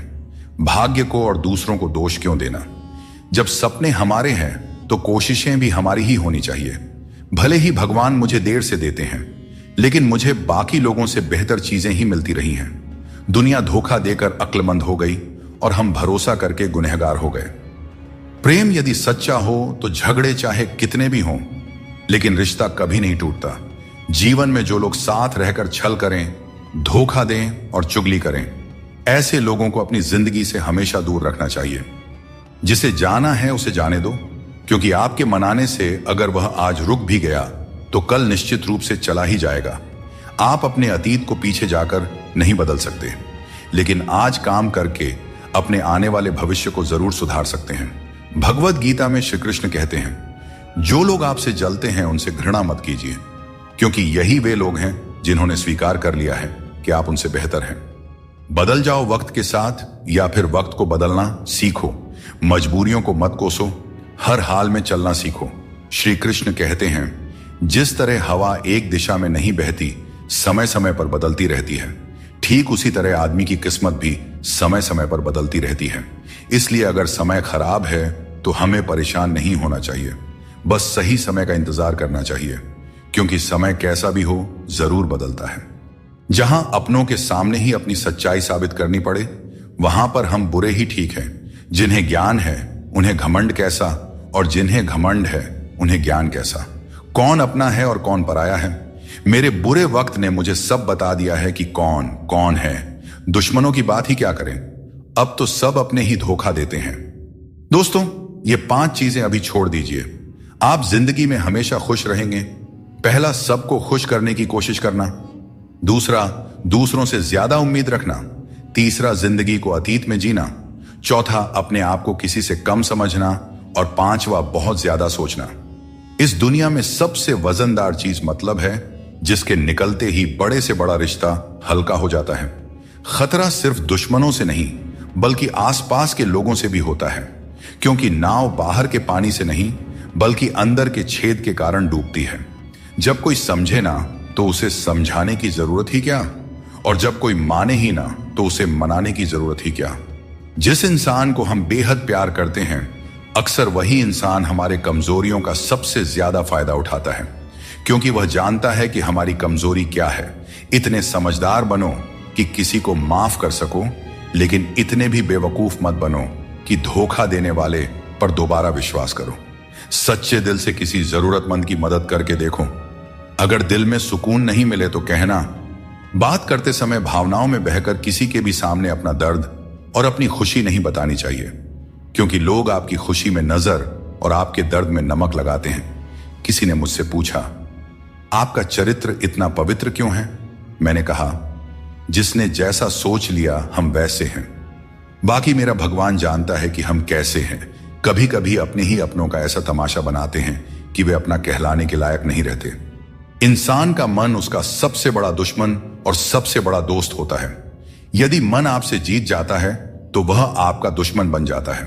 भाग्य को और दूसरों को दोष क्यों देना? जब सपने हमारे हैं तो कोशिशें भी हमारी ही होनी चाहिए। भले ही भगवान मुझे देर से देते हैं, लेकिन मुझे बाकी लोगों से बेहतर चीजें ही मिलती रही हैं। दुनिया धोखा देकर अक्लमंद हो गई और हम भरोसा करके गुनहगार हो गए। प्रेम यदि सच्चा हो तो झगड़े चाहे कितने भी हों, लेकिन रिश्ता कभी नहीं टूटता। जीवन में जो लोग साथ रहकर छल करें, धोखा दें और चुगली करें, ऐसे लोगों को अपनी जिंदगी से हमेशा दूर रखना चाहिए। जिसे जाना है उसे जाने दो, क्योंकि आपके मनाने से अगर वह आज रुक भी गया तो कल निश्चित रूप से चला ही जाएगा। आप अपने अतीत को पीछे जाकर नहीं बदल सकते, लेकिन आज काम करके अपने आने वाले भविष्य को जरूर सुधार सकते हैं। भगवद गीता में श्री कृष्ण कहते हैं, जो लोग आपसे जलते हैं उनसे घृणा मत कीजिए, क्योंकि यही वे लोग हैं जिन्होंने स्वीकार कर लिया है कि आप उनसे बेहतर हैं। बदल जाओ वक्त के साथ, या फिर वक्त को बदलना सीखो। मजबूरियों को मत कोसो, हर हाल में चलना सीखो। श्री कृष्ण कहते हैं, जिस तरह हवा एक दिशा में नहीं बहती, समय समय पर बदलती रहती है, ठीक उसी तरह आदमी की किस्मत भी समय समय पर बदलती रहती है। इसलिए अगर समय खराब है तो हमें परेशान नहीं होना चाहिए, बस सही समय का इंतजार करना चाहिए, क्योंकि समय कैसा भी हो जरूर बदलता है। जहां अपनों के सामने ही अपनी सच्चाई साबित करनी पड़े, वहां पर हम बुरे ही ठीक हैं। जिन्हें ज्ञान है उन्हें घमंड कैसा, और जिन्हें घमंड है उन्हें ज्ञान कैसा। कौन अपना है और कौन पराया है? मेरे बुरे वक्त ने मुझे सब बता दिया है कि कौन कौन है। दुश्मनों की बात ही क्या करें, अब तो सब अपने ही धोखा देते हैं। दोस्तों, ये 5 चीजें अभी छोड़ दीजिए, आप जिंदगी में हमेशा खुश रहेंगे। पहला, सबको खुश करने की कोशिश करना। दूसरा, दूसरों से ज्यादा उम्मीद रखना। तीसरा, जिंदगी को अतीत में जीना। चौथा, अपने आप को किसी से कम समझना। और पांचवा, बहुत ज्यादा सोचना। इस दुनिया में सबसे वजनदार चीज मतलब है, जिसके निकलते ही बड़े से बड़ा रिश्ता हल्का हो जाता है। खतरा सिर्फ दुश्मनों से नहीं बल्कि आसपास के लोगों से भी होता है, क्योंकि नाव बाहर के पानी से नहीं बल्कि अंदर के छेद के कारण डूबती है। जब कोई समझे ना तो उसे समझाने की जरूरत ही क्या, और जब कोई माने ही ना तो उसे मनाने की जरूरत ही क्या। जिस इंसान को हम बेहद प्यार करते हैं, अक्सर वही इंसान हमारे कमजोरियों का सबसे ज्यादा फायदा उठाता है, क्योंकि वह जानता है कि हमारी कमजोरी क्या है। इतने समझदार बनो कि किसी को माफ कर सको, लेकिन इतने भी बेवकूफ मत बनो कि धोखा देने वाले पर दोबारा विश्वास करो। सच्चे दिल से किसी जरूरतमंद की मदद करके देखो। अगर दिल में सुकून नहीं मिले तो कहना। बात करते समय भावनाओं में बहकर किसी के भी सामने अपना दर्द और अपनी खुशी नहीं बतानी चाहिए, क्योंकि लोग आपकी खुशी में नजर और आपके दर्द में नमक लगाते हैं। किसी ने मुझसे पूछा, आपका चरित्र इतना पवित्र क्यों है? मैंने कहा, जिसने जैसा सोच लिया हम वैसे हैं। बाकी मेरा भगवान जानता है कि हम कैसे हैं। कभी कभी अपने ही अपनों का ऐसा तमाशा बनाते हैं कि वे अपना कहलाने के लायक नहीं रहते। इंसान का मन उसका सबसे बड़ा दुश्मन और सबसे बड़ा दोस्त होता है। यदि मन आपसे जीत जाता है तो वह आपका दुश्मन बन जाता है,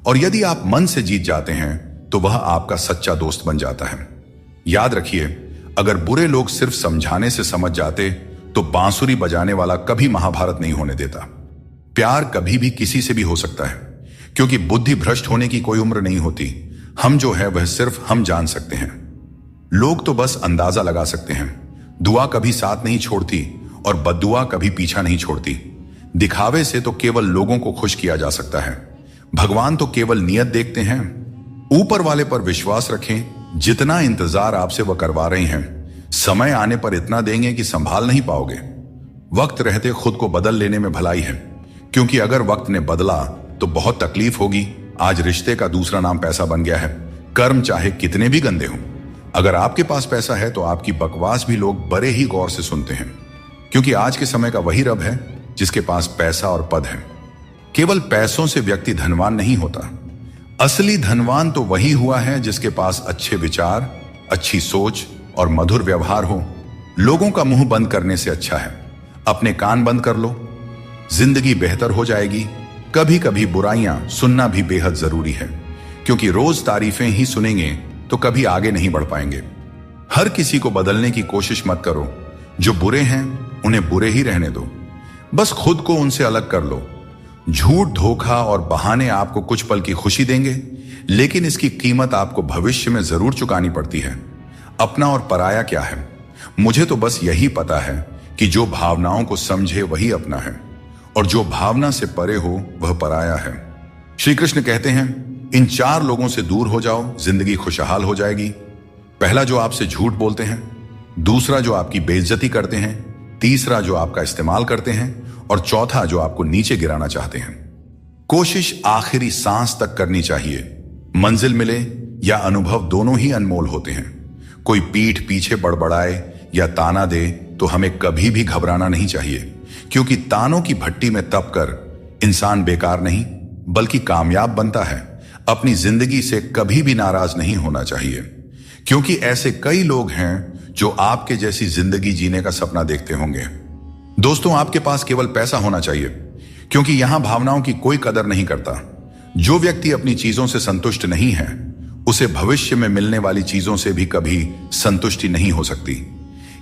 और यदि आप मन से जीत जाते हैं तो वह आपका सच्चा दोस्त बन जाता है। याद रखिए, अगर बुरे लोग सिर्फ समझाने से समझ जाते तो बांसुरी बजाने वाला कभी महाभारत नहीं होने देता। प्यार कभी भी किसी से भी हो सकता है, क्योंकि बुद्धि भ्रष्ट होने की कोई उम्र नहीं होती। हम जो है वह सिर्फ हम जान सकते हैं। लोग तो बस अंदाजा लगा सकते हैं। दुआ कभी साथ नहीं छोड़ती और बद्दुआ कभी पीछा नहीं छोड़ती। दिखावे से तो केवल लोगों को खुश किया जा सकता है। भगवान तो केवल नियत देखते हैं। ऊपर वाले पर विश्वास रखें। जितना इंतजार आपसे वह करवा रहे हैं, समय आने पर इतना देंगे कि संभाल नहीं पाओगे। वक्त रहते खुद को बदल लेने में भलाई है, क्योंकि अगर वक्त ने बदला तो बहुत तकलीफ होगी। आज रिश्ते का दूसरा नाम पैसा बन गया है। कर्म चाहे कितने भी गंदे हों, अगर आपके पास पैसा है तो आपकी बकवास भी लोग बड़े ही गौर से सुनते हैं, क्योंकि आज के समय का वही रब है जिसके पास पैसा और पद है। केवल पैसों से व्यक्ति धनवान नहीं होता। असली धनवान तो वही हुआ है जिसके पास अच्छे विचार, अच्छी सोच और मधुर व्यवहार हो। लोगों का मुंह बंद करने से अच्छा है अपने कान बंद कर लो। जिंदगी बेहतर हो जाएगी। कभी कभी बुराइयां सुनना भी बेहद जरूरी है, क्योंकि रोज तारीफें ही सुनेंगे तो कभी आगे नहीं बढ़ पाएंगे। हर किसी को बदलने की कोशिश मत करो। जो बुरे हैं उन्हें बुरे ही रहने दो। बस खुद को उनसे अलग कर लो। झूठ, धोखा और बहाने आपको कुछ पल की खुशी देंगे, लेकिन इसकी कीमत आपको भविष्य में जरूर चुकानी पड़ती है। अपना और पराया क्या है? मुझे तो बस यही पता है कि जो भावनाओं को समझे वही अपना है, और जो भावना से परे हो वह पराया है। श्री कृष्ण कहते हैं, इन 4 लोगों से दूर हो जाओ, जिंदगी खुशहाल हो जाएगी। पहला, जो आपसे झूठ बोलते हैं। दूसरा, जो आपकी बेइज्जती करते हैं। तीसरा, जो आपका इस्तेमाल करते हैं। और चौथा, जो आपको नीचे गिराना चाहते हैं। कोशिश आखिरी सांस तक करनी चाहिए। मंजिल मिले या अनुभव दोनों ही अनमोल होते हैं। कोई पीठ पीछे बड़बड़ाए या ताना दे तो हमें कभी भी घबराना नहीं चाहिए, क्योंकि तानों की भट्टी में तप कर इंसान बेकार नहीं बल्कि कामयाब बनता है। अपनी जिंदगी से कभी भी नाराज नहीं होना चाहिए, क्योंकि ऐसे कई लोग हैं जो आपके जैसी जिंदगी जीने का सपना देखते होंगे। दोस्तों, आपके पास केवल पैसा होना चाहिए, क्योंकि यहां भावनाओं की कोई कदर नहीं करता। जो व्यक्ति अपनी चीजों से संतुष्ट नहीं है, उसे भविष्य में मिलने वाली चीजों से भी कभी संतुष्टि नहीं हो सकती।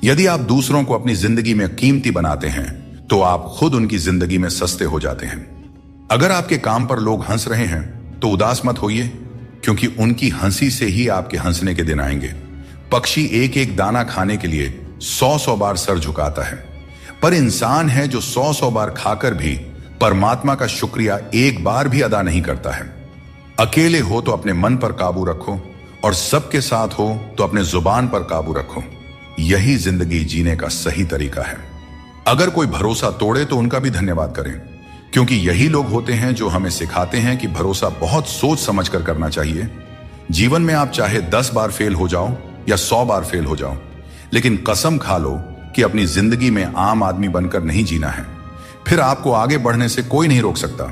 यदि आप दूसरों को अपनी जिंदगी में कीमती बनाते हैं तो आप खुद उनकी जिंदगी में सस्ते हो जाते हैं। अगर आपके काम पर लोग हंस रहे हैं तो उदास मत होइए, क्योंकि उनकी हंसी से ही आपके हंसने के दिन आएंगे। पक्षी एक एक दाना खाने के लिए 100-100 बार सर झुकाता है, पर इंसान है जो 100-100 बार खाकर भी परमात्मा का शुक्रिया एक बार भी अदा नहीं करता है। अकेले हो तो अपने मन पर काबू रखो, और सबके साथ हो तो अपने जुबान पर काबू रखो। यही जिंदगी जीने का सही तरीका है। अगर कोई भरोसा तोड़े तो उनका भी धन्यवाद करें, क्योंकि यही लोग होते हैं जो हमें सिखाते हैं कि भरोसा बहुत सोच समझ कर करना चाहिए। जीवन में आप चाहे 10 बार फेल हो जाओ या 100 बार फेल हो जाओ, लेकिन कसम खा लो कि अपनी जिंदगी में आम आदमी बनकर नहीं जीना है। फिर आपको आगे बढ़ने से कोई नहीं रोक सकता।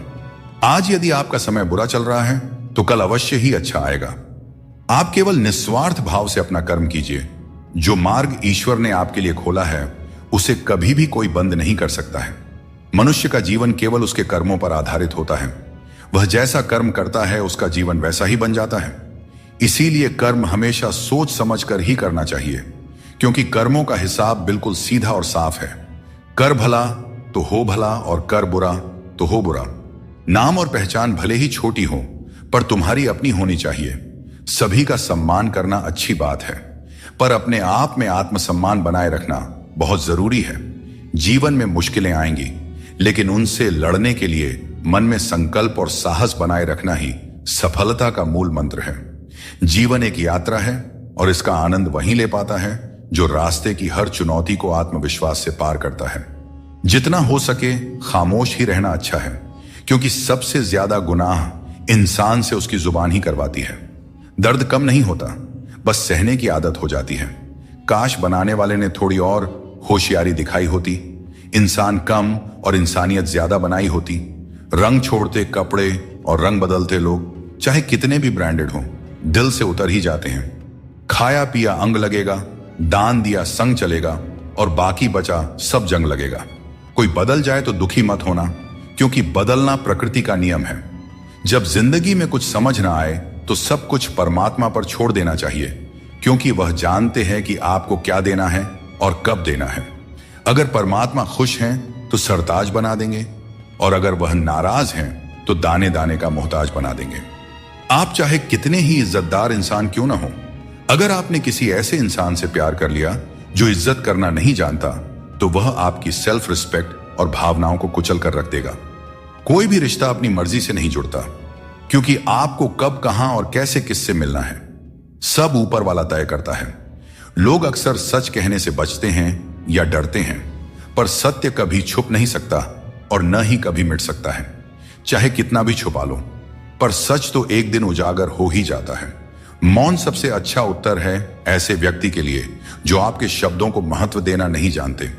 आज यदि आपका समय बुरा चल रहा है तो कल अवश्य ही अच्छा आएगा। आप केवल निस्वार्थ भाव से अपना कर्म कीजिए। जो मार्ग ईश्वर ने आपके लिए खोला है उसे कभी भी कोई बंद नहीं कर सकता है। मनुष्य का जीवन केवल उसके कर्मों पर आधारित होता है। वह जैसा कर्म करता है उसका जीवन वैसा ही बन जाता है। इसीलिए कर्म हमेशा सोच समझ कर ही करना चाहिए, क्योंकि कर्मों का हिसाब बिल्कुल सीधा और साफ है। कर भला तो हो भला, और कर बुरा तो हो बुरा। नाम और पहचान भले ही छोटी हो, पर तुम्हारी अपनी होनी चाहिए। सभी का सम्मान करना अच्छी बात है, पर अपने आप में आत्मसम्मान बनाए रखना बहुत जरूरी है। जीवन में मुश्किलें आएंगी, लेकिन उनसे लड़ने के लिए मन में संकल्प और साहस बनाए रखना ही सफलता का मूल मंत्र है। जीवन एक यात्रा है और इसका आनंद वहीं ले पाता है जो रास्ते की हर चुनौती को आत्मविश्वास से पार करता है। जितना हो सके खामोश ही रहना अच्छा है, क्योंकि सबसे ज्यादा गुनाह इंसान से उसकी जुबान ही करवाती है। दर्द कम नहीं होता, बस सहने की आदत हो जाती है। काश बनाने वाले ने थोड़ी और होशियारी दिखाई होती, इंसान कम और इंसानियत ज्यादा बनाई होती। रंग छोड़ते कपड़े और रंग बदलते लोग चाहे कितने भी ब्रांडेड हों, दिल से उतर ही जाते हैं। खाया पिया अंग लगेगा, दान दिया संग चलेगा और बाकी बचा सब जंग लगेगा। कोई बदल जाए तो दुखी मत होना, क्योंकि बदलना प्रकृति का नियम है। जब जिंदगी में कुछ समझ ना आए तो सब कुछ परमात्मा पर छोड़ देना चाहिए, क्योंकि वह जानते हैं कि आपको क्या देना है और कब देना है। अगर परमात्मा खुश हैं तो सरताज बना देंगे, और अगर वह नाराज हैं तो दाने दाने का मोहताज बना देंगे। आप चाहे कितने ही इज्जतदार इंसान क्यों ना हो, अगर आपने किसी ऐसे इंसान से प्यार कर लिया जो इज्जत करना नहीं जानता, तो वह आपकी सेल्फ रिस्पेक्ट और भावनाओं को कुचल कर रख देगा। कोई भी रिश्ता अपनी मर्जी से नहीं जुड़ता, क्योंकि आपको कब, कहां और कैसे किससे मिलना है सब ऊपर वाला तय करता है। लोग अक्सर सच कहने से बचते हैं या डरते हैं, पर सत्य कभी छुप नहीं सकता और न ही कभी मिट सकता है। चाहे कितना भी छुपा लो, पर सच तो एक दिन उजागर हो ही जाता है। मौन सबसे अच्छा उत्तर है ऐसे व्यक्ति के लिए जो आपके शब्दों को महत्व देना नहीं जानते।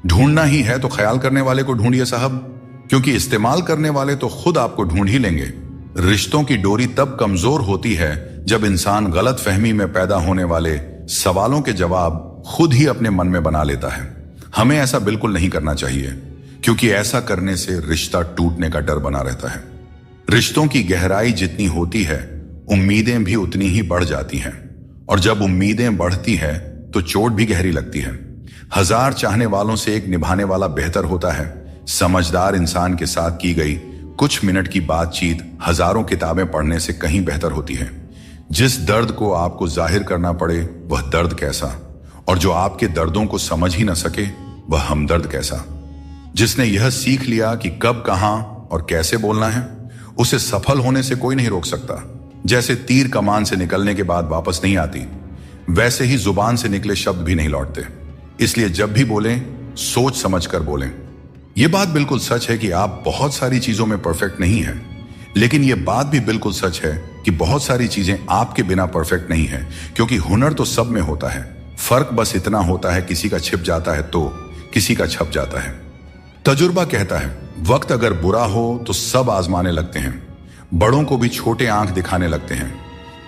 ढूंढना ही है तो ख्याल करने वाले को ढूंढिए साहब, क्योंकि इस्तेमाल करने वाले तो खुद आपको ढूंढ ही लेंगे। रिश्तों की डोरी तब कमजोर होती है जब इंसान गलत फहमी में पैदा होने वाले सवालों के जवाब खुद ही अपने मन में बना लेता है। हमें ऐसा बिल्कुल नहीं करना चाहिए, क्योंकि ऐसा करने से रिश्ता टूटने का डर बना रहता है। रिश्तों की गहराई जितनी होती है, उम्मीदें भी उतनी ही बढ़ जाती हैं, और जब उम्मीदें बढ़ती हैं तो चोट भी गहरी लगती है। 1000 चाहने वालों से एक निभाने वाला बेहतर होता है। समझदार इंसान के साथ की गई कुछ मिनट की बातचीत हजारों किताबें पढ़ने से कहीं बेहतर होती है। जिस दर्द को आपको जाहिर करना पड़े वह दर्द कैसा, और जो आपके दर्दों को समझ ही न सके वह हमदर्द कैसा। जिसने यह सीख लिया कि कब, कहां और कैसे बोलना है, उसे सफल होने से कोई नहीं रोक सकता। जैसे तीर कमान से निकलने के बाद वापस नहीं आती, वैसे ही जुबान से निकले शब्द भी नहीं लौटते। इसलिए जब भी बोलें, सोच समझ कर बोलें। यह बात बिल्कुल सच है कि आप बहुत सारी चीजों में परफेक्ट नहीं हैं, लेकिन यह बात भी बिल्कुल सच है कि बहुत सारी चीजें आपके बिना परफेक्ट नहीं है, क्योंकि हुनर तो सब में होता है। फर्क बस इतना होता है, किसी का छिप जाता है तो किसी का छप जाता है। तजुर्बा कहता है, वक्त अगर बुरा हो तो सब आजमाने लगते हैं, बड़ों को भी छोटे आंख दिखाने लगते हैं।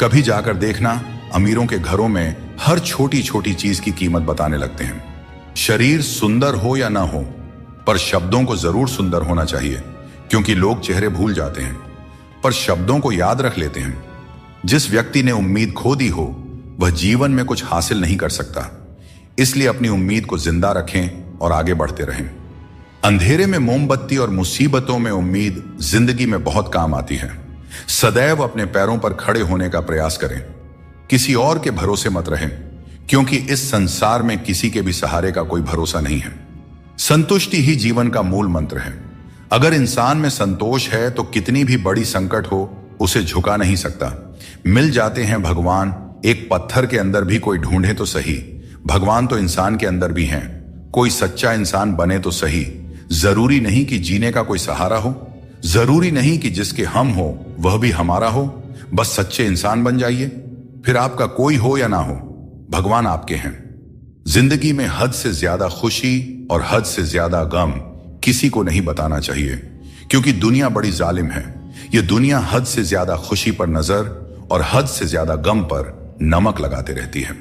कभी जाकर देखना, अमीरों के घरों में हर छोटी छोटी चीज की कीमत बताने लगते हैं। शरीर सुंदर हो या ना हो, पर शब्दों को जरूर सुंदर होना चाहिए, क्योंकि लोग चेहरे भूल जाते हैं पर शब्दों को याद रख लेते हैं। जिस व्यक्ति ने उम्मीद खो दी हो वह जीवन में कुछ हासिल नहीं कर सकता। इसलिए अपनी उम्मीद को जिंदा रखें और आगे बढ़ते रहें। अंधेरे में मोमबत्ती और मुसीबतों में उम्मीद जिंदगी में बहुत काम आती है। सदैव अपने पैरों पर खड़े होने का प्रयास करें, किसी और के भरोसे मत रहें, क्योंकि इस संसार में किसी के भी सहारे का कोई भरोसा नहीं है। संतुष्टि ही जीवन का मूल मंत्र है। अगर इंसान में संतोष है तो कितनी भी बड़ी संकट हो उसे झुका नहीं सकता। मिल जाते हैं भगवान, एक पत्थर के अंदर भी कोई ढूंढे तो सही। भगवान तो इंसान के अंदर भी हैं, कोई सच्चा इंसान बने तो सही। जरूरी नहीं कि जीने का कोई सहारा हो, जरूरी नहीं कि जिसके हम हो वह भी हमारा हो। बस सच्चे इंसान बन जाइए, फिर आपका कोई हो या ना हो, भगवान आपके हैं। जिंदगी में हद से ज्यादा खुशी और हद से ज्यादा गम किसी को नहीं बताना चाहिए, क्योंकि दुनिया बड़ी जालिम है। यह दुनिया हद से ज्यादा खुशी पर नजर और हद से ज्यादा गम पर नमक लगाते रहती है।